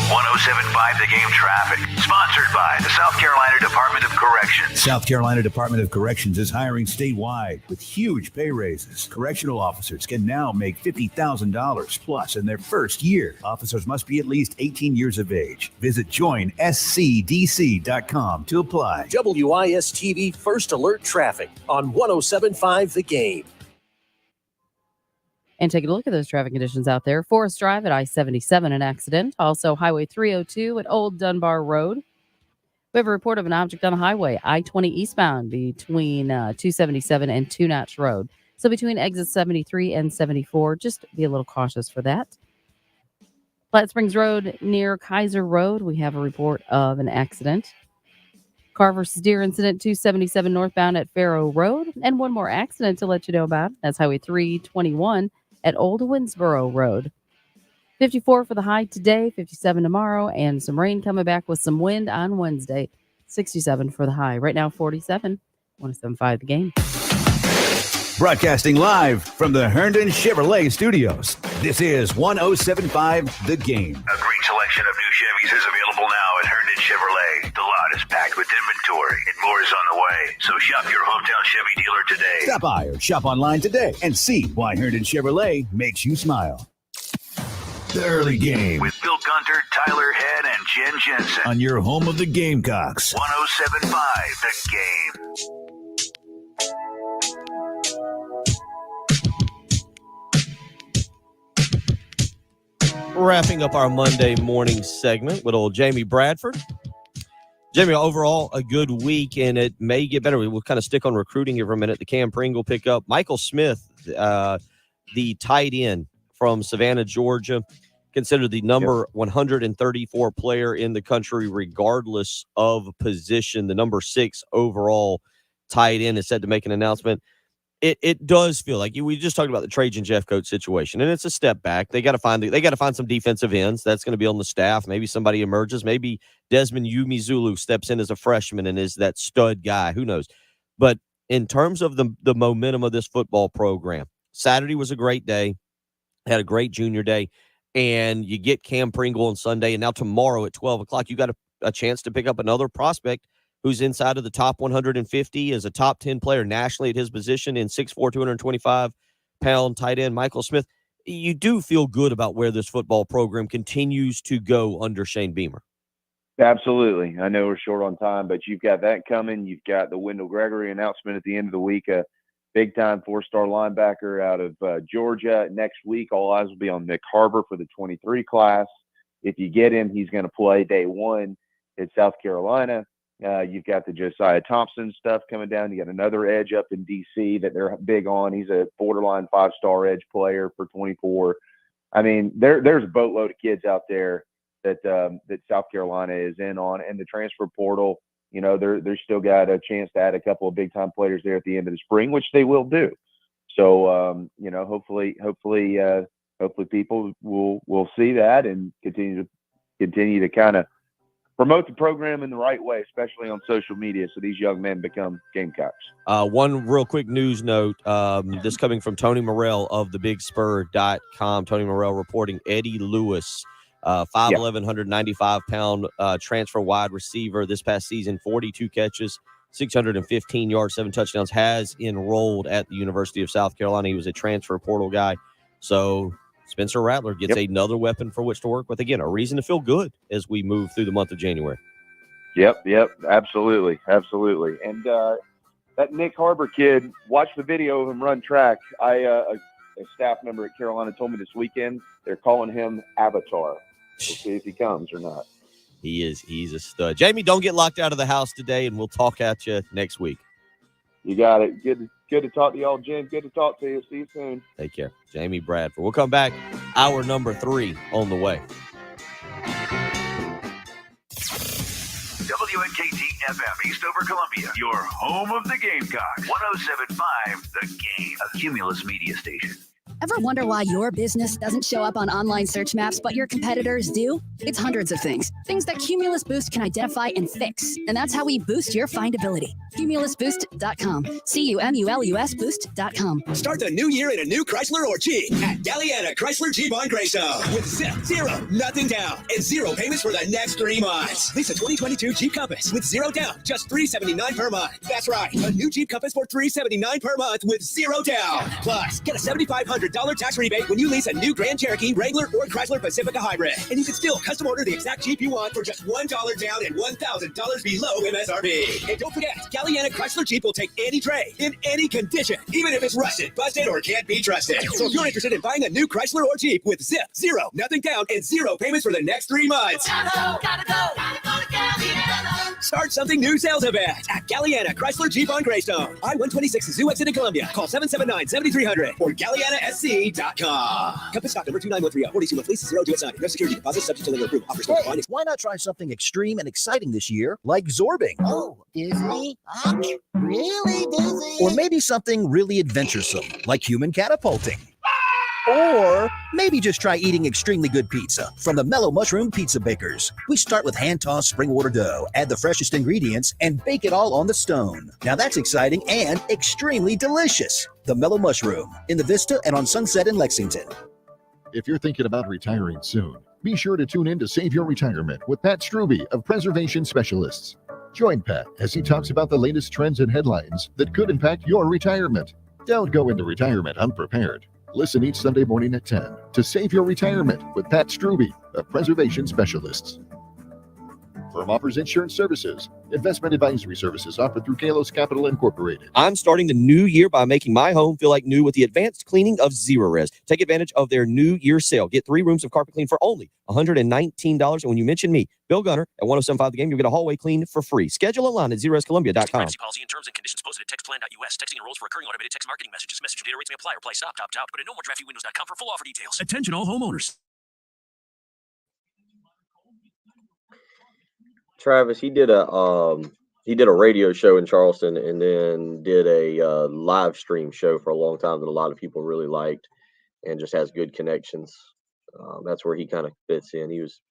1075 The Game traffic. Sponsored by the South Carolina Department of Corrections. South Carolina Department of Corrections is hiring statewide with huge pay raises. Correctional officers can now make $50,000 plus in their first year. Officers must be at least 18 years of age. Visit joinscdc.com to apply. WIS-TV First Alert Traffic on 1075 The Game. And taking a look at those traffic conditions out there. Forest Drive at I-77, an accident. Also, Highway 302 at Old Dunbar Road. We have a report of an object on a highway, I-20 eastbound between 277 and Two Notch Road. So between exits 73 and 74, just be a little cautious for that. Platte Springs Road near Kaiser Road, we have a report of an accident. Car versus deer incident, 277 northbound at Farrow Road. And one more accident to let you know about. That's Highway 321 at Old Winnsboro Road. 54 for the high today, 57 tomorrow, and some rain coming back with some wind on Wednesday. 67 for the high. Right now, 47. 107.5 The Game. Broadcasting live from the Herndon Chevrolet Studios. This is 107.5 The Game. A great selection of new Chevys is available now at Herndon Chevrolet. The lot is packed with inventory and more is on the way. So shop your hometown Chevy dealer today. Stop by or shop online today and see why Herndon Chevrolet makes you smile. The early game With Bill Gunter, Tyler Head, and Jen Jensen. on your home of the Gamecocks. 107.5 The Game. Wrapping up our Monday morning segment with old Jamie Bradford. Jamie, overall, a good week, and it may get better. We'll kind of stick on recruiting here for a minute. The Cam Pringle pickup. Michael Smith, the tight end from Savannah, Georgia, considered the number 134 player in the country, regardless of position. The number 6 overall tight end is set to make an announcement. It does feel like we just talked about the Trajan Jeffcoat situation, and it's a step back. They got to find some defensive ends. That's going to be on the staff. Maybe somebody emerges. Maybe Desmond Umizulu steps in as a freshman and is that stud guy. Who knows? But in terms of the momentum of this football program, Saturday was a great day. Had a great junior day, and you get Cam Pringle on Sunday, and now tomorrow at 12 o'clock, you got a chance to pick up another prospect who's inside of the top 150 as a top 10 player nationally at his position in 6'4", 225 285-pound tight end Michael Smith. You do feel good about where this football program continues to go under Shane Beamer. Absolutely. I know we're short on time, but you've got that coming. You've got the Wendell Gregory announcement at the end of the week, a big-time 4-star linebacker out of Georgia. Next week, all eyes will be on Nick Harbor for the 23 class. If you get him, he's going to play day one at South Carolina. You've got the Josiah Thompson stuff coming down. You got another edge up in D.C. that they're big on. He's a borderline 5-star edge player for 24. I mean, there's a boatload of kids out there that South Carolina is in on, and the transfer portal. You know, they're still got a chance to add a couple of big time players there at the end of the spring, which they will do. So you know, hopefully people will see that and continue to kind of promote the program in the right way, especially on social media, so these young men become Gamecocks. One real quick news note, this coming from Tony Morrell of thebigspur.com. Tony Morrell reporting Eddie Lewis, 5'11", 195-pound transfer wide receiver this past season, 42 catches, 615 yards, 7 touchdowns, has enrolled at the University of South Carolina. He was a transfer portal guy. So Spencer Rattler gets another weapon for which to work with. Again, a reason to feel good as we move through the month of January. Yep, absolutely. And that Nick Harbor kid, watch the video of him run track. A staff member at Carolina told me this weekend they're calling him Avatar. We'll see if he comes or not. He's a stud. Jamie, don't get locked out of the house today, and we'll talk at you next week. You got it. Good to talk to y'all, Jim. Good to talk to you. See you soon. Take care. Jamie Bradford. We'll come back. Hour number 3 on the way. WNKT FM, Eastover, Columbia, your home of the Gamecocks. 107.5 The Game, a Cumulus media station. Ever wonder why your business doesn't show up on online search maps, but your competitors do? It's hundreds of things. Things that Cumulus Boost can identify and fix. And that's how we boost your findability. CumulusBoost.com. CUMULUS Boost.com. Start the new year in a new Chrysler or Jeep at Galliana Chrysler Jeep on Greystone. With zero, nothing down, and 0 payments for the next 3 months. Lease a 2022 Jeep Compass with 0 down, just $379 per month. That's right, a new Jeep Compass for $379 per month with 0 down. Plus, get a $7,500 tax rebate when you lease a new Grand Cherokee, Wrangler, or Chrysler Pacifica Hybrid. And you can still custom order the exact Jeep you want for just $1 down and $1,000 below MSRP. And don't forget, Galliana Chrysler Jeep will take any trade in any condition, even if it's rusted, busted, or can't be trusted. So if you're interested in buying a new Chrysler or Jeep with zero, nothing down, and 0 payments for the next 3 months. Gotta go to Galliana. Start something new sales event at Galliana Chrysler Jeep on Greystone. I-126 Zoo Exit in Columbia. Call 779-7300 or GallianaSC.com. Compass stock number 29130. 42 month lease, 0 to assign. No security deposit subject to lender approval. Offers no binding. Why not try something extreme and exciting this year, like Zorbing? Oh, Disney? I'm really dizzy. Or maybe something really adventuresome, like human catapulting. Or maybe just try eating extremely good pizza from the Mellow Mushroom Pizza Bakers. We start with hand-tossed spring water dough, add the freshest ingredients, and bake it all on the stone. Now that's exciting and extremely delicious. The Mellow Mushroom in the Vista and on Sunset in Lexington. If you're thinking about retiring soon, be sure to tune in to Save Your Retirement with Pat Struby of Preservation Specialists. Join Pat as he talks about the latest trends and headlines that could impact your retirement. Don't go into retirement unprepared. Listen each Sunday morning at 10 to Save Your Retirement with Pat Struby of Preservation Specialists. Firm offers insurance services. Investment advisory services offered through Kalos Capital Incorporated. I'm starting the new year by making my home feel like new with the advanced cleaning of Zerorez. Take advantage of their New Year sale. Get 3 rooms of carpet clean for only $119. And when you mention me, Bill Gunner, at 107.5 The Game, you'll get a hallway clean for free. Schedule online at ZerorezColumbia.com. Privacy policy and terms and conditions posted at textplan.us. Texting enrolls for recurring automated text marketing messages. Messenger data rates may apply or apply stop, opt out. Go to nomoredraftyWindows.com for full offer details. Attention all homeowners. Travis, he did a radio show in Charleston and then did a live stream show for a long time that a lot of people really liked and just has good connections. That's where he kind of fits in. He was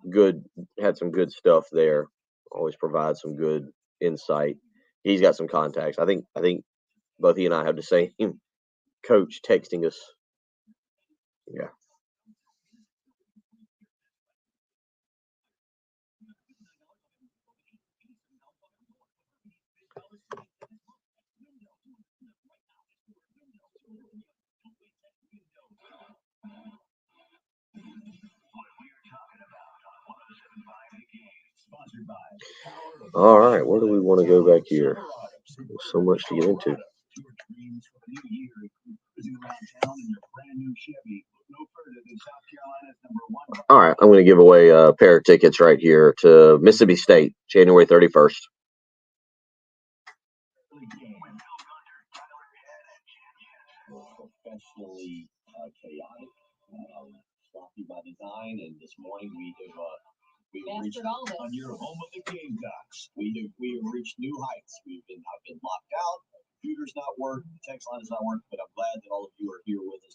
good, had some good stuff there. Always provides some good insight. He's got some contacts. I think both he and I have the same coach texting us. Yeah. All right, where do we want to go back here? There's so much to get into. All right, I'm going to give away a pair of tickets right here to Mississippi State, January 31st. Professionally chaotic, sloppy by design, and this morning we've reached on your home of the Gamecocks. We have reached new heights. I've been locked out. The computer's not working. The text line is not working. But I'm glad that all of you are here with us.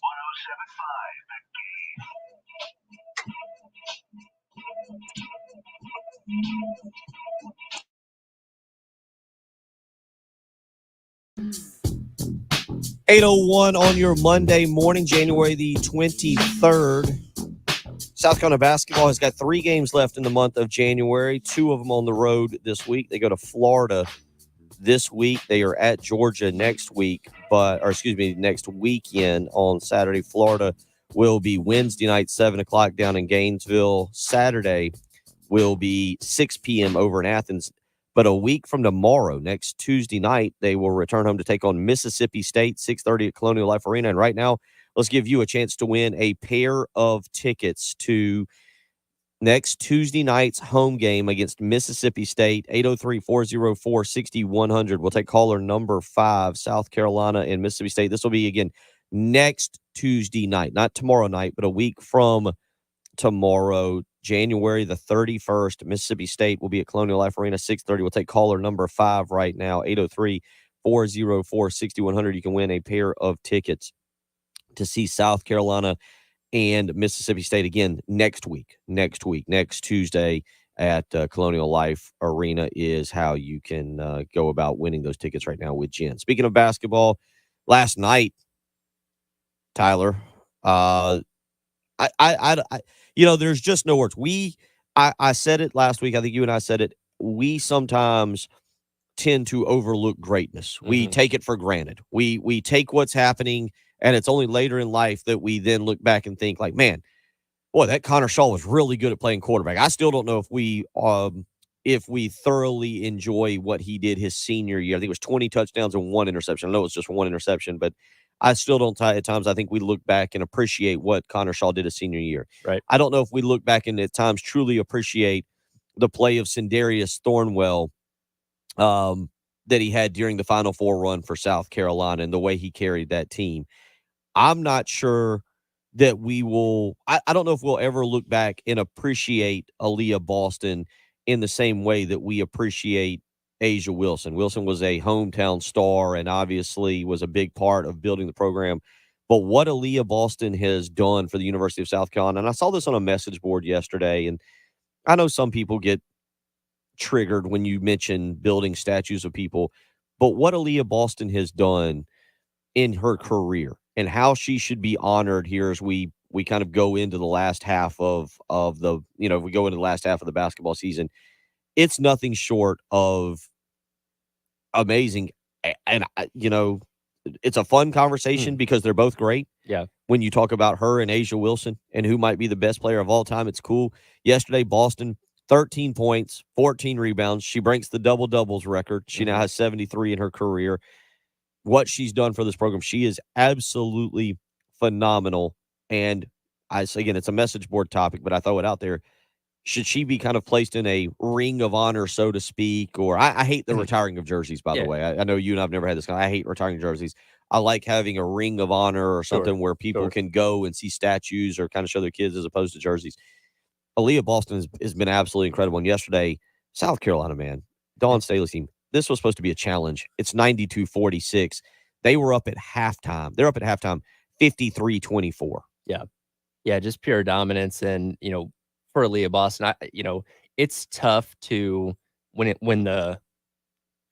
8:01 on your Monday morning, January the 23rd. South Carolina basketball has got 3 games left in the month of January, 2 of them on the road this week. They go to Florida this week. They are at Georgia next week, next weekend on Saturday. Florida will be Wednesday night, 7 o'clock down in Gainesville. Saturday will be 6 p.m. over in Athens. But a week from tomorrow, next Tuesday night, they will return home to take on Mississippi State, 6:30 at Colonial Life Arena. And right now, let's give you a chance to win a pair of tickets to next Tuesday night's home game against Mississippi State, 803-404-6100. We'll take caller number 5, South Carolina and Mississippi State. This will be, again, next Tuesday night, not tomorrow night, but a week from tomorrow, January the 31st. Mississippi State will be at Colonial Life Arena, 6:30. We'll take caller number 5 right now, 803-404-6100. You can win a pair of tickets to see South Carolina and Mississippi State again next Tuesday at Colonial Life Arena is how you can go about winning those tickets right now with Jen. Speaking of basketball, last night, Tyler, there's just no words. I said it last week. I think you and I said it. We sometimes tend to overlook greatness. We take it for granted. We take what's happening, and it's only later in life that we then look back and think like, man, boy, that Connor Shaw was really good at playing quarterback. I still don't know if we thoroughly enjoy what he did his senior year. I think it was 20 touchdowns and 1 interception. I know it's just 1 interception, but I still don't. At times, I think we look back and appreciate what Connor Shaw did his senior year. Right. I don't know if we look back and at times truly appreciate the play of Sindarius Thornwell that he had during the Final Four run for South Carolina and the way he carried that team. I'm not sure that we will. I don't know if we'll ever look back and appreciate Aaliyah Boston in the same way that we appreciate Asia Wilson. Wilson was a hometown star and obviously was a big part of building the program. But what Aaliyah Boston has done for the University of South Carolina, and I saw this on a message board yesterday, and I know some people get triggered when you mention building statues of people, but what Aaliyah Boston has done in her career and how she should be honored here as we kind of go into the last half of the, if we go into the last half of the basketball season, it's nothing short of amazing. And, it's a fun conversation because they're both great. Yeah. When you talk about her and Asia Wilson and who might be the best player of all time, it's cool. Yesterday, Boston, 13 points, 14 rebounds. She breaks the double-doubles record. She now has 73 in her career. What she's done for this program, she is absolutely phenomenal. And again, it's a message board topic, but I throw it out there. Should she be kind of placed in a ring of honor, so to speak? Or I hate the retiring of jerseys, by the way. I know you and I've never had this. I hate retiring jerseys. I like having a ring of honor or something where people can go and see statues or kind of show their kids as opposed to jerseys. Aaliyah Boston has been absolutely incredible. And yesterday, South Carolina, man, Dawn Staley's team, this was supposed to be a challenge. It's 92-46. They were up at halftime. They're up at halftime 53-24. Yeah. Yeah, just pure dominance. And, for Aaliyah Boston, it's tough to when the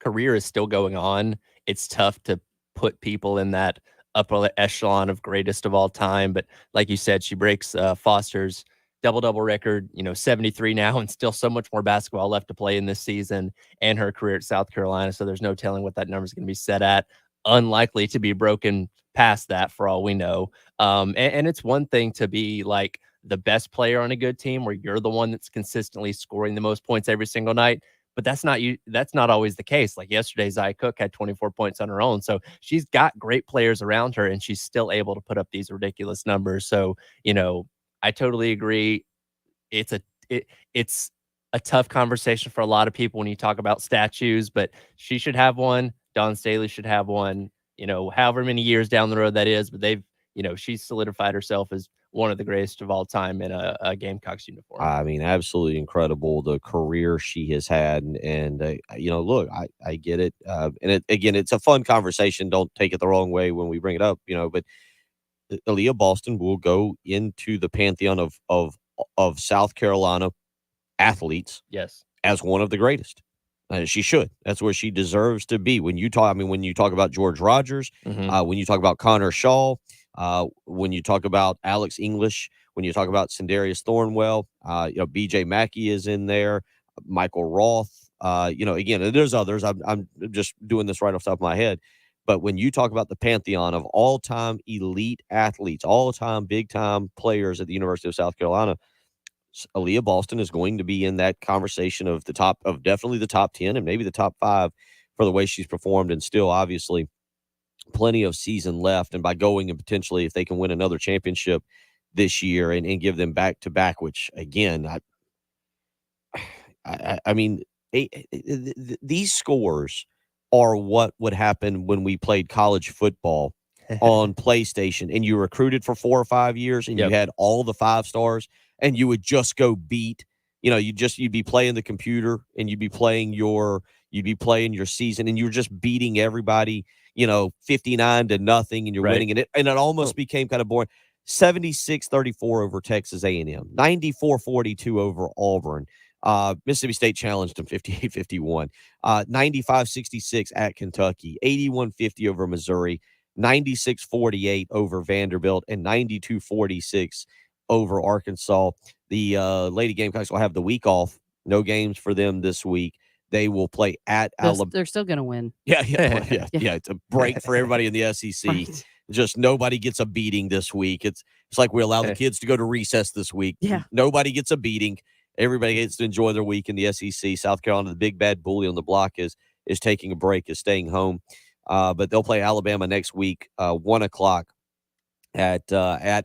career is still going on, it's tough to put people in that upper echelon of greatest of all time. But like you said, she breaks Foster's double-double record, 73 now, and still so much more basketball left to play in this season and her career at South Carolina. So there's no telling what that number is going to be set at. Unlikely to be broken past that for all we know. And it's one thing to be like the best player on a good team, where you're the one that's consistently scoring the most points every single night. But that's not you. That's not always the case. Like yesterday, Zia Cook had 24 points on her own. So she's got great players around her, and she's still able to put up these ridiculous numbers. So, I totally agree. It's a tough conversation for a lot of people when you talk about statues, but she should have one. Dawn Staley should have one, however many years down the road that is, but she's solidified herself as one of the greatest of all time in a Gamecocks uniform. I mean, absolutely incredible, the career she has had. And look, I get it. And it's a fun conversation. Don't take it the wrong way when we bring it up, but Aaliyah Boston will go into the pantheon of South Carolina athletes. Yes. As one of the greatest. She should. That's where she deserves to be. When you talk about George Rogers, when you talk about Connor Shaw, when you talk about Alex English, when you talk about Sindarius Thornwell, BJ Mackey is in there, Michael Roth, again, there's others. I'm just doing this right off the top of my head. But when you talk about the pantheon of all-time elite athletes, all-time big-time players at the University of South Carolina, Aaliyah Boston is going to be in that conversation of definitely the top 10 and maybe the top 5 for the way she's performed, and still obviously plenty of season left. And by going and potentially, if they can win another championship this year and give them back-to-back, which again, I mean, these scores are what would happen when we played college football on PlayStation and you recruited for 4 or 5 years and you had all the 5 stars and you would just go beat, you'd be playing the computer and you'd be playing your season and you were just beating everybody, 59-0, and you're winning it. And it almost became kind of boring. 76-34 over Texas A&M, 94-42 over Auburn. Mississippi State challenged them 58-51, 95-66 at Kentucky, 81-50 over Missouri, 96-48 over Vanderbilt, and 92-46 over Arkansas. The Lady Gamecocks will have the week off. No games for them this week. They will play at Alabama. They're still going to win. Yeah. It's a break for everybody in the SEC. Right. Just nobody gets a beating this week. It's like we allow the kids to go to recess this week. Yeah. Nobody gets a beating. Everybody gets to enjoy their week in the SEC. South Carolina, the big bad bully on the block, is taking a break, is staying home. But they'll play Alabama next week, 1:00 at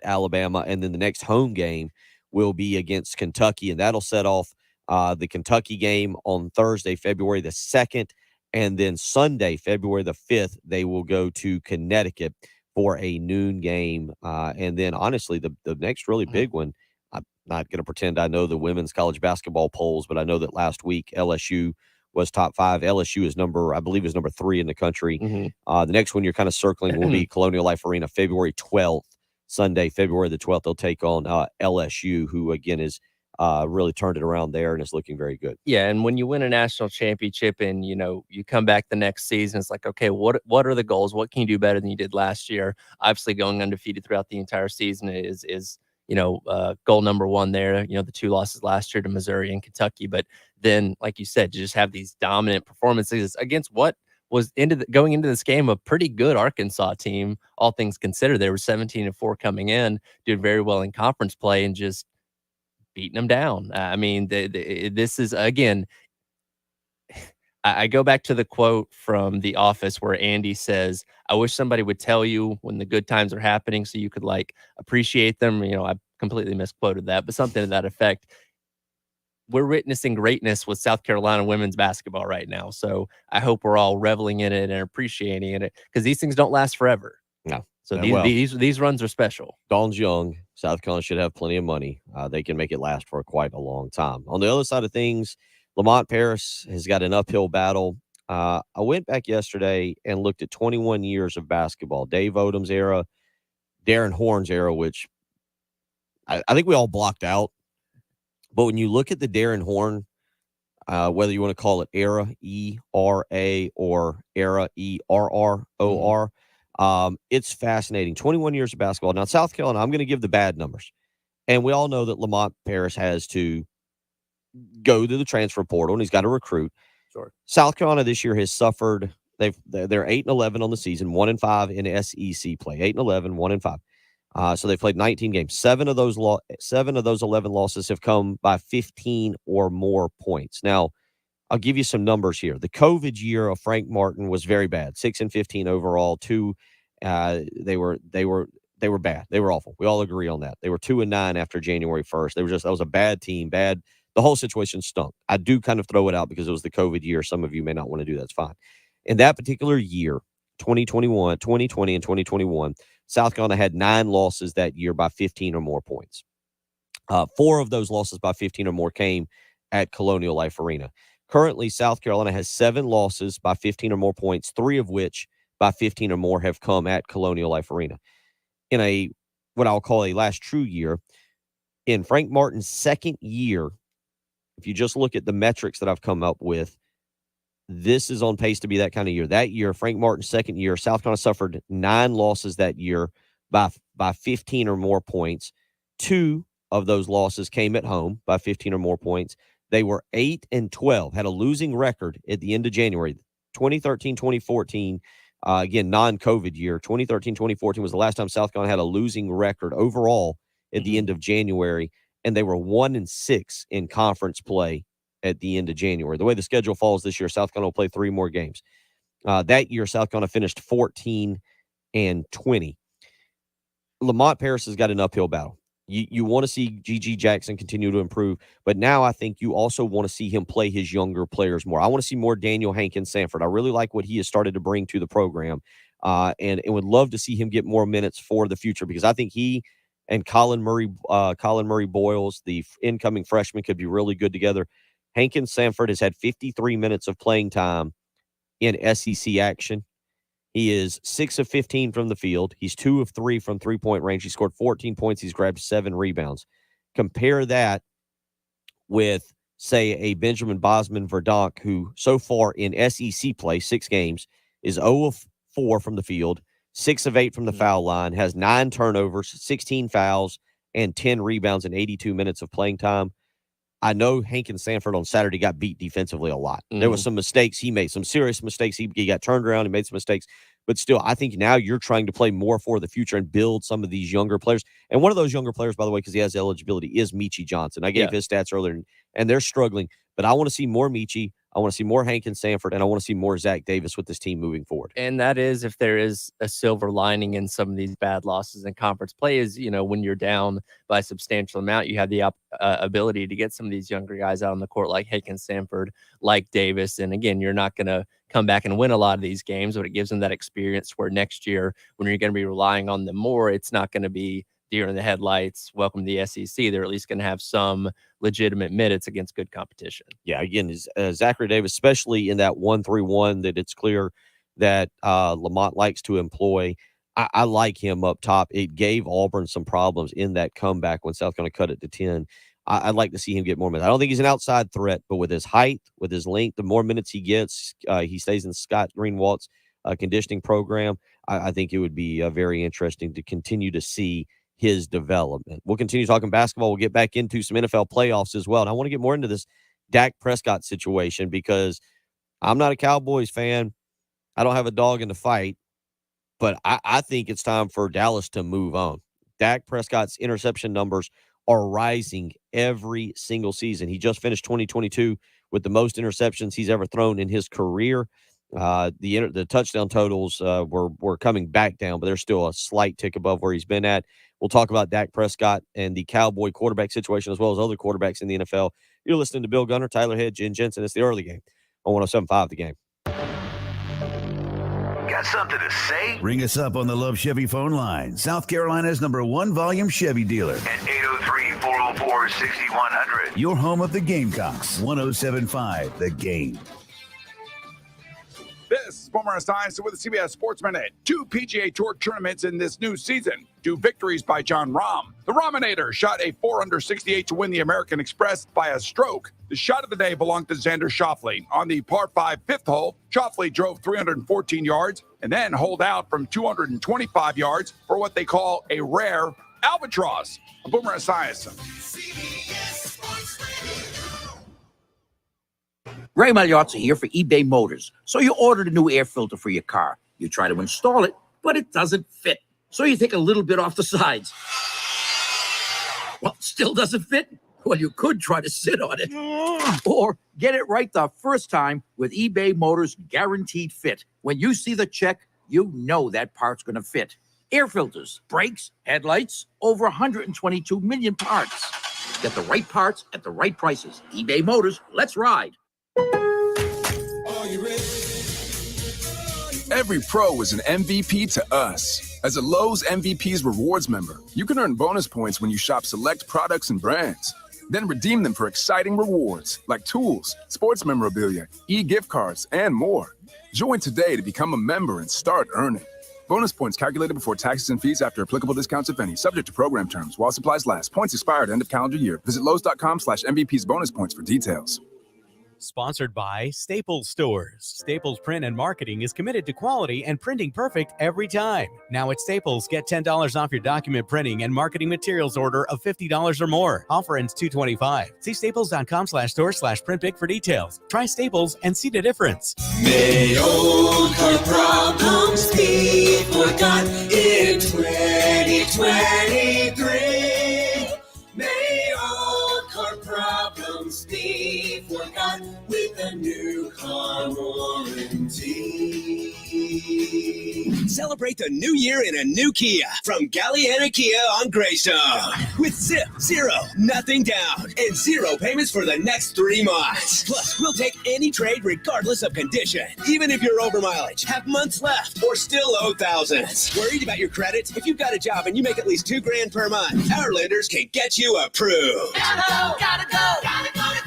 Alabama, and then the next home game will be against Kentucky, and that'll set off the Kentucky game on Thursday, February the 2nd, and then Sunday, February the 5th, they will go to Connecticut for a noon game. And then, honestly, the next really big one, I'm not going to pretend I know the women's college basketball polls, but I know that last week LSU was top 5. LSU is number 3 in the country. The next one you're kind of circling will be Colonial Life Arena, February 12th, Sunday, February the 12th. They'll take on LSU, who again is really turned it around there and is looking very good. Yeah, and when you win a national championship and you come back the next season, it's like, okay, what are the goals? What can you do better than you did last year? Obviously, going undefeated throughout the entire season is goal number 1 there. The 2 losses last year to Missouri and Kentucky, but then, like you said, to just have these dominant performances against what was going into this game a pretty good Arkansas team, all things considered. They were 17-4 coming in, did very well in conference play, and just beating them down. I mean, this is, again, I go back to the quote from The Office where Andy says, I wish somebody would tell you when the good times are happening so you could appreciate them. I completely misquoted that, but something to that effect. We're witnessing greatness with South Carolina women's basketball right now. So I hope we're all reveling in it and appreciating it, because these things don't last forever. No. So these runs are special. Dawn's young. South Carolina should have plenty of money. They can make it last for quite a long time. On the other side of things, Lamont Paris has got an uphill battle. I went back yesterday and looked at 21 years of basketball. Dave Odom's era, Darren Horn's era, which I think we all blocked out. But when you look at the Darren Horn, whether you want to call it era, E-R-A, or era, E-R-R-O-R, it's fascinating. 21 years of basketball. Now, South Carolina, I'm going to give the bad numbers. And we all know that Lamont Paris has to go to the transfer portal, and he's got to recruit. Sure. South Carolina this year has suffered. They're 8-11 on the season, 1-5 in SEC play. 8-11, 1-5. So they played 19 games. 7 of those 11 losses have come by 15 or more points. Now, I'll give you some numbers here. The COVID year of Frank Martin was very bad. 6-15 overall. They were bad. They were awful. We all agree on that. They were 2-9 after January 1st. That was a bad team. Bad. The whole situation stunk. I do kind of throw it out because it was the COVID year. Some of you may not want to do that. That's fine. In that particular year, 2020 and 2021, South Carolina had 9 losses that year by 15 or more points. 4 of those losses by 15 or more came at Colonial Life Arena. Currently, South Carolina has 7 losses by 15 or more points, 3 of which by 15 or more have come at Colonial Life Arena. In what I'll call a last true year, in Frank Martin's second year, if you just look at the metrics that I've come up with, this is on pace to be that kind of year. That year, Frank Martin's second year, South Carolina suffered 9 losses that year by 15 or more points. 2 of those losses came at home by 15 or more points. They were 8-12, had a losing record at the end of January. 2013-2014, again, non-COVID year. 2013-2014 was the last time South Carolina had a losing record overall at the end of January, and they were 1-6 in conference play at the end of January. The way the schedule falls this year, South Carolina will play 3 more games. That year, South Carolina finished 14-20. Lamont Paris has got an uphill battle. You want to see G.G. Jackson continue to improve, but now I think you also want to see him play his younger players more. I want to see more Daniel Hankins Sanford. I really like what he has started to bring to the program, and would love to see him get more minutes for the future, because I think he and Colin Murray Boyles, the incoming freshman, could be really good together. Hankins Sanford has had 53 minutes of playing time in SEC action. He is 6 of 15 from the field. He's 2 of 3 from three-point range. He scored 14 points. He's grabbed 7 rebounds. Compare that with, say, a Benjamin Bosman Verdonk, who so far in SEC play, 6 games, is 0 of 4 from the field, 6 of 8 from the foul line, has 9 turnovers, 16 fouls, and 10 rebounds in 82 minutes of playing time. I know Hankins Sanford on Saturday got beat defensively a lot. There was some mistakes he made, some serious mistakes. He got turned around and made some mistakes. But still, I think now you're trying to play more for the future and build some of these younger players. And one of those younger players, by the way, because he has eligibility, is Michi Johnson. I gave his stats earlier, and they're struggling. But I want to see more Michi. I want to see more Hankins Sanford, and I want to see more Zach Davis with this team moving forward. And that is, if there is a silver lining in some of these bad losses in conference play, is, when you're down by a substantial amount, you have the ability to get some of these younger guys out on the court, like Hankins Sanford, like Davis. And again, you're not going to come back and win a lot of these games, but it gives them that experience where next year, when you're going to be relying on them more, it's not going to be deer in the headlights, welcome to the SEC. They're at least going to have some legitimate minutes against good competition. Yeah, again, Zachary Davis, especially in that 1-3-1, that it's clear that Lamont likes to employ. I like him up top. It gave Auburn some problems in that comeback when South Carolina cut it to 10. I'd like to see him get more minutes. I don't think he's an outside threat, but with his height, with his length, the more minutes he gets, he stays in Scott Greenwald's conditioning program. I think it would be very interesting to continue to see his development. We'll continue talking basketball. We'll get back into some NFL playoffs as well. And I want to get more into this Dak Prescott situation, because I'm not a Cowboys fan. I don't have a dog in the fight, but I think it's time for Dallas to move on. Dak Prescott's interception numbers are rising every single season. He just finished 2022 with the most interceptions he's ever thrown in his career. The touchdown totals were coming back down, but they're still a slight tick above where he's been at. We'll talk about Dak Prescott and the Cowboy quarterback situation, as well as other quarterbacks in the NFL. You're listening to Bill Gunner, Tyler Head, Jen Jensen. It's the early game on 107.5 The Game. Got something to say? Ring us up on the Love Chevy phone line. South Carolina's #1 volume Chevy dealer. At 803-404-6100. Your home of the Gamecocks. 107.5 The Game. This is Boomer Esiason with the CBS Sports Minute. 2 PGA Tour tournaments in this new season. 2 victories by Jon Rahm. The Rahminator shot a 4-under-68 to win the American Express by a stroke. The shot of the day belonged to Xander Schauffele. On the par 5 fifth hole, Schauffele drove 314 yards and then holed out from 225 yards for what they call a rare albatross. I'm Boomer Esiason. Ray Magliozzi here for eBay Motors. So you ordered a new air filter for your car. You try to install it, but it doesn't fit. So you take a little bit off the sides. Well, still doesn't fit? Well, you could try to sit on it. Or get it right the first time with eBay Motors Guaranteed Fit. When you see the check, you know that part's going to fit. Air filters, brakes, headlights, over 122 million parts. Get the right parts at the right prices. eBay Motors, let's ride. Every pro is an MVP to us. As a Lowe's MVP's Rewards member, you can earn bonus points when you shop select products and brands. Then redeem them for exciting rewards like tools, sports memorabilia, e-gift cards, and more. Join today to become a member and start earning. Bonus points calculated before taxes and fees after applicable discounts, if any, subject to program terms while supplies last. Points expire at end of calendar year. Visit Lowe's.com/MVP's bonus points for details. Sponsored by Staples Stores. Staples Print and Marketing is committed to quality and printing perfect every time. Now at Staples, get $10 off your document printing and marketing materials order of $50 or more. Offer ends 2/25. See staples.com/store/printbig for details. Try Staples and see the difference. May old car problems be forgot in 2023. May old car problems be forgot with a new car warranty. Celebrate the new year in a new Kia from Galliana Kia on Greystone. With zip, zero, nothing down, and zero payments for the next 3 months. Plus, we'll take any trade regardless of condition. Even if you're over mileage, have months left, or still owe thousands. Worried about your credit? If you've got a job and you make at least $2,000 per month, our lenders can get you approved. Gotta go to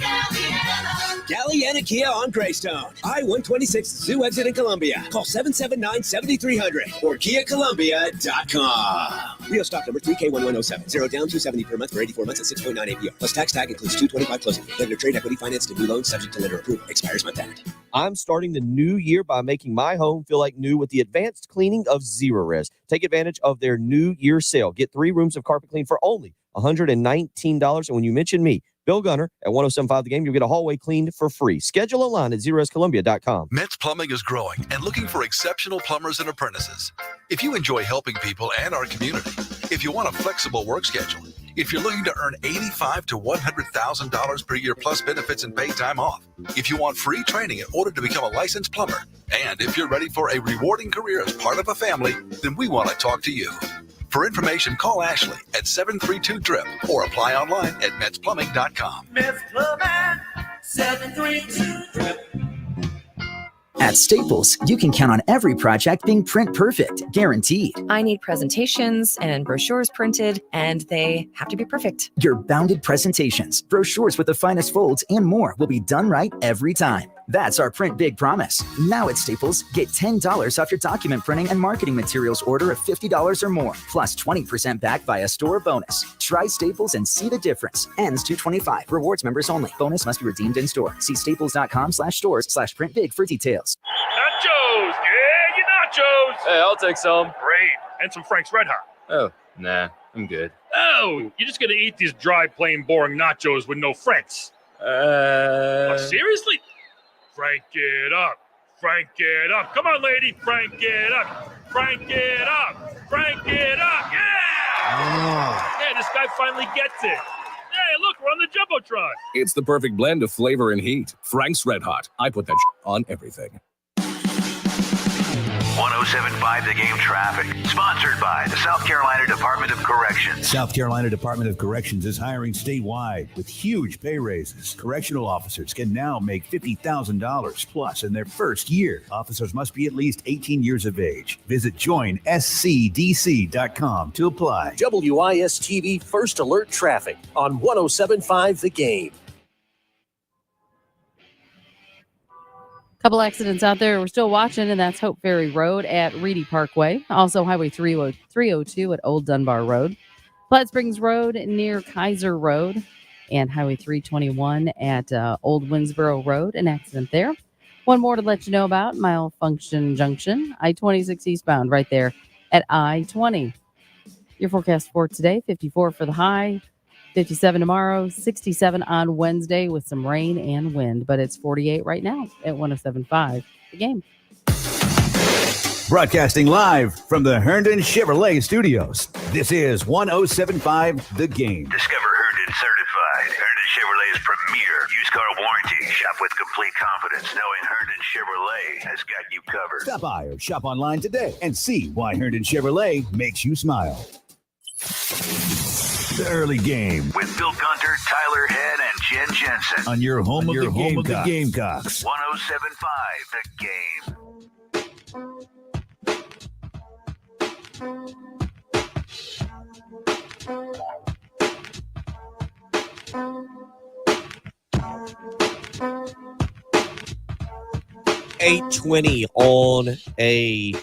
Galliana. Galliana Kia on Greystone. I-126 Zoo exit in Columbia. Call 779-7300 or KiaColumbia.com. Rio stock number 3K1107. 0 down, $270 per month for 84 months at 6.9 APR. Plus tax tag includes $225 closing fee. Lender trade equity financed to new loans subject to lender approval. Expires month end. I'm starting the new year by making my home feel like new with the advanced cleaning of Zerorez. Take advantage of their new year sale. Get 3 rooms of carpet clean for only $119. And when you mention me, Bill Gunner, at 107.5 The Game, you'll get a hallway cleaned for free. Schedule online at ZerorezColumbia.com. Metz Plumbing is growing and looking for exceptional plumbers and apprentices. If you enjoy helping people and our community, if you want a flexible work schedule, if you're looking to earn $85,000 to $100,000 per year plus benefits and paid time off, if you want free training in order to become a licensed plumber, and if you're ready for a rewarding career as part of a family, then we want to talk to you. For information, call Ashley at 732-DRIP or apply online at MetzPlumbing.com. Metz Plumbing, 732-DRIP. At Staples, you can count on every project being print perfect, guaranteed. I need presentations and brochures printed, and they have to be perfect. Your bounded presentations, brochures with the finest folds, and more will be done right every time. That's our Print Big promise. Now at Staples, get $10 off your document printing and marketing materials order of $50 or more, plus 20% back via store bonus. Try Staples and see the difference. Ends 2/25. Rewards members only. Bonus must be redeemed in store. See staples.com/stores/printbig for details. Nachos! Yeah, your nachos! Hey, I'll take some. Great. And some Frank's Red Hot. Oh, nah, I'm good. Oh, you're just gonna eat these dry, plain, boring nachos with no Franks. Seriously? Frank it up. Frank it up. Come on, lady. Frank it up. Frank it up. Frank it up. Yeah! Yeah, this guy finally gets it. Hey, look, we're on the Jumbotron. It's the perfect blend of flavor and heat. Frank's Red Hot. I put that on everything. 107.5 The Game traffic. Sponsored by the South Carolina Department of Corrections. South Carolina Department of Corrections is hiring statewide with huge pay raises. Correctional officers can now make $50,000 plus in their first year. Officers must be at least 18 years of age. Visit joinscdc.com to apply. WIS-TV First Alert Traffic on 107.5 The Game. Couple accidents out there we're still watching, and that's Hope Ferry Road at Reedy Parkway. Also Highway 302 at Old Dunbar Road. Platte Springs Road near Kaiser Road, and Highway 321 at Old Winnsboro Road. An accident there. One more to let you know about, Malfunction Junction, I-26 eastbound right there at I-20. Your forecast for today, 54 for the high, 57 tomorrow, 67 on Wednesday with some rain and wind, but it's 48 right now at 107.5 The Game. Broadcasting live from the Herndon Chevrolet Studios. This is 107.5 The Game. Discover Herndon Certified. Herndon Chevrolet's premier used car warranty. Shop with complete confidence knowing Herndon Chevrolet has got you covered. Stop by or shop online today and see why Herndon Chevrolet makes you smile. The early game With Bill Gunter, Tyler Head, and Jen Jensen. on your home of the Gamecocks. 107.5 The Game. $8:20 on a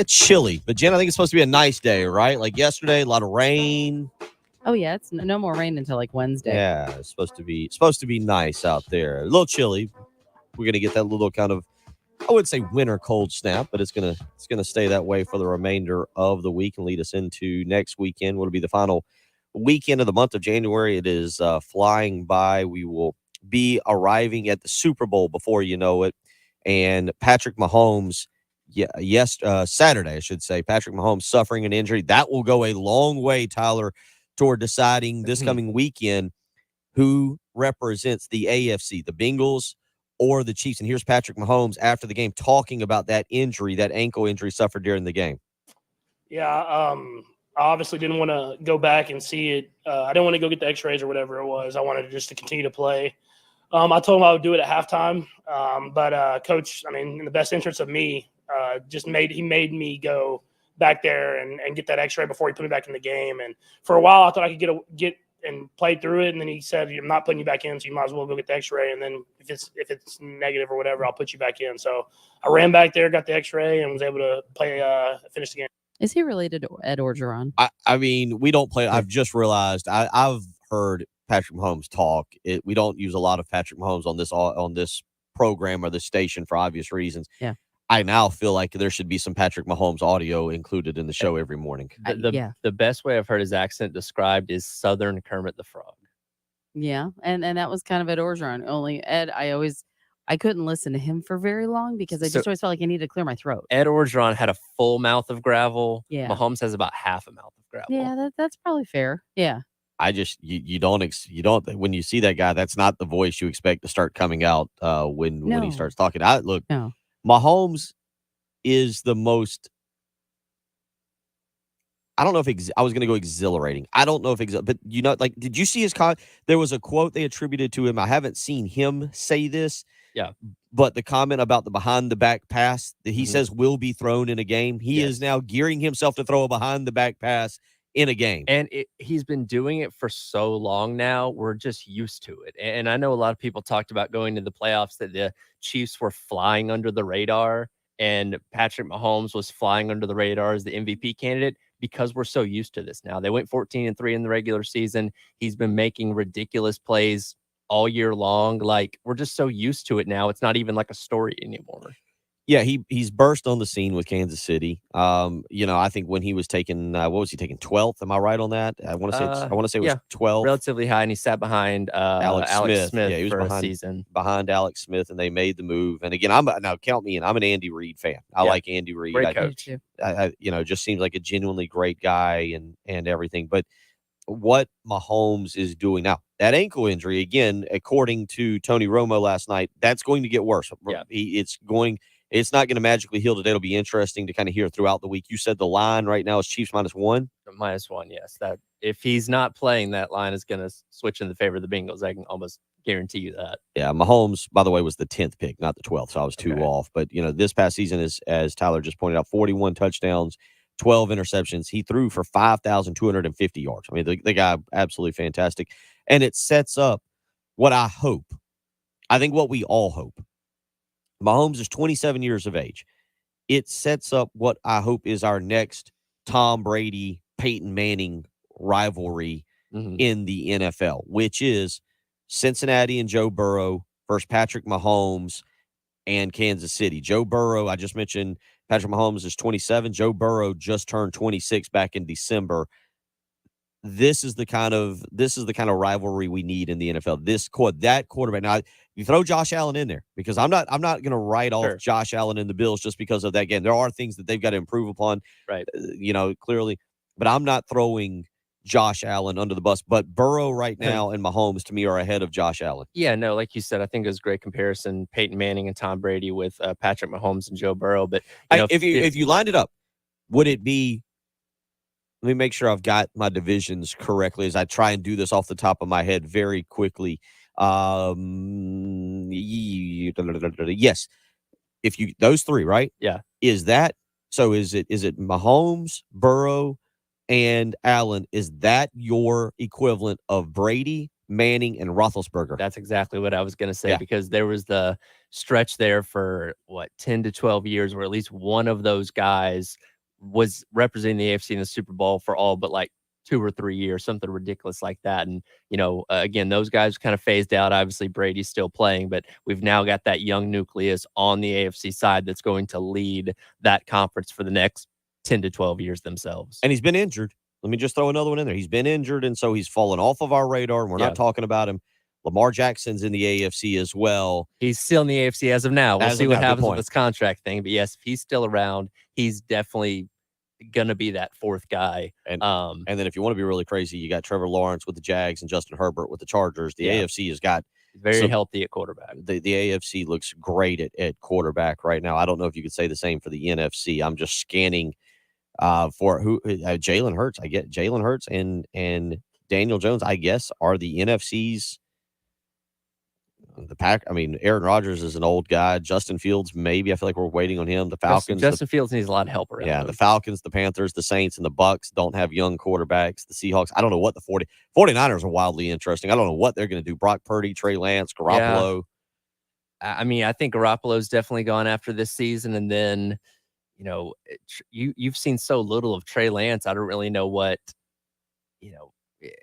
chilly, but Jen, I think it's supposed to be a nice day, right? Like yesterday, a lot of rain. Oh yeah, it's no more rain until like Wednesday. Yeah, it's supposed to be nice out there. A little chilly. We're gonna get that little kind of, I would say, winter cold snap, but it's gonna stay that way for the remainder of the week and lead us into next weekend. What'll be the final weekend of the month of January? It is flying by. We will be arriving at the Super Bowl before you know it, and Patrick Mahomes. Saturday, I should say. Patrick Mahomes suffering an injury that will go a long way, Tyler, toward deciding this coming weekend who represents the AFC, the Bengals or the Chiefs. And here's Patrick Mahomes after the game talking about that injury, that ankle injury suffered during the game. Yeah, I obviously didn't want to go back and see it. I didn't want to go get the x-rays or whatever it was. I wanted just to continue to play. I told him I would do it at halftime, but Coach, in the best interest of me, he made me go back there and get that x-ray before he put me back in the game. And for a while, I thought I could get and play through it. And then he said, "I'm not putting you back in, so you might as well go get the x-ray. And then if it's negative or whatever, I'll put you back in." So I ran back there, got the x-ray, and was able to finish the game. Is he related to Ed Orgeron? We don't play. I've just realized I've heard Patrick Mahomes talk. We don't use a lot of Patrick Mahomes on this program or this station for obvious reasons. Yeah. I now feel like there should be some Patrick Mahomes audio included in the show every morning. The best way I've heard his accent described is Southern Kermit the Frog. Yeah, and that was kind of Ed Orgeron. Only Ed, I couldn't listen to him for very long because I just always felt like I needed to clear my throat. Ed Orgeron had a full mouth of gravel. Yeah. Mahomes has about half a mouth of gravel. Yeah, that's probably fair. Yeah. I just you don't when you see that guy, that's not the voice you expect to start coming out when he starts talking. Mahomes is the most. I don't know if I was going to go exhilarating. I don't know if but did you see his comment? There was a quote they attributed to him. I haven't seen him say this. Yeah. But the comment about the behind the back pass that he says will be thrown in a game, he is now gearing himself to throw a behind the back pass in a game. And he's been doing it for so long now. We're just used to it. And I know a lot of people talked about going to the playoffs that the Chiefs were flying under the radar and Patrick Mahomes was flying under the radar as the MVP candidate because we're so used to this now. They went 14-3 in the regular season. He's been making ridiculous plays all year long. Like, we're just so used to it now. It's not even like a story anymore. Yeah, he's burst on the scene with Kansas City. I think when he was taken, what was he taking? 12th? Am I right on that? I want to say it was 12, relatively high, and he sat behind Alex Smith. Yeah, he was for behind, a season behind Alex Smith, and they made the move. And again, now count me in. I'm an Andy Reid fan. I like Andy Reid. Great coach. Just seems like a genuinely great guy and everything. But what Mahomes is doing now, that ankle injury, again, according to Tony Romo last night, that's going to get worse. Yeah. It's not going to magically heal today. It'll be interesting to kind of hear throughout the week. You said the line right now is Chiefs -1. -1, yes. That if he's not playing, that line is going to switch in the favor of the Bengals. I can almost guarantee you that. Yeah, Mahomes, by the way, was the 10th pick, not the 12th, so I was two off. But this past season is, as Tyler just pointed out, 41 touchdowns, 12 interceptions. He threw for 5,250 yards. I mean, the guy absolutely fantastic, and it sets up what I think what we all hope. Mahomes is 27 years of age. It sets up what I hope is our next Tom Brady, Peyton Manning rivalry in the NFL, which is Cincinnati and Joe Burrow versus Patrick Mahomes and Kansas City. Joe Burrow, I just mentioned Patrick Mahomes is 27. Joe Burrow just turned 26 back in December. this is the kind of rivalry we need in the NFL. That quarterback. Now, you throw Josh Allen in there because I'm not going to write off Josh Allen and the Bills just because of that game. There are things that they've got to improve upon, right? Clearly, but I'm not throwing Josh Allen under the bus. But Burrow right now and Mahomes to me are ahead of Josh Allen. Yeah, no, like you said, I think it was a great comparison. Peyton Manning and Tom Brady with Patrick Mahomes and Joe Burrow. But if you lined it up, would it be? Let me make sure I've got my divisions correctly as I try and do this off the top of my head very quickly. Yes, if you those three, right? Yeah. Is it Mahomes, Burrow, and Allen? Is that your equivalent of Brady, Manning, and Roethlisberger? That's exactly what I was going to say because there was the stretch there for 10 to 12 years where at least one of those guys was representing the AFC in the Super Bowl for all but like 2 or 3 years, something ridiculous like that. And, again, those guys kind of phased out. Obviously, Brady's still playing, but we've now got that young nucleus on the AFC side that's going to lead that conference for the next 10 to 12 years themselves. And he's been injured. Let me just throw another one in there. He's been injured, and so he's fallen off of our radar, and we're not talking about him. Lamar Jackson's in the AFC as well. He's still in the AFC as of now. We'll see what happens with this contract thing. But, yes, if he's still around, he's definitely going to be that fourth guy. And then if you want to be really crazy, you got Trevor Lawrence with the Jags and Justin Herbert with the Chargers. The AFC has got very healthy at quarterback. The AFC looks great at quarterback right now. I don't know if you could say the same for the NFC. I'm just scanning for who Jalen Hurts. I get Jalen Hurts and Daniel Jones, I guess, are the NFC's the pack. I mean, Aaron Rodgers is an old guy. Justin Fields, maybe. I feel like we're waiting on him. The Falcons. Justin Fields needs a lot of help around him. The Falcons, the Panthers, the Saints, and the Bucks don't have young quarterbacks. The Seahawks, I don't know what the 49ers are wildly interesting. I don't know what they're going to do. Brock Purdy, Trey Lance, Garoppolo. Yeah. I mean, I think Garoppolo's definitely gone after this season. And then, you've seen so little of Trey Lance. I don't really know what,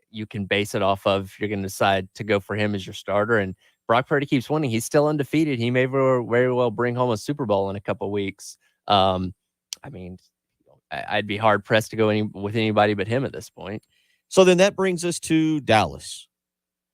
you can base it off of. You're going to decide to go for him as your starter. And Brock Purdy keeps winning. He's still undefeated. He may very well bring home a Super Bowl in a couple of weeks. I mean, I'd be hard pressed to go with anybody but him at this point. So then that brings us to Dallas.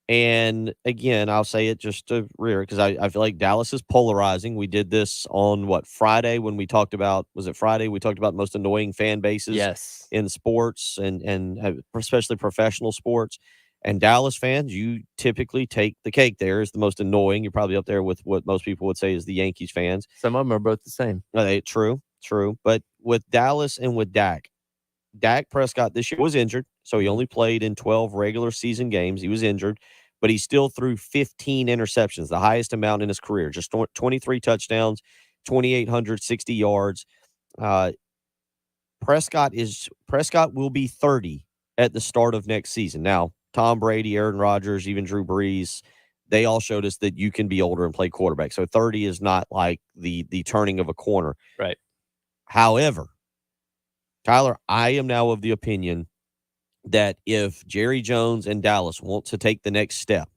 And again, I'll say it just to rear because I feel like Dallas is polarizing. We did this on Friday when we talked about, was it Friday? We talked about most annoying fan bases in sports and especially professional sports. And Dallas fans, you typically take the cake there as the most annoying. You're probably up there with what most people would say is the Yankees fans. Some of them are both the same. True. But with Dallas and with Dak Prescott this year was injured, so he only played in 12 regular season games. He was injured, but he still threw 15 interceptions, the highest amount in his career. Just 23 touchdowns, 2,860 yards. Prescott will be 30 at the start of next season. Now, Tom Brady, Aaron Rodgers, even Drew Brees, they all showed us that you can be older and play quarterback. So 30 is not like the turning of a corner. Right. However, Tyler, I am now of the opinion that if Jerry Jones and Dallas want to take the next step,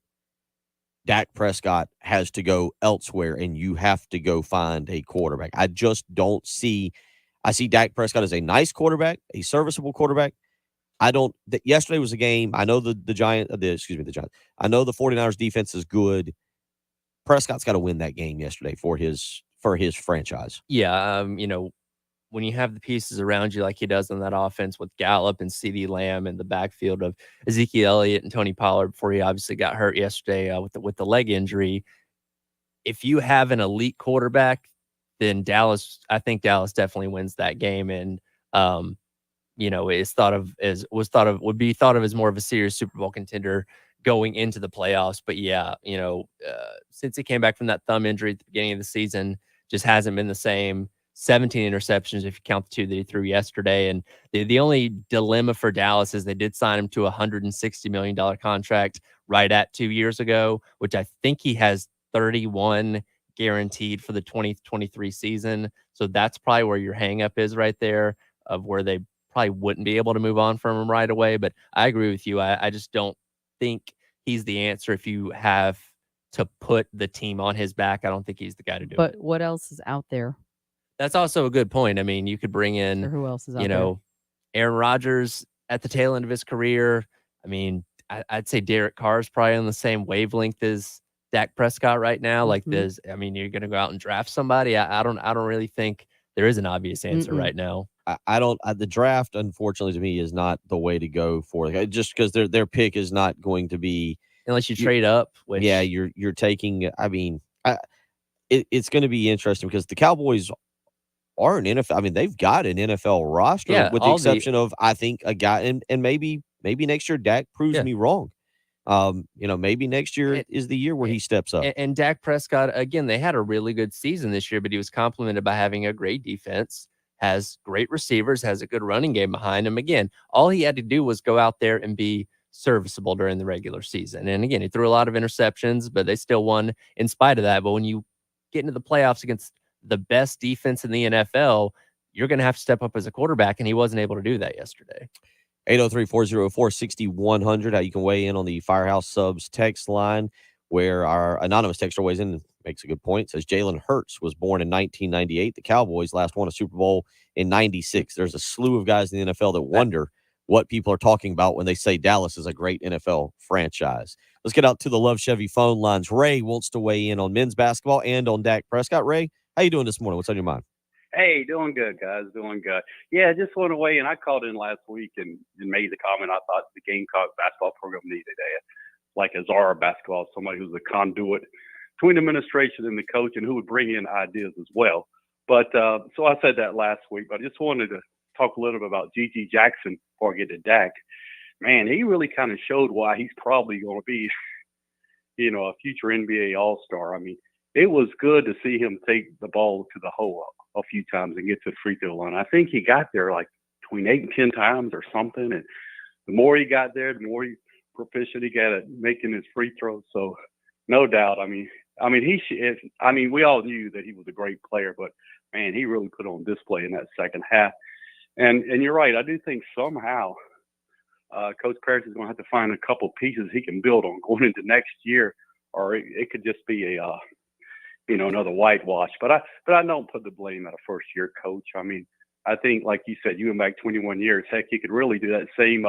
Dak Prescott has to go elsewhere, and you have to go find a quarterback. I just don't see – I see Dak Prescott as a nice quarterback, a serviceable quarterback. Yesterday was a game. I know the Giants. I know the 49ers defense is good. Prescott's got to win that game yesterday for his franchise. Yeah, when you have the pieces around you like he does on that offense with Gallup and CeeDee Lamb and the backfield of Ezekiel Elliott and Tony Pollard before he obviously got hurt yesterday with the leg injury. If you have an elite quarterback, then I think Dallas definitely wins that game. And would be thought of as more of a serious Super Bowl contender going into the playoffs. But since he came back from that thumb injury at the beginning of the season, just hasn't been the same. 17 interceptions if you count the 2 that he threw yesterday. And the only dilemma for Dallas is they did sign him to a $160 million contract right at 2 years ago, which I think he has 31 guaranteed for the 2023 season. So that's probably where your hang up is right there, of where they probably wouldn't be able to move on from him right away. But I agree with you. I just don't think he's the answer if you have to put the team on his back. I don't think he's the guy to do it. But what else is out there? That's also a good point. I mean, you could bring in, who else is out there? Aaron Rodgers. at the tail end of his career. I mean, I'd say Derek Carr is probably on the same wavelength as Dak Prescott right now. Like, you're going to go out and draft somebody. I don't really think there is an obvious answer right now. I don't. The draft, unfortunately, to me, is not the way to go for it. Just because their pick is not going to be unless you trade up. Which, yeah, you're taking. I mean, it's going to be interesting because the Cowboys are an NFL. I mean, they've got an NFL roster, with the exception of, I think, a guy, and maybe next year Dak proves me wrong. Maybe next year is the year where he steps up. And Dak Prescott, again, they had a really good season this year, but he was complimented by having a great defense, has great receivers, has a good running game behind him. Again, all he had to do was go out there and be serviceable during the regular season. And again, he threw a lot of interceptions, but they still won in spite of that. But when you get into the playoffs against the best defense in the NFL, you're going to have to step up as a quarterback, and he wasn't able to do that yesterday. 803-404-6100, how you can weigh in on the Firehouse Subs text line, where our anonymous texter weighs in and makes a good point. Says Jalen Hurts was born in 1998. The Cowboys last won a Super Bowl in 96. There's a slew of guys in the NFL that wonder what people are talking about when they say Dallas is a great NFL franchise. Let's get out to the Love Chevy phone lines. Ray wants to weigh in on men's basketball and on Dak Prescott. Ray, how you doing this morning? What's on your mind? Hey, doing good, guys. Doing good. Yeah, just want to weigh in. I called in last week and made the comment I thought the Gamecock basketball program needed like a Zara basketball, somebody who's a conduit between administration and the coach and who would bring in ideas as well. But so I said that last week, but I just wanted to talk a little bit about G.G. Jackson before I get to Dak. Man, he really kind of showed why he's probably going to be, a future NBA All-Star. I mean, it was good to see him take the ball to the hole a few times and get to the free throw line. I think he got there like between 8 and 10 times or something. And the more he got there, the more proficient he got at making his free throws. So no doubt. We all knew that he was a great player, but man, he really put on display in that second half. And you're right. I do think somehow Coach Parrish is going to have to find a couple pieces he can build on going into next year, or it could just be a, another whitewash. But I don't put the blame at a first-year coach. I mean, I think, like you said, you went back 21 years. Heck, you could really do that same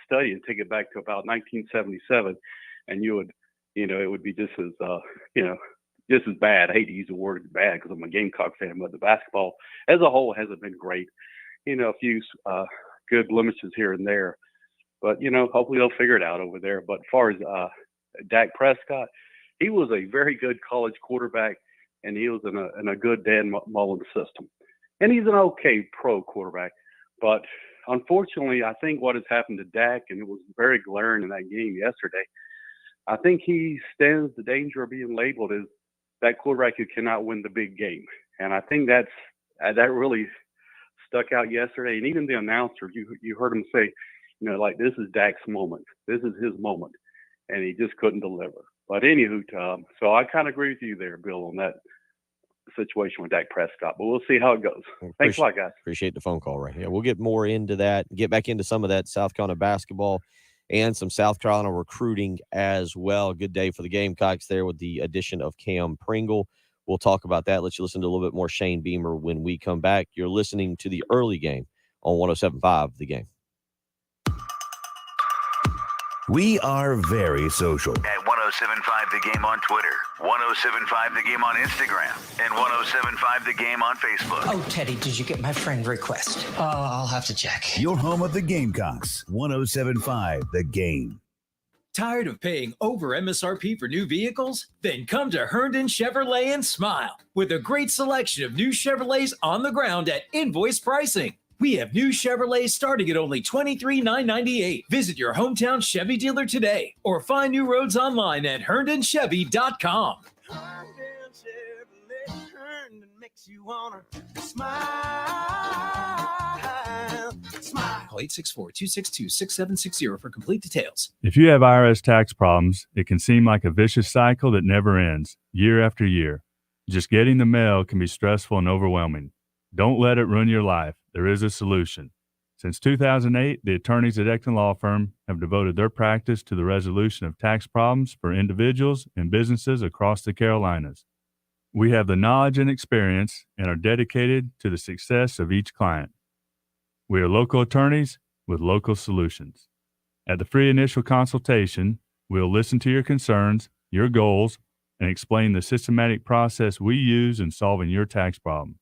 study and take it back to about 1977, and you would, it would be just as, just as bad. I hate to use the word bad because I'm a Gamecock fan, but the basketball as a whole hasn't been great. A few good blemishes here and there, but hopefully they'll figure it out over there. But as far as Dak Prescott, he was a very good college quarterback, and he was in a good Dan Mullen system. And he's an okay pro quarterback. But unfortunately, I think what has happened to Dak, and it was very glaring in that game yesterday, I think he stands the danger of being labeled as that quarterback who cannot win the big game. And I think that really stuck out yesterday. And even the announcer, you heard him say, this is Dak's moment. This is his moment. And he just couldn't deliver. But anywho, Tom, so I kind of agree with you there, Bill, on that situation with Dak Prescott. But we'll see how it goes. Thanks a lot, guys. Appreciate the phone call, Ray. Yeah, we'll get more into that, get back into some of that South Carolina basketball and some South Carolina recruiting as well. Good day for the Gamecocks there with the addition of Cam Pringle. We'll talk about that. Let you listen to a little bit more Shane Beamer when we come back. You're listening to the early game on 107.5 The Game. We are very social. At 107.5 The Game on Twitter, 107.5 The Game on Instagram, and 107.5 The Game on Facebook. Oh, Teddy, did you get my friend request? I'll have to check. Your home of the Gamecocks, 107.5 The Game. Tired of paying over MSRP for new vehicles? Then come to Herndon Chevrolet and smile with a great selection of new Chevrolets on the ground at invoice pricing. We have new Chevrolets starting at only $23,998. Visit your hometown Chevy dealer today or find new roads online at HerndonChevy.com. Herndon Chevrolet, Herndon makes you wanna smile. Smile. Call 864-262-6760 for complete details. If you have IRS tax problems, it can seem like a vicious cycle that never ends, year after year. Just getting the mail can be stressful and overwhelming. Don't let it ruin your life. There is a solution. Since 2008, the attorneys at Ecton Law Firm have devoted their practice to the resolution of tax problems for individuals and businesses across the Carolinas. We have the knowledge and experience and are dedicated to the success of each client. We are local attorneys with local solutions. At the free initial consultation, we'll listen to your concerns, your goals, and explain the systematic process we use in solving your tax problem.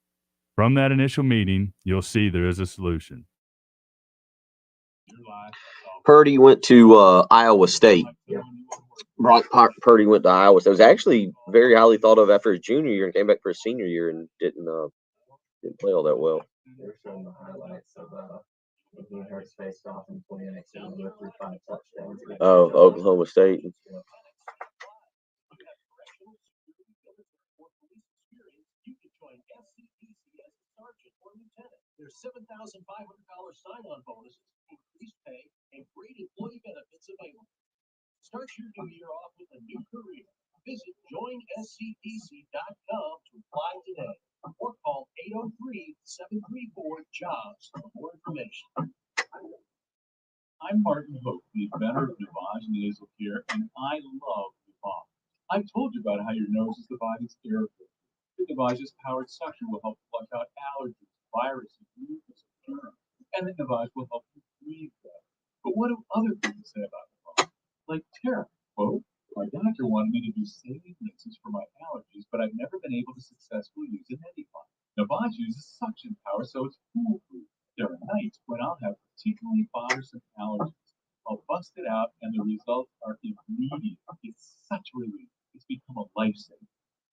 From that initial meeting, you'll see there is a solution. Purdy went to Iowa State. Brock Purdy went to Iowa State. It was actually very highly thought of after his junior year and came back for his senior year and didn't play all that well. They're showing the highlights of Jalen Hurts faced off in 2019 with 5 touchdowns. Oh, Oklahoma State. There's $7,500 sign-on bonuses, increased pay, and great employee benefits available. Start your new year off with a new career. Visit joinscdc.com to apply today or call 803-734-JOBS for more information. I'm Martin Hope, the inventor of Navage Nasal Care, and I love Navage. I've told you about how your nose is the body's air filter. The Navage's powered suction will help flush out allergies, viruses, mucus, germs, and the Navage will help you breathe better. But what do other people say about Navage? Like Tara, quote, my doctor wanted me to do saline rinses for my allergies, but I've never been able to successfully use an Navage. Navage uses suction power, so it's foolproof. There are nights when I'll have particularly bothersome allergies. I'll bust it out, and the results are immediate. It's such a relief. It's become a lifesaver.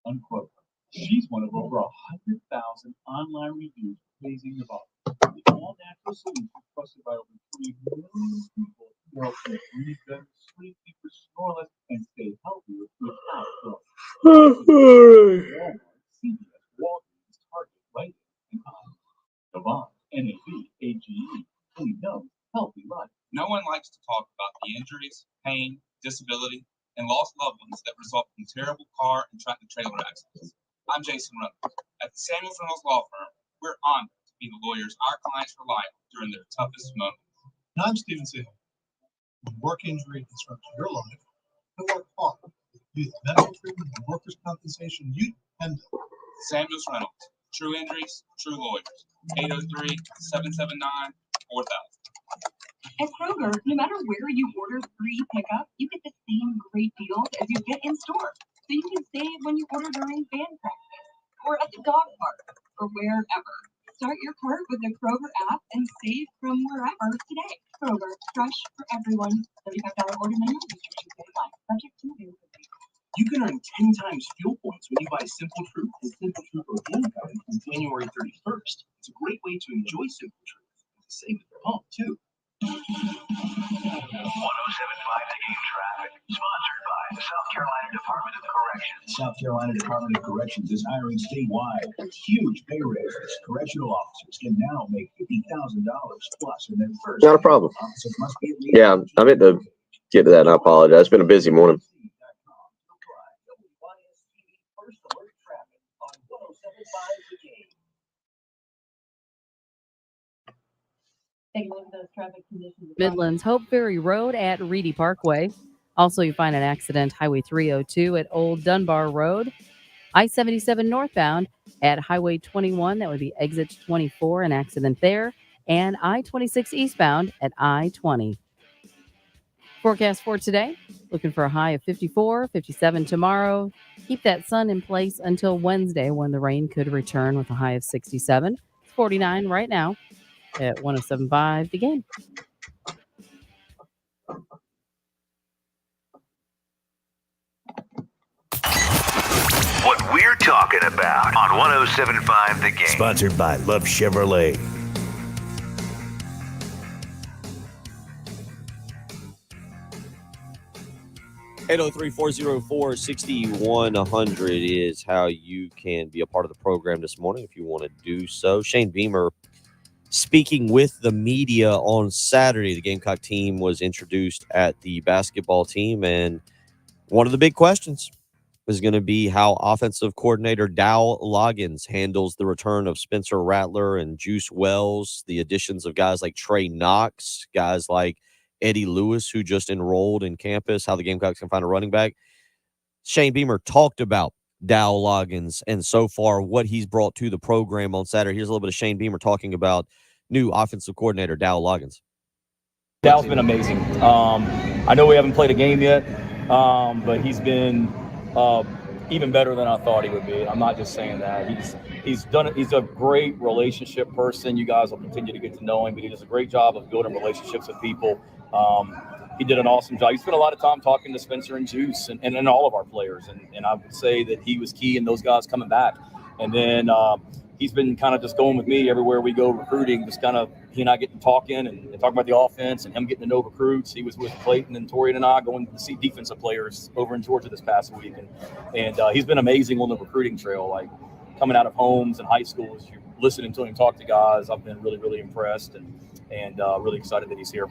Unquote. She's one of over 100,000 online reviews praising Navage. The all-natural solution trusted by over 3 million people to help them breathe better, sleep deeper, snore less, and stay healthier without growth. Walmart, CVS, Walgreens, Target, Rite Aid, and others. Navage, N-A-V-A-G-E, clean nose, healthy life. No one likes to talk about the injuries, pain, disability, and lost loved ones that result from terrible car and tractor-trailer accidents. I'm Jason Reynolds. At the Samuels Reynolds Law Firm, we're honored to be the lawyers our clients rely on during their toughest moments. And I'm Steven Seahill. When work injury disrupts your life, you work hard. Use medical treatment and workers' compensation you depend on. Samuels Reynolds. True injuries, true lawyers. 803-779-4000. At Kroger, no matter where you order free pickup, you get the same great deals as you get in store. So you can save when you order during band practice, or at the dog park, or wherever. Start your cart with the Kroger app and save from wherever today. Kroger, fresh for everyone. $35 order minimum. Restrictions may apply. Subject to availability. You can earn 10 times fuel points when you buy Simple Truth and Simple Truth Organic Item from January 31st. It's a great way to enjoy Simple Truth and to save at the pump, too. 1075 The Game traffic, sponsored by the South Carolina Department of Corrections. South Carolina Department of Corrections is hiring statewide. Huge pay raises. Correctional officers can now make $50,000 plus in their first Not a problem. Officers must be at least Yeah, I meant to get to that, and I apologize. It's been a busy morning. First alert traffic on 1075 The Game. Take a look at those traffic conditions. Midlands Hope Ferry Road at Reedy Parkway. Also, you find an accident, Highway 302 at Old Dunbar Road. I-77 northbound at Highway 21, that would be exit 24, an accident there. And I-26 eastbound at I-20. Forecast for today, looking for a high of 54, 57 tomorrow. Keep that sun in place until Wednesday when the rain could return with a high of 67. It's 49 right now at 1075 The Game. What we're talking about on 1075 The Game. Sponsored by Love Chevrolet. Eight zero 803-404-6100 is how you can be a part of the program this morning if you want to do so. Shane Beamer speaking with the media on Saturday. The Gamecock team was introduced at the basketball team, and one of the big questions is going to be how offensive coordinator Dow Loggins handles the return of Spencer Rattler and Juice Wells, the additions of guys like Trey Knox, guys like Eddie Lewis, who just enrolled in campus, how the Gamecocks can find a running back. Shane Beamer talked about Dow Loggins and so far what he's brought to the program on Saturday. Here's a little bit of Shane Beamer talking about new offensive coordinator, Dow Loggins? Dow's been amazing. I know we haven't played a game yet, but he's been even better than I thought he would be. I'm not just saying that. He's done it. He's a great relationship person. You guys will continue to get to know him, but he does a great job of building relationships with people. He did an awesome job. He spent a lot of time talking to Spencer and Juice and all of our players, and I would say that he was key in those guys coming back. And then he's been kind of just going with me everywhere we go recruiting, just kind of he and I getting talking and talking about the offense and him getting to know recruits. He was with Clayton and Torian and I going to see defensive players over in Georgia this past week. And he's been amazing on the recruiting trail, like coming out of homes and high schools. You're listening to him talk to guys. I've been really, really impressed and really excited that he's here.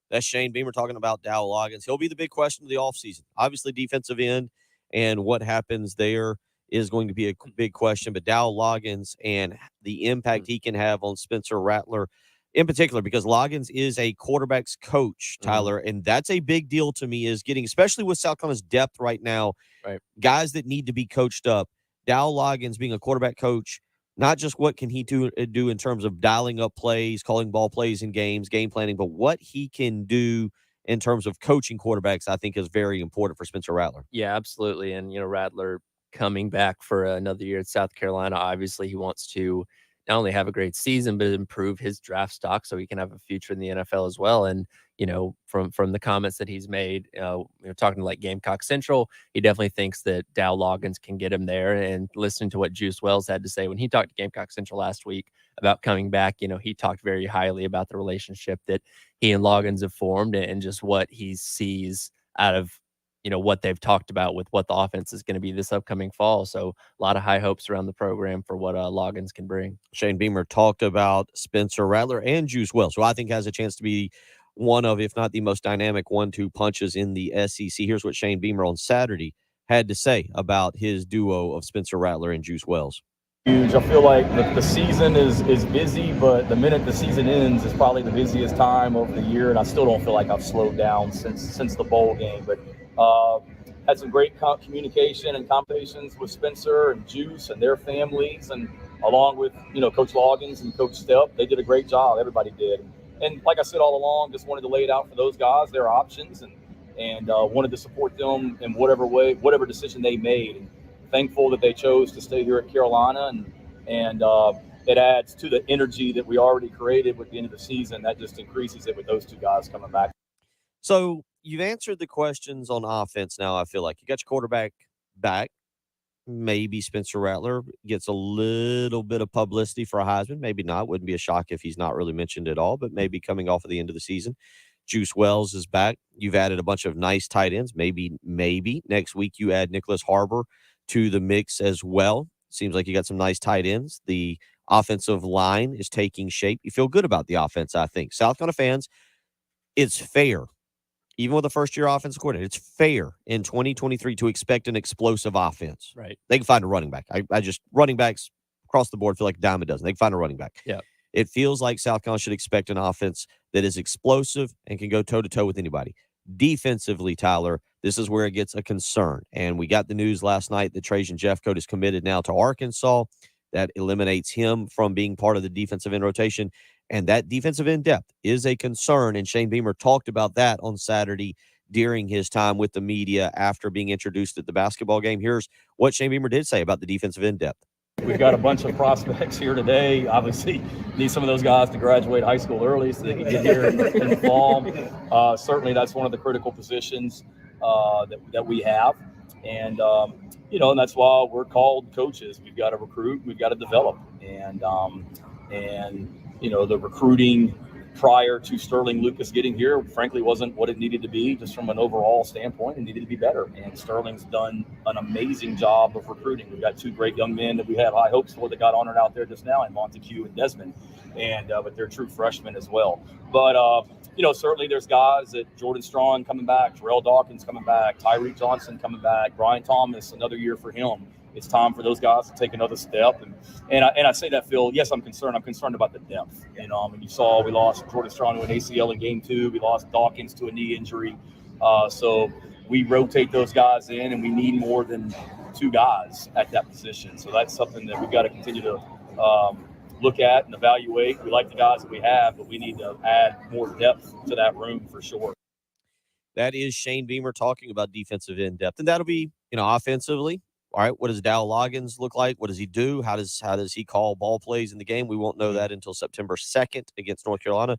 That's Shane Beamer talking about Dow Loggins. He'll be the big question of the offseason. Obviously, defensive end and what happens there is going to be a big question, but Dow Loggins and the impact he can have on Spencer Rattler in particular, because Loggins is a quarterback's coach, Tyler, and that's a big deal to me, is getting, especially with South Carolina's depth right now, guys that need to be coached up. Dow Loggins being a quarterback coach, not just what can he do in terms of dialing up plays, calling ball plays in games, game planning, but what he can do in terms of coaching quarterbacks, I think is very important for Spencer Rattler. Yeah, absolutely. And, Rattler coming back for another year at South Carolina, obviously he wants to not only have a great season, but improve his draft stock so he can have a future in the NFL as well. And, from the comments that he's made, talking to like Gamecock Central, he definitely thinks that Dow Loggins can get him there. And listening to what Juice Wells had to say when he talked to Gamecock Central last week about coming back, he talked very highly about the relationship that he and Loggins have formed and just what he sees out of what they've talked about with what the offense is going to be this upcoming fall. So a lot of high hopes around the program for what Loggins can bring. Shane Beamer talked about Spencer Rattler and Juice Wells, who I think has a chance to be one of, if not the most dynamic 1-2 punches in the SEC. Here's what Shane Beamer on Saturday had to say about his duo of Spencer Rattler and Juice Wells. Huge. I feel like the season is busy, but the minute the season ends is probably the busiest time of the year, and I still don't feel like I've slowed down since the bowl game. But had some great communication and conversations with Spencer and Juice and their families, and along with Coach Loggins and Coach Stepp. They did a great job. Everybody did. And like I said all along, just wanted to lay it out for those guys, their options, and wanted to support them in whatever way, whatever decision they made. And thankful that they chose to stay here at Carolina, and it adds to the energy that we already created with the end of the season. That just increases it with those two guys coming back. So you've answered the questions on offense now, I feel like. You got your quarterback back. Maybe Spencer Rattler gets a little bit of publicity for a Heisman. Maybe not. Wouldn't be a shock if he's not really mentioned at all, but maybe coming off of the end of the season. Juice Wells is back. You've added a bunch of nice tight ends. Maybe next week you add Nicholas Harbor to the mix as well. Seems like you got some nice tight ends. The offensive line is taking shape. You feel good about the offense, I think. South Carolina fans, it's fair. Even with a first-year offensive coordinator, it's fair in 2023 to expect an explosive offense. Right. They can find a running back. Running backs across the board feel like a dime a dozen. They can find a running back. Yeah. It feels like South Carolina should expect an offense that is explosive and can go toe-to-toe with anybody. Defensively, Tyler, this is where it gets a concern. And we got the news last night that Trajan Jeffcoat is committed now to Arkansas. That eliminates him from being part of the defensive end rotation. And that defensive end depth is a concern. And Shane Beamer talked about that on Saturday during his time with the media after being introduced at the basketball game. Here's what Shane Beamer did say about the defensive end depth. We've got a bunch of prospects here today. Obviously, need some of those guys to graduate high school early so they can get here in the fall. Certainly, that's one of the critical positions that we have. And, and that's why we're called coaches. We've got to recruit. We've got to develop. And the recruiting prior to Sterling Lucas getting here, frankly, wasn't what it needed to be just from an overall standpoint. It needed to be better. And Sterling's done an amazing job of recruiting. We've got two great young men that we had high hopes for that got honored out there just now in Montague and Desmond. But they're true freshmen as well. But, certainly there's guys that Jordan Strong coming back, Terrell Dawkins coming back, Tyreek Johnson coming back, Brian Thomas, another year for him. It's time for those guys to take another step. And I say that, Phil, yes, I'm concerned. I'm concerned about the depth. You saw we lost Jordan Strong to an ACL in game 2. We lost Dawkins to a knee injury. So we rotate those guys in, and we need more than two guys at that position. So that's something that we've got to continue to look at and evaluate. We like the guys that we have, but we need to add more depth to that room for sure. That is Shane Beamer talking about defensive in depth, and that'll be, offensively. All right, what does Dow Loggins look like? What does he do? How does he call ball plays in the game? We won't know that until September 2nd against North Carolina.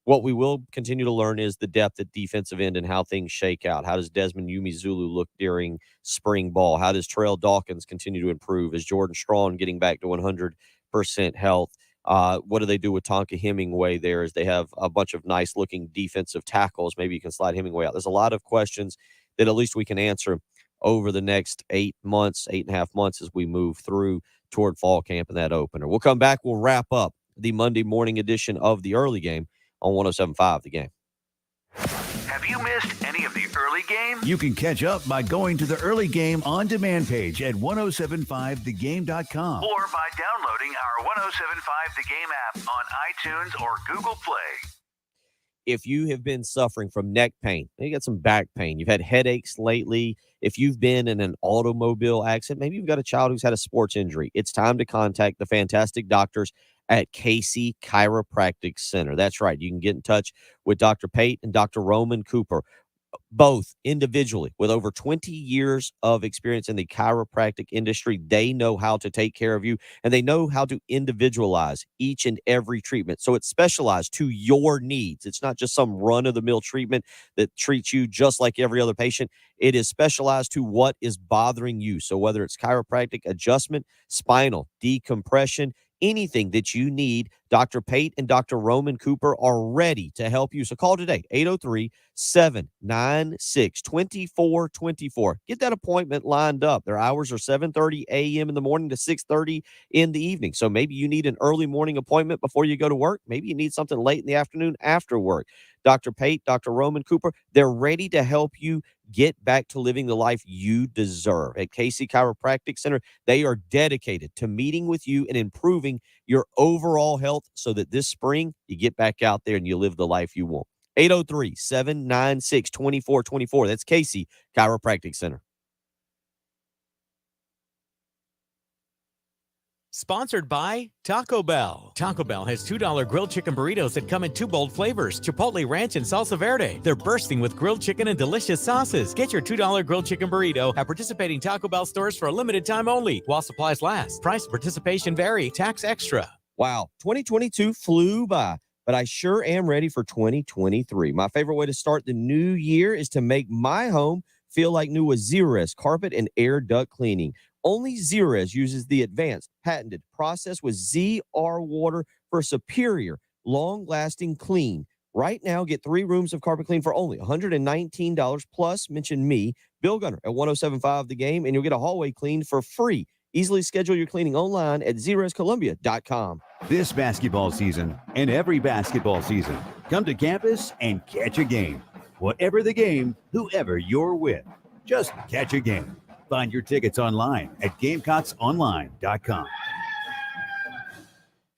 What we will continue to learn is the depth at defensive end and how things shake out. How does Desmond Zulu look during spring ball? How does Terrell Dawkins continue to improve? Is Jordan Strachan getting back to 100% health? What do they do with Tonka Hemingway there as they have a bunch of nice-looking defensive tackles? Maybe you can slide Hemingway out. There's a lot of questions that at least we can answer over the next 8.5 months as we move through toward fall camp and that opener. We'll come back. We'll wrap up the Monday morning edition of the early game on 107.5 The Game. Have you missed any of the early game? You can catch up by going to the early game on demand page at 1075thegame.com. Or by downloading our 107.5 The Game app on iTunes or Google Play. If you have been suffering from neck pain, you got some back pain, you've had headaches lately, if you've been in an automobile accident, maybe you've got a child who's had a sports injury, it's time to contact the fantastic doctors at Casey Chiropractic Center. That's right. You can get in touch with Dr. Pate and Dr. Roman Cooper, both individually with over 20 years of experience in the chiropractic industry. They know how to take care of you, and they know how to individualize each and every treatment. So it's specialized to your needs. It's not just some run-of-the-mill treatment that treats you just like every other patient. It is specialized to what is bothering you. So whether it's chiropractic adjustment, spinal decompression, anything that you need, Dr. Pate and Dr. Roman Cooper are ready to help you. So call today, 803-796-2424. Get that appointment lined up. Their hours are 7:30 a.m. in the morning to 6:30 in the evening. So maybe you need an early morning appointment before you go to work. Maybe you need something late in the afternoon after work. Dr. Pate, Dr. Roman Cooper, they're ready to help you get back to living the life you deserve. At Casey Chiropractic Center, they are dedicated to meeting with you and improving your overall health so that this spring you get back out there and you live the life you want. 803-796-2424. That's Casey Chiropractic Center. Sponsored by Taco Bell. Taco Bell has $2 grilled chicken burritos that come in 2 bold flavors, Chipotle Ranch and Salsa Verde. They're bursting with grilled chicken and delicious sauces. Get your $2 grilled chicken burrito at participating Taco Bell stores for a limited time only, while supplies last. Price and participation vary. Tax extra. Wow, 2022 flew by, but I sure am ready for 2023. My favorite way to start the new year is to make my home feel like new with Zerust carpet and air duct cleaning. Only Zerust uses the advanced patented process with ZR water for superior, long-lasting clean. Right now, get 3 rooms of carpet clean for only $119 plus. Mention me, Bill Gunner, at 107.5 The Game, and you'll get a hallway cleaned for free. Easily schedule your cleaning online at ZerustColumbia.com. This basketball season and every basketball season, come to campus and catch a game. Whatever the game, whoever you're with, just catch a game. Find your tickets online at GamecocksOnline.com.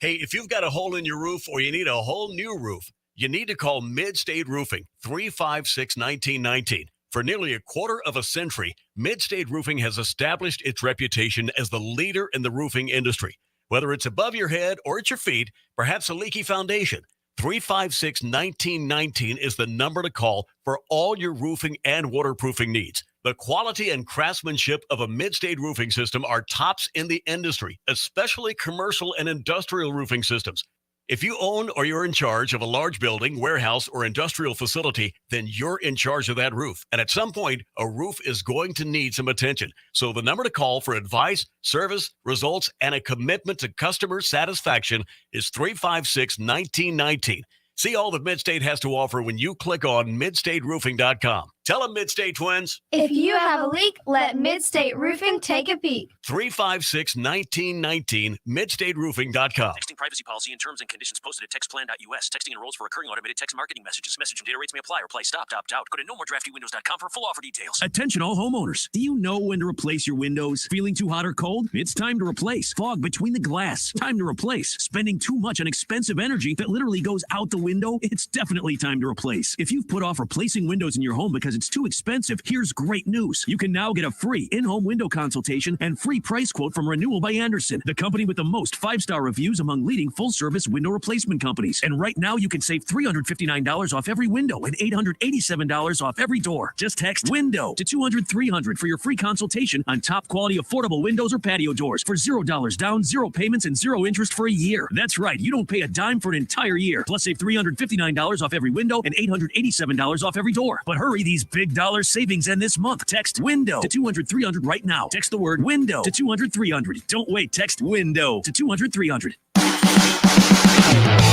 Hey, if you've got a hole in your roof or you need a whole new roof, you need to call Mid-State Roofing, 356-1919. For nearly a quarter of a century, Mid-State Roofing has established its reputation as the leader in the roofing industry. Whether it's above your head or at your feet, perhaps a leaky foundation, 356-1919 is the number to call for all your roofing and waterproofing needs. The quality and craftsmanship of a Mid-State roofing system are tops in the industry, especially commercial and industrial roofing systems. If you own or you're in charge of a large building, warehouse, or industrial facility, then you're in charge of that roof. And at some point, a roof is going to need some attention. So the number to call for advice, service, results, and a commitment to customer satisfaction is 356-1919. See all that Mid-State has to offer when you click on midstateroofing.com. Tell them, Mid-State twins. If you have a leak, let Mid-State Roofing take a peek. 356-1919, midstateroofing.com. Texting privacy policy and terms and conditions posted at textplan.us. Texting enrolls for recurring automated text marketing messages. Message and data rates may apply or play. Stop, opt out. Go to nomoredraftywindows.com for full offer details. Attention all homeowners. Do you know when to replace your windows? Feeling too hot or cold? It's time to replace. Fog between the glass. Time to replace. Spending too much on expensive energy that literally goes out the window? It's definitely time to replace. If you've put off replacing windows in your home because it's too expensive, here's great news. You can now get a free in-home window consultation and free price quote from Renewal by Andersen, the company with the most 5-star reviews among leading full-service window replacement companies. And right now, you can save $359 off every window and $887 off every door. Just text WINDOW to 200-300 for your free consultation on top-quality affordable windows or patio doors for $0 down, 0 payments, and 0 interest for a year. That's right, you don't pay a dime for an entire year. Plus, save $359 off every window and $887 off every door. But hurry, these big dollar savings end this month. Text WINDOW to 200-300 right now. Text the word WINDOW to 200-300. Don't wait, text WINDOW to 200-300.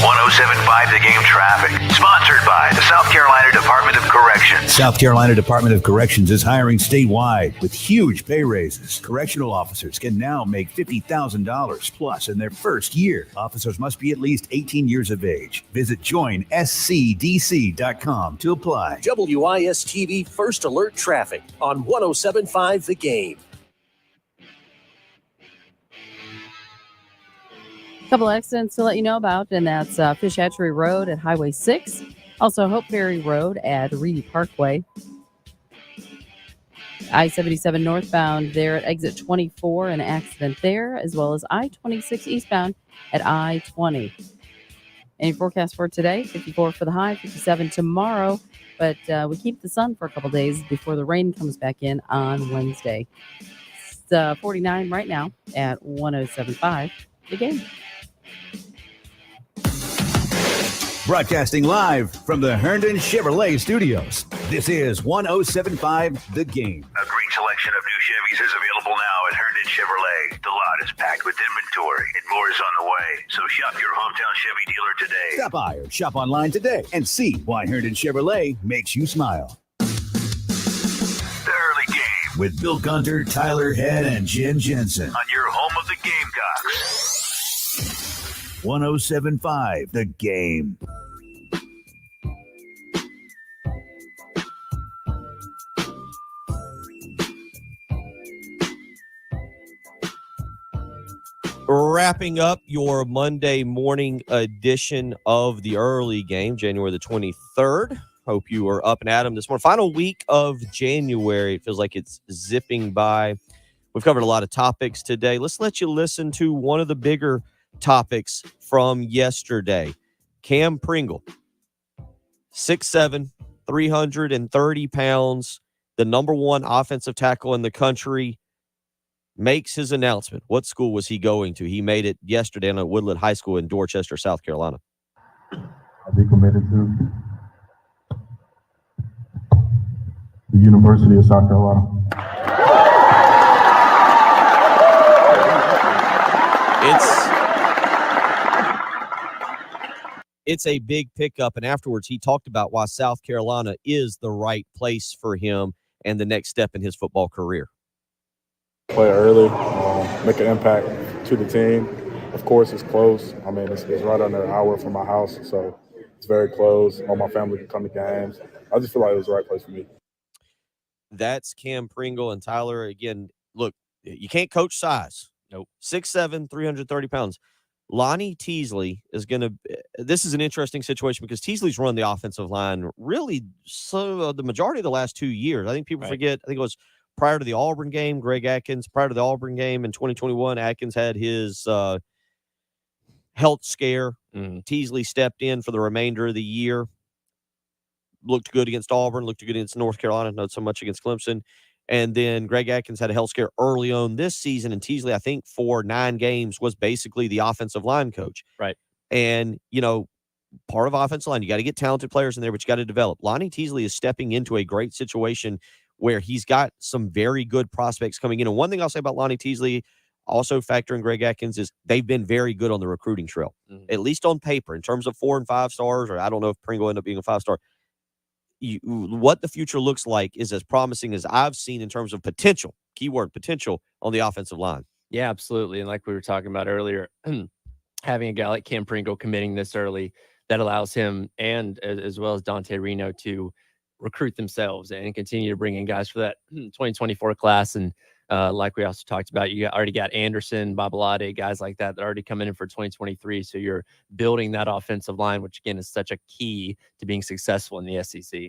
1075 The Game traffic. Sponsored by the South Carolina Department of Corrections. South Carolina Department of Corrections is hiring statewide with huge pay raises. Correctional officers can now make $50,000 plus in their first year. Officers must be at least 18 years of age. Visit joinscdc.com to apply. WIS-TV First Alert Traffic on 1075 The Game. Couple accidents to let you know about, and that's Fish Hatchery Road at Highway 6. Also, Hope Ferry Road at Reedy Parkway. I-77 northbound there at exit 24, an accident there, as well as I-26 eastbound at I-20. Any forecast for today? 54 for the high, 57 tomorrow, but we keep the sun for a couple days before the rain comes back in on Wednesday. It's 49 right now at 1075 The Game. Broadcasting live from the Herndon Chevrolet Studios. This is 1075 The Game. A great selection of new Chevys is available now at Herndon Chevrolet. The lot is packed with inventory and more is on the way. So shop your hometown Chevy dealer today. Stop by or shop online today and see why Herndon Chevrolet makes you smile. The Early Game With Bill Gunter, Tyler Head, and Jim Jensen. on your home of the Gamecocks. 1075 The Game. Wrapping up your Monday morning edition of the Early Game, January the 23rd. Hope you are up and at 'em this morning. Final week of January. It feels like it's zipping by. We've covered a lot of topics today. Let's let you listen to one of the bigger topics from yesterday. Cam Pringle, 6'7", 330 pounds, the number one offensive tackle in the country, makes his announcement. What school was he going to? He made it yesterday at Woodland High School in Dorchester, South Carolina. I'll be committed to the University of South Carolina. It's a big pickup, and afterwards he talked about why South Carolina is the right place for him and the next step in his football career. Play early, make an impact to the team. Of course, it's close. I mean, it's right under an hour from my house, so it's very close. All my family can come to games. I just feel like it was the right place for me. That's Cam Pringle. And Tyler, again, look, you can't coach size. Nope. 6'7", 330 pounds. Lonnie Teasley is going to – this is an interesting situation because Teasley's run the offensive line really the majority of the last 2 years. I think people forget – I think it was prior to the Auburn game, Greg Atkins. Prior to the Auburn game in 2021, Atkins had his health scare. Teasley stepped in for the remainder of the year. Looked good against Auburn, looked good against North Carolina, not so much against Clemson. And then Greg Atkins had a health scare early on this season, and Teasley, I think, for 9 games was basically the offensive line coach. Right. And, you know, part of offensive line, you got to get talented players in there, but you got to develop. Lonnie Teasley is stepping into a great situation where he's got some very good prospects coming in. And one thing I'll say about Lonnie Teasley, also factoring Greg Atkins, is they've been very good on the recruiting trail, at least on paper, in terms of 4 and 5 stars, or I don't know if Pringle ended up being a 5-star. What the future looks like is as promising as I've seen in terms of potential, keyword potential, on the offensive line. Yeah, absolutely. And like we were talking about earlier, having a guy like Cam Pringle committing this early, that allows him and as well as Dante Reno to recruit themselves and continue to bring in guys for that 2024 class. And like we also talked about, you already got Anderson, Babalade, guys like that already coming in for 2023. So you're building that offensive line, which again is such a key to being successful in the SEC.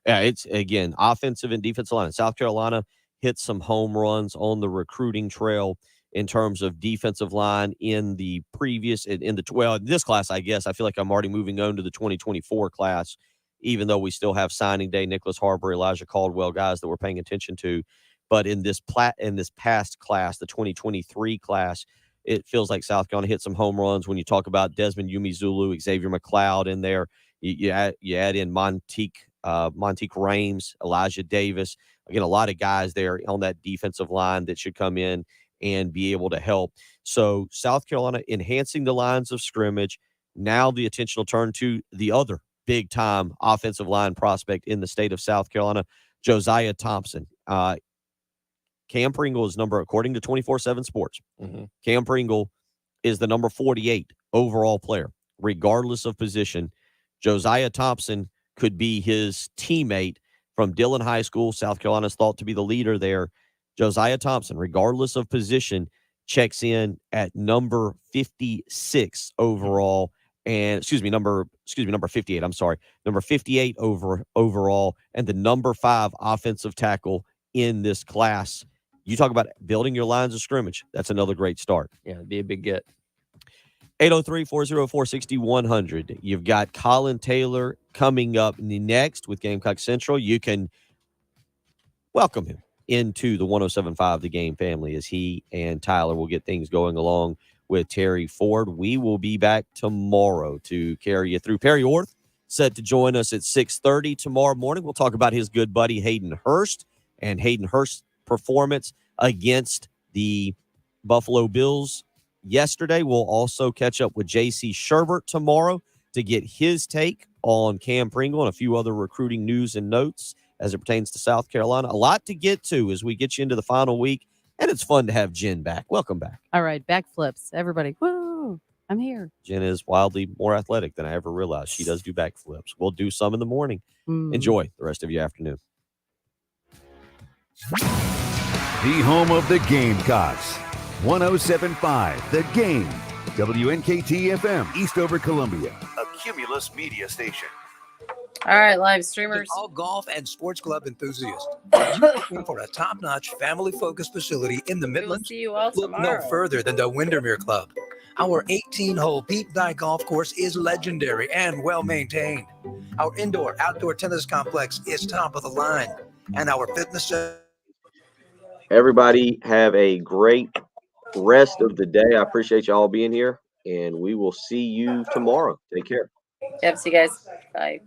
Yeah, it's again offensive and defensive line. South Carolina hit some home runs on the recruiting trail in terms of defensive line in the previous in this class. I guess I feel like I'm already moving on to the 2024 class, even though we still have signing day, Nicholas Harbor, Elijah Caldwell, guys that we're paying attention to. But in this past class, the 2023 class, it feels like South Carolina hit some home runs. When you talk about Desmond Zulu, Xavier McLeod in there, you add in Montique Rames, Elijah Davis. Again, a lot of guys there on that defensive line that should come in and be able to help. So South Carolina enhancing the lines of scrimmage. Now the attention will turn to the other big-time offensive line prospect in the state of South Carolina, Josiah Thompson. Cam Pringle is according to 24/7 Sports, Cam Pringle is the number 48 overall player, regardless of position. Josiah Thompson could be his teammate from Dillon High School. South Carolina is thought to be the leader there. Josiah Thompson, regardless of position, checks in at number 56 overall. And number 58. I'm sorry, number 58 overall, and the number 5 offensive tackle in this class. You talk about building your lines of scrimmage. That's another great start. Yeah, it'd be a big get. 803-404-6100. You've got Colin Taylor coming up next with Gamecock Central. You can welcome him into the 107.5 The Game family as he and Tyler will get things going along with Terry Ford. We will be back tomorrow to carry you through. Perry Orth set to join us at 6:30 tomorrow morning. We'll talk about his good buddy Hayden Hurst and Hayden Hurst's performance against the Buffalo Bills yesterday. We'll also catch up with J.C. Sherbert tomorrow to get his take on Cam Pringle and a few other recruiting news and notes as it pertains to South Carolina. A lot to get to as we get you into the final week, and it's fun to have Jen back. Welcome back. All right, backflips. Everybody, woo, I'm here. Jen is wildly more athletic than I ever realized. She does do backflips. We'll do some in the morning. Enjoy the rest of your afternoon. The home of the Gamecocks. 107.5 The Game. WNKT FM, Eastover, Columbia. A Cumulus media station. All right, live streamers. All golf and sports club enthusiasts. Are you looking for a top-notch, family-focused facility in the Midlands? See you all Look tomorrow. no further than the Windermere Club. Our 18-hole Peep Dye golf course is legendary and well-maintained. Our indoor-outdoor tennis complex is top of the line. And our fitness center. Everybody have a great rest of the day. I appreciate you all being here, and we will see you tomorrow. Take care. Yep, see you guys. Bye.